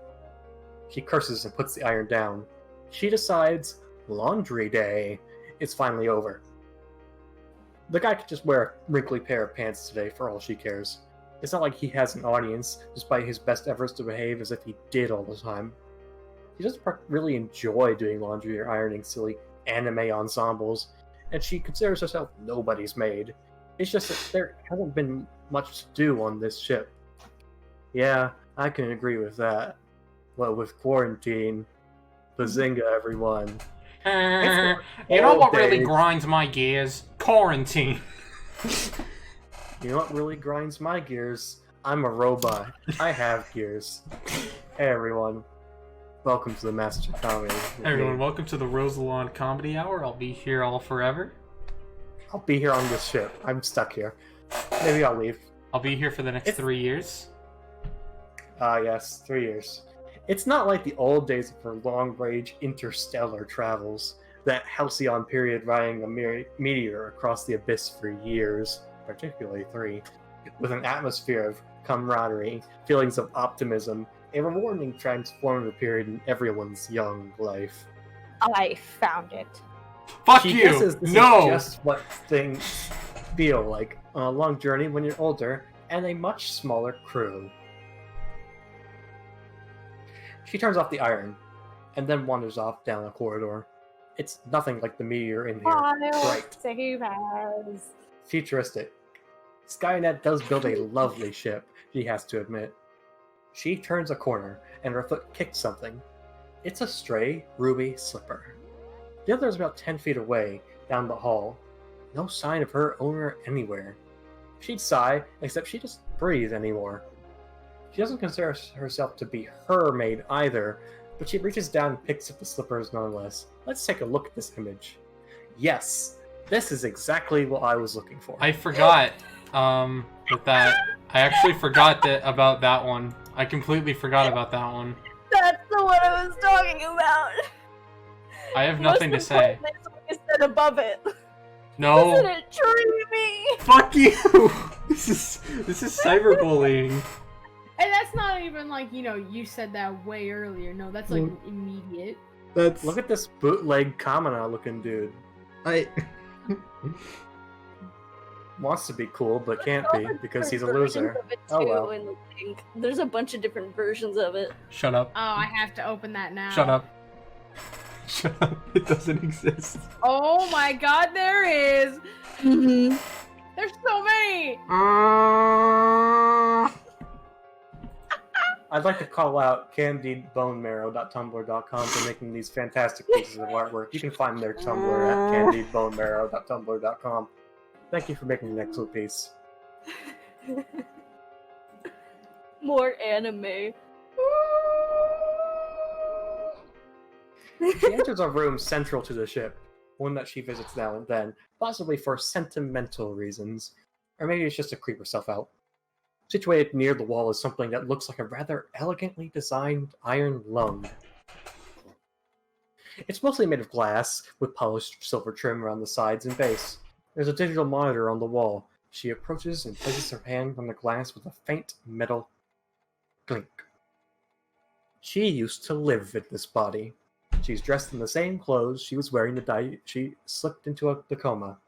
She curses and puts the iron down. She decides laundry day is finally over. The guy could just wear a wrinkly pair of pants today for all she cares. It's not like he has an audience, despite his best efforts to behave as if he did all the time. He doesn't really enjoy doing laundry or ironing silly anime ensembles, and she considers herself nobody's maid. It's just that there hasn't been much to do on this ship. Yeah, I can agree with that. Well, with quarantine, bazinga everyone. You know what really grinds my gears? Quarantine. You know what really grinds my gears? I'm a robot. I have gears. Hey everyone. Welcome to the Master Comedy. Hey everyone, welcome to the Rosalon Comedy Hour. I'll be here all forever. I'll be here on this ship. I'm stuck here. Maybe I'll leave. I'll be here for the next 3 years. Yes, 3 years. It's not like the old days of her long-range interstellar travels, that halcyon period riding a meteor across the abyss for years, particularly 3, with an atmosphere of camaraderie, feelings of optimism, a rewarding transformative period in everyone's young life. I found it. Fuck She you! guesses this No! is just what things feel like on a long journey when you're older and a much smaller crew. She turns off the iron, and then wanders off down a corridor. It's nothing like the meteor in here. Right. Save us. Futuristic. Skynet does build a lovely ship, she has to admit. She turns a corner, and her foot kicks something. It's a stray ruby slipper. The other is about 10 feet away, down the hall. No sign of her owner anywhere. She'd sigh, except she doesn't breathe anymore. She doesn't consider herself to be her maid either, but she reaches down and picks up the slippers nonetheless. Let's take a look at this image. Yes, this is exactly what I was looking for. I forgot that I actually forgot about that one. I completely forgot about that one. That's the one I was talking about. I have nothing to say. Is said above it. No. Isn't it dreamy? Fuck you! This is cyberbullying. And that's not even like, you said that way earlier. No, that's like immediate. That's Look at this bootleg Kamina looking dude. Wants to be cool, but can't be because he's a loser. Oh well. There's a bunch of different versions of it. Shut up. Oh, I have to open that now. Shut up. Shut up. It doesn't exist. Oh my god, there is! Mm-hmm. There's so many! I'd like to call out candiedbonemarrow.tumblr.com for making these fantastic pieces of artwork. You can find their Tumblr at candiedbonemarrow.tumblr.com. Thank you for making an excellent piece. More anime. She enters a room central to the ship, one that she visits now and then, possibly for sentimental reasons, or maybe it's just to creep herself out. Situated near the wall is something that looks like a rather elegantly designed iron lung. It's mostly made of glass, with polished silver trim around the sides and base. There's a digital monitor on the wall. She approaches and places her hand on the glass with a faint metal clink. She used to live in this body. She's dressed in the same clothes she was wearing the day she slipped into the coma.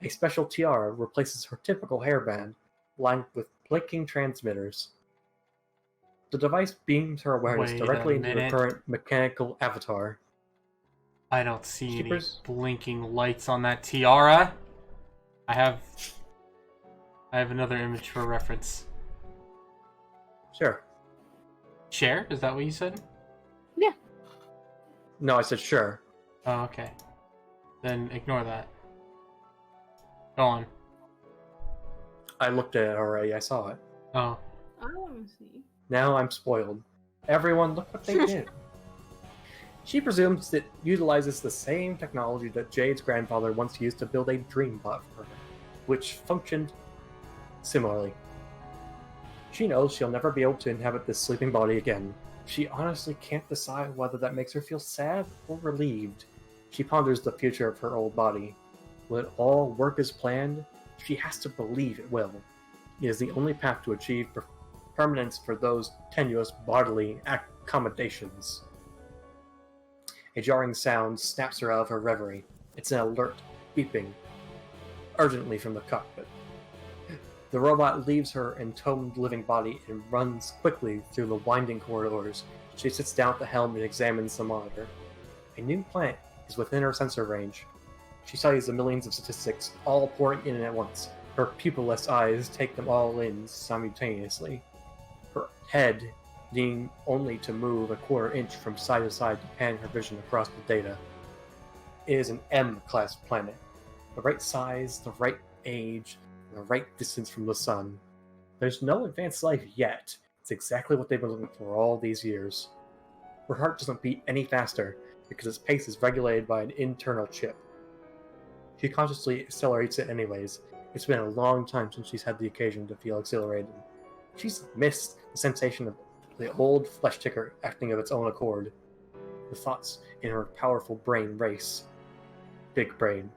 A special tiara replaces her typical hairband, lined with blinking transmitters. The device beams her awareness Wait directly a into her minute. current mechanical avatar. I don't see any Keepers? blinking lights on that tiara. I have another image for reference. Sure. Share? Is that what you said? No, I said sure. Oh, okay. Then ignore that. Go on. I looked at it already, I saw it. Oh. I want to see. Now I'm spoiled. Everyone, look what they did. She presumes it utilizes the same technology that Jade's grandfather once used to build a dream bot for her, which functioned similarly. She knows she'll never be able to inhabit this sleeping body again. She honestly can't decide whether that makes her feel sad or relieved. She ponders the future of her old body. Will it all work as planned? She has to believe it will. It is the only path to achieve permanence for those tenuous bodily accommodations. A jarring sound snaps her out of her reverie. It's an alert, beeping, urgently from the cockpit. The robot leaves her entombed living body and runs quickly through the winding corridors. She sits down at the helm and examines the monitor. A new planet is within her sensor range. She studies the millions of statistics, all pouring in at once. Her pupilless eyes take them all in simultaneously. Her head needing only to move a quarter inch from side to side to pan her vision across the data. It is an M-class planet. The right size, the right age, the right distance from the sun. There's no advanced life yet. It's exactly what they've been looking for all these years. Her heart doesn't beat any faster because its pace is regulated by an internal chip. She consciously accelerates it anyways. It's been a long time since she's had the occasion to feel exhilarated. She's missed the sensation of the old flesh ticker acting of its own accord. The thoughts in her powerful brain race. Big brain.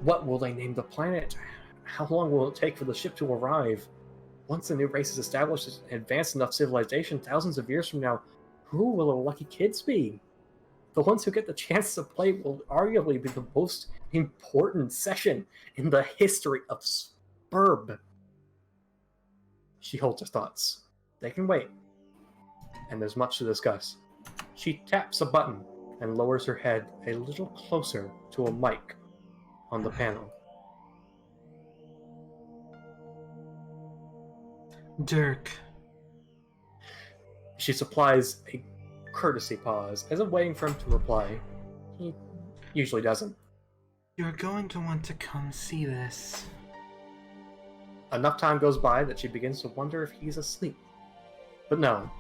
What will they name the planet? How long will it take for the ship to arrive? Once the new race is established as an advanced enough civilization, thousands of years from now, who will the lucky kids be? The ones who get the chance to play will arguably be the most important session in the history of Spurb. She holds her thoughts. They can wait. And there's much to discuss. She taps a button and lowers her head a little closer to a mic on the panel. Dirk. She supplies a courtesy pause, as if waiting for him to reply. He usually doesn't. You're going to want to come see this. Enough time goes by that she begins to wonder if he's asleep. But no.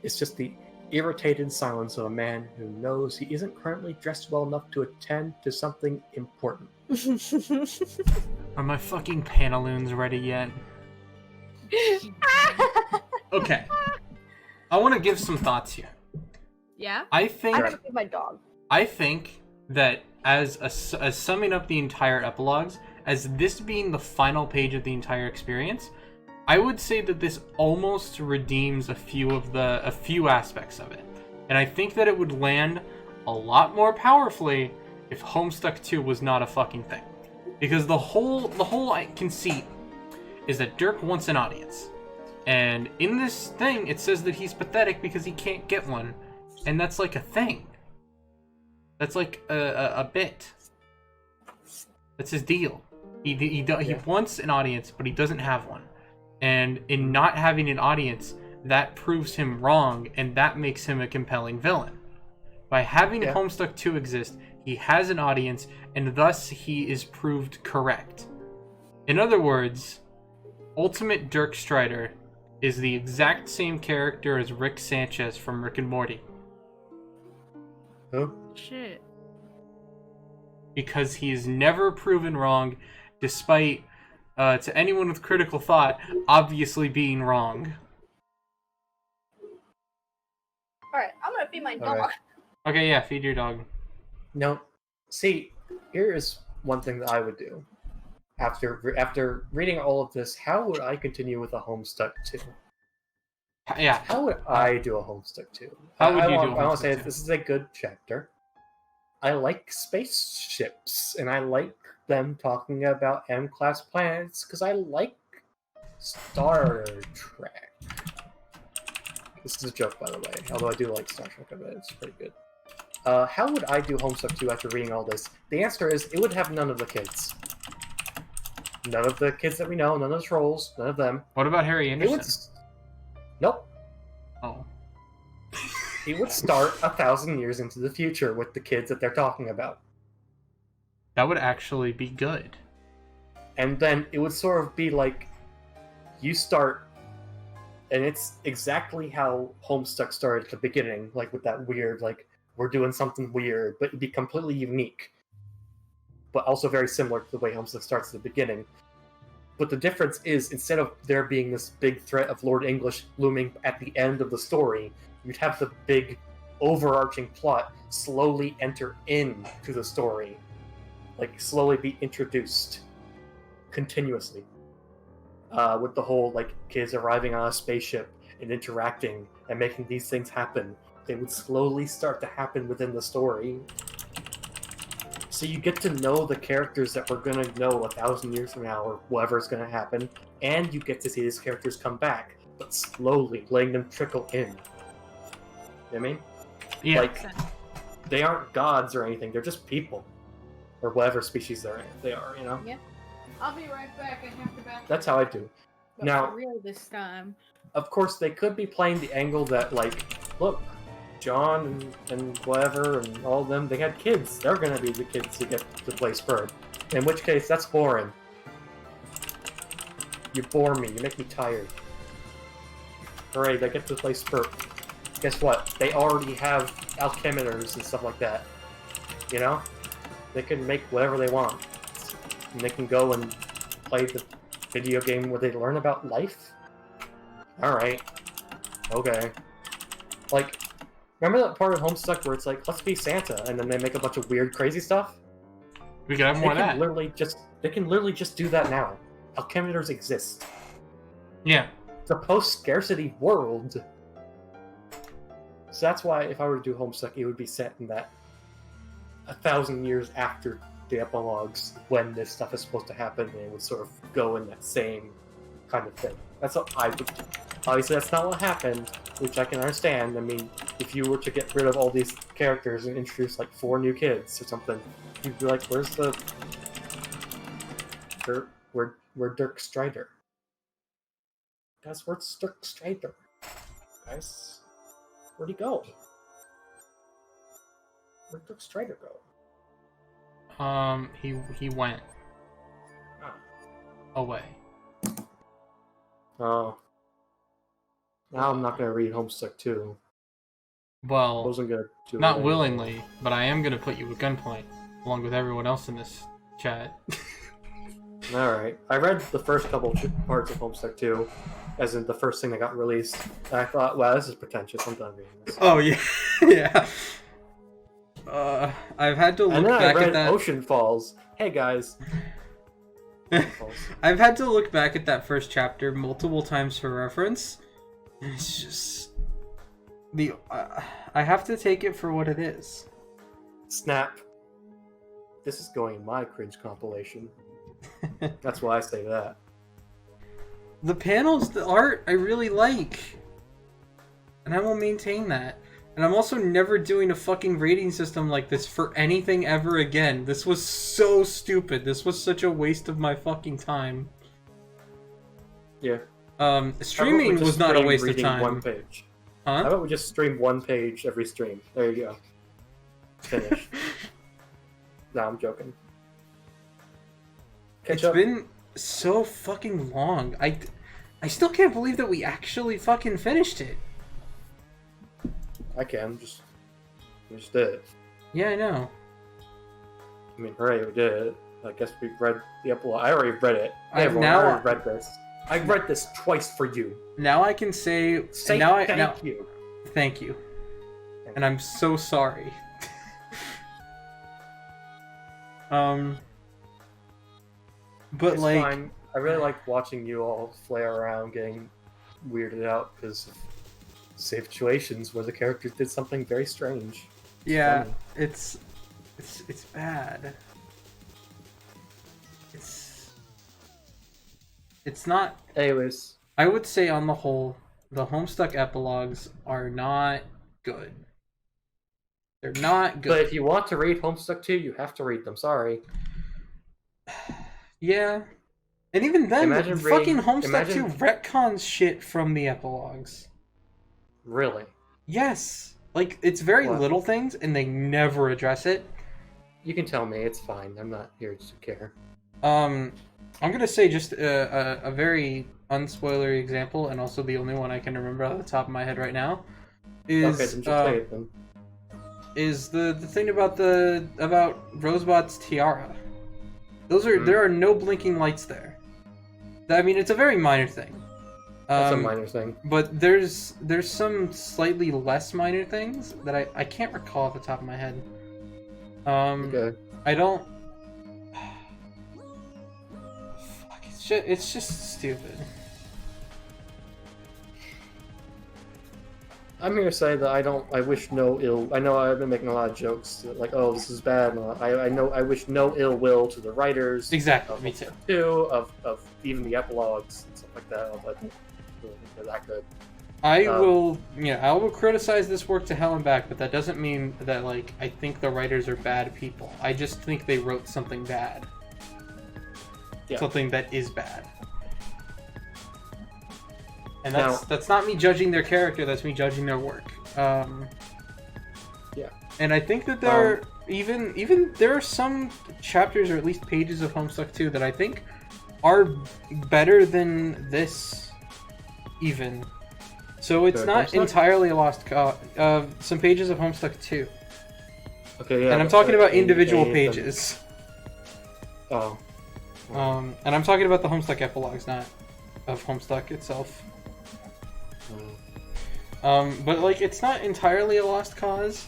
It's just the irritated silence of a man who knows he isn't currently dressed well enough to attend to something important. Are my fucking pantaloons ready yet? Okay. I want to give some thoughts here. Yeah? I think I gotta feed my dog. that as summing up the entire epilogues, as this being the final page of the entire experience, I would say that this almost redeems a few aspects of it. And I think that it would land a lot more powerfully if Homestuck 2 was not a fucking thing. Because the whole conceit is that Dirk wants an audience. And in this thing, it says that he's pathetic because he can't get one. And that's like a thing. That's like a bit. That's his deal. He wants an audience, but he doesn't have one. And in not having an audience, that proves him wrong, and that makes him a compelling villain. By having Homestuck 2 exist, he has an audience, and thus he is proved correct. In other words, Ultimate Dirk Strider is the exact same character as Rick Sanchez from Rick and Morty. Who? Shit. Because he is never proven wrong, despite, to anyone with critical thought, obviously being wrong. Alright, I'm gonna feed my dog. Alright. Okay, yeah, feed your dog. No. See, here is one thing that I would do. After reading all of this, how would I continue with a Homestuck 2? Yeah. How would I do a Homestuck 2? How would you do a I want Homestuck to say 2? this is a good chapter. I like spaceships, and I like them talking about M-class planets, because I like Star Trek. This is a joke, by the way, although I do like Star Trek a bit. It's pretty good. How would I do Homestuck 2 after reading all this? The answer is, it would have none of the kids. None of the kids that we know, none of the trolls, none of them. What about Harry It Anderson? would... Nope. Oh. It would start 1,000 years into the future with the kids that they're talking about. That would actually be good. And then it would sort of be like, you start, and it's exactly how Homestuck started at the beginning, like with that weird, like, we're doing something weird, but it'd be completely unique. But also very similar to the way Homestuck starts at the beginning. But the difference is, instead of there being this big threat of Lord English looming at the end of the story, you'd have the big overarching plot slowly enter into the story. Like, slowly be introduced. Continuously. With the whole, like, kids arriving on a spaceship and interacting and making these things happen. They would slowly start to happen within the story. So you get to know the characters that we're going to know 1,000 years from now, or whatever's going to happen, and you get to see these characters come back, but slowly letting them trickle in. You know what I mean? Yeah. Like, they aren't gods or anything, they're just people. Or whatever species they are, you know? I'll be right back. I have to bathroom. That's how I do. But Now- for real this time. Of course, they could be playing the angle that, like, look, John and whatever and all of them, they had kids. They're gonna be the kids who get to play Spurd. In which case, that's boring. You bore me. You make me tired. Hooray, they get to play Spurd. Guess what? They already have alchemeters and stuff like that. You know? They can make whatever they want. And they can go and play the video game where they learn about life? Alright. Okay. Like, remember that part of Homestuck where it's like, let's be Santa, and then they make a bunch of weird, crazy stuff? We could have more of They that. can literally just do that now. Alchemeters exist. Yeah. It's a post-scarcity world. So that's why if I were to do Homestuck, it would be set in that 1,000 years after the epilogues, when this stuff is supposed to happen, and it would sort of go in that same kind of thing. That's what I would do. Obviously, that's not what happened, which I can understand. I mean, if you were to get rid of all these characters and introduce, like, 4 new kids or something, you'd be like, where's the... Where Dirk Strider? Guys, where's Dirk Strider? Guys, where'd he go? Where'd Dirk Strider go? He went Ah. away. Oh. Now I'm not gonna read Homestuck 2. I Well, wasn't gonna do it not anyway. willingly, but I am gonna put you at gunpoint, along with everyone else in this chat. Alright. I read the first couple parts of Homestuck 2, as in the first thing that got released, and I thought, wow, this is pretentious, I'm done reading this. Oh yeah, yeah. I've had to look And then I back read at that. Ocean Falls. Hey guys. Ocean Falls. I've had to look back at that first chapter multiple times for reference. And it's just I have to take it for what it is. Snap. This is going in my cringe compilation. That's why I say that. The panels, the art, I really like, and I will maintain that. And I'm also never doing a fucking rating system like this for anything ever again. This was so stupid. This was such a waste of my fucking time. Yeah. How about we Streaming just was not a stream waste of reading time. One page. How Huh? about we just stream one page every stream? There you go. Finish. No, I'm joking. It's been so fucking long. I still can't believe that we actually fucking finished it. I can, we just did it. Yeah, I know. I mean, hooray, we did it. I guess we read the epilogue. I already read it. I already read this. I read this twice for you. Now I can say Thank you. Thank you. And I'm so sorry. But it's like, fine. I really like watching you all flare around, getting weirded out because of situations where the characters did something very strange. yeah, funny. it's bad. It's not. Anyways, I would say on the whole, the Homestuck epilogues are not good. They're not good. but if you want to read Homestuck 2, you have to read them. Sorry. Yeah. And even then, Imagine fucking reading- Homestuck 2 imagine- retcons shit from the epilogues. Really? Yes. Like, it's very What? little things, and they never address it. You can tell me. It's fine. I'm not here to care. I'm gonna say just a very unspoilery example, and also the only one I can remember off the top of my head right now, is Okay, then just say it then. is the thing about Rosebot's tiara. Those are Hmm. There are no blinking lights there. I mean, it's a very minor thing. That's a minor thing. But there's some slightly less minor things that I can't recall off the top of my head. Okay. I don't. Fuck, it's just stupid. I'm here to say that I wish no ill. I know I've been making a lot of jokes like, oh, this is bad. And I wish no ill will to the writers. Exactly, Of me too. of even the epilogues and stuff like that. But they're that good. I will criticize this work to hell and back, but that doesn't mean that like I think the writers are bad people. I just think they wrote something bad. Yeah. Something that is bad. And Now- that's not me judging their character, that's me judging their work. Yeah. And I think that there even there are some chapters or at least pages of Homestuck 2 that I think are better than this even. So it's Good. not Homestuck? entirely a lost cause. Some pages of Homestuck 2. Okay, yeah. And I'm but talking about individual any of them- pages. Oh. And I'm talking about the Homestuck epilogues, not of Homestuck itself. But like, it's not entirely a lost cause,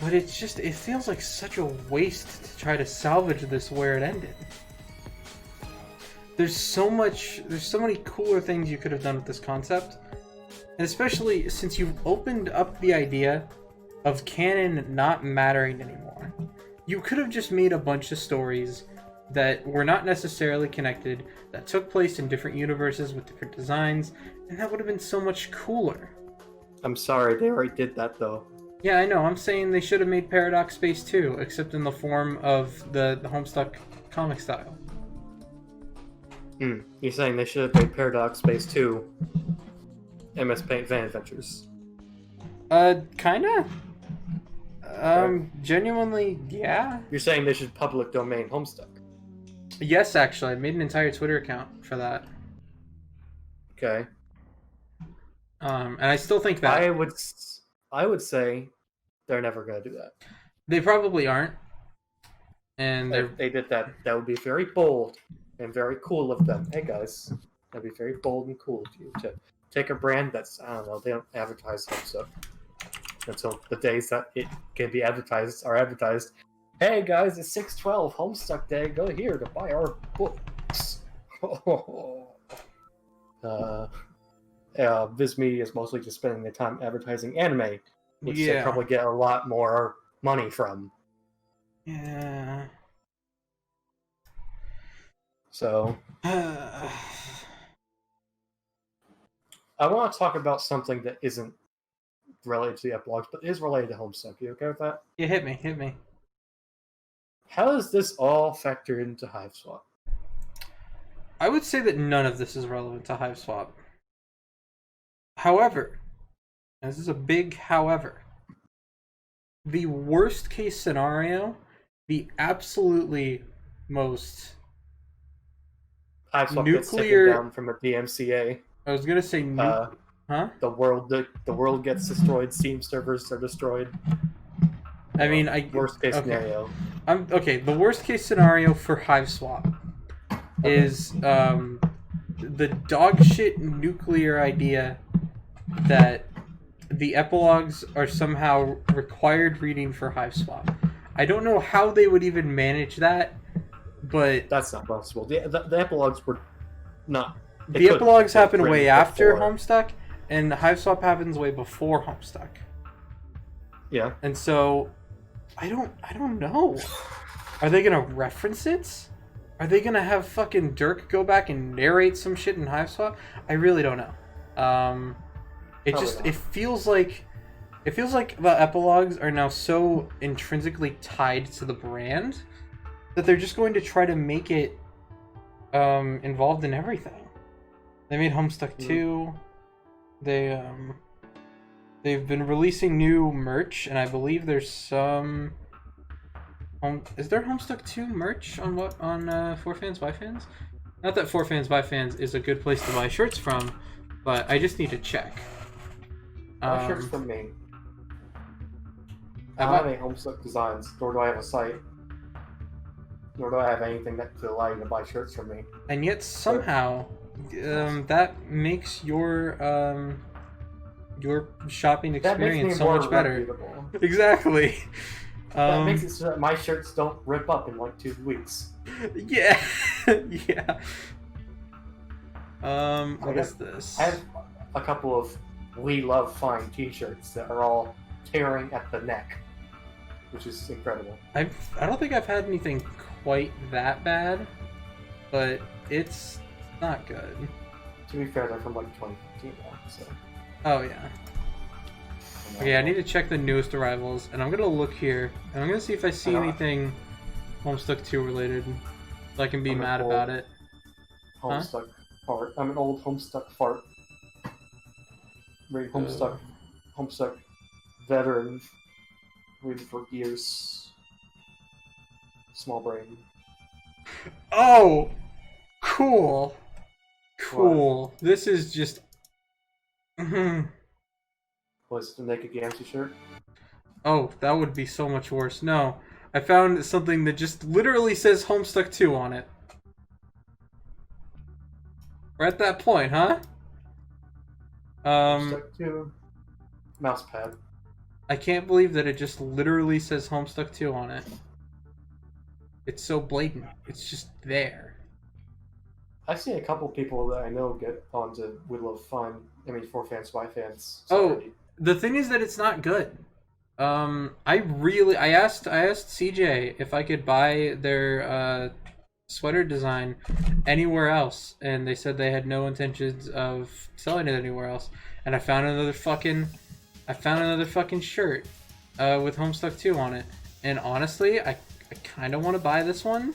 but it feels like such a waste to try to salvage this where it ended. There's so many cooler things you could have done with this concept, and especially since you've opened up the idea of canon not mattering anymore. You could have just made a bunch of stories that were not necessarily connected, that took place in different universes with different designs, and that would have been so much cooler. I'm sorry, they already did that though. Yeah, I know. I'm saying they should have made Paradox Space 2, except in the form of the Homestuck comic style. You're saying they should have made Paradox Space 2 MS Paint Van Adventures. Kinda? Genuinely, yeah. You're saying they should public domain Homestuck. Yes, actually. I made an entire Twitter account for that. Okay. And I still think that. I would say they're never gonna do that. They probably aren't. And they're... If they did that, that would be very bold and very cool of them. Hey guys, that'd be very bold and cool of you to take a brand that's, I don't know, they don't advertise Homestuck until the days that it can be advertised are advertised. Hey guys, it's 6/12 Homestuck Day. Go here to buy our books. Viz Media is mostly just spending their time advertising anime, which they Yeah. probably get a lot more money from. Yeah. So I want to talk about something that isn't related to the epilogues, but is related to Homestuck. You okay with that? Yeah, hit me. How does this all factor into Hive Swap? I would say that none of this is relevant to Hive Swap. However, and this is a big however, the worst case scenario the absolutely most I've gets taken nuclear. down from a DMCA. I was gonna say huh? The world gets destroyed. Steam servers are destroyed. I mean, Worst case scenario. The worst case scenario for Hive Swap is the dog shit nuclear idea that the epilogues are somehow required reading for Hive Swap. I don't know how they would even manage that, but That's not possible. The epilogues were not. The epilogues happen way after Homestuck, and Hive Swap happens way before Homestuck. Yeah. And so, I don't know. Are they gonna reference it? Are they gonna have fucking Dirk go back and narrate some shit in Hive Swap? I really don't know. It feels like the epilogues are now so intrinsically tied to the brand that they're just going to try to make it involved in everything. They made Homestuck 2. They've been releasing new merch, and I believe there's some. Is there Homestuck 2 merch on 4fans by fans? Not that 4fans by fans is a good place to buy shirts from, but I just need to check. Buy shirts from me. I don't have any Homestuck designs, nor do I have a site. Nor do I have anything that to allow you to buy shirts from me. And yet somehow, that makes your shopping experience so much better. Reputable. Exactly. That makes it so that my shirts don't rip up in like 2 weeks. Yeah. Yeah. What is this? I have a couple of We Love Fine t-shirts that are all tearing at the neck, which is incredible. I don't think I've had anything quite that bad, but it's not good. To be fair, they're from like 2015 now, so. Oh yeah. Okay, I need to check the newest arrivals, and I'm gonna look here, and I'm gonna see if I see anything Homestuck 2 related, so I can be mad about it. Homestuck fart. I'm an old Homestuck fart. Very Homestuck veteran. Waiting for years. Small brain. Oh! Cool! Cool. What? This is just... Was it a Naked Gamsey shirt? Oh, that would be so much worse. No. I found something that just literally says Homestuck 2 on it. We're at that point, huh? Homestuck 2. Mousepad. I can't believe that it just literally says Homestuck 2 on it. It's so blatant. It's just there. I've seen a couple people that I know get onto We Love Fun. I mean, 4fans, by fans. Oh, the thing is that it's not good. I asked CJ if I could buy their sweater design anywhere else, and they said they had no intentions of selling it anywhere else. And I found another fucking shirt with Homestuck 2 on it. And honestly, I kind of want to buy this one,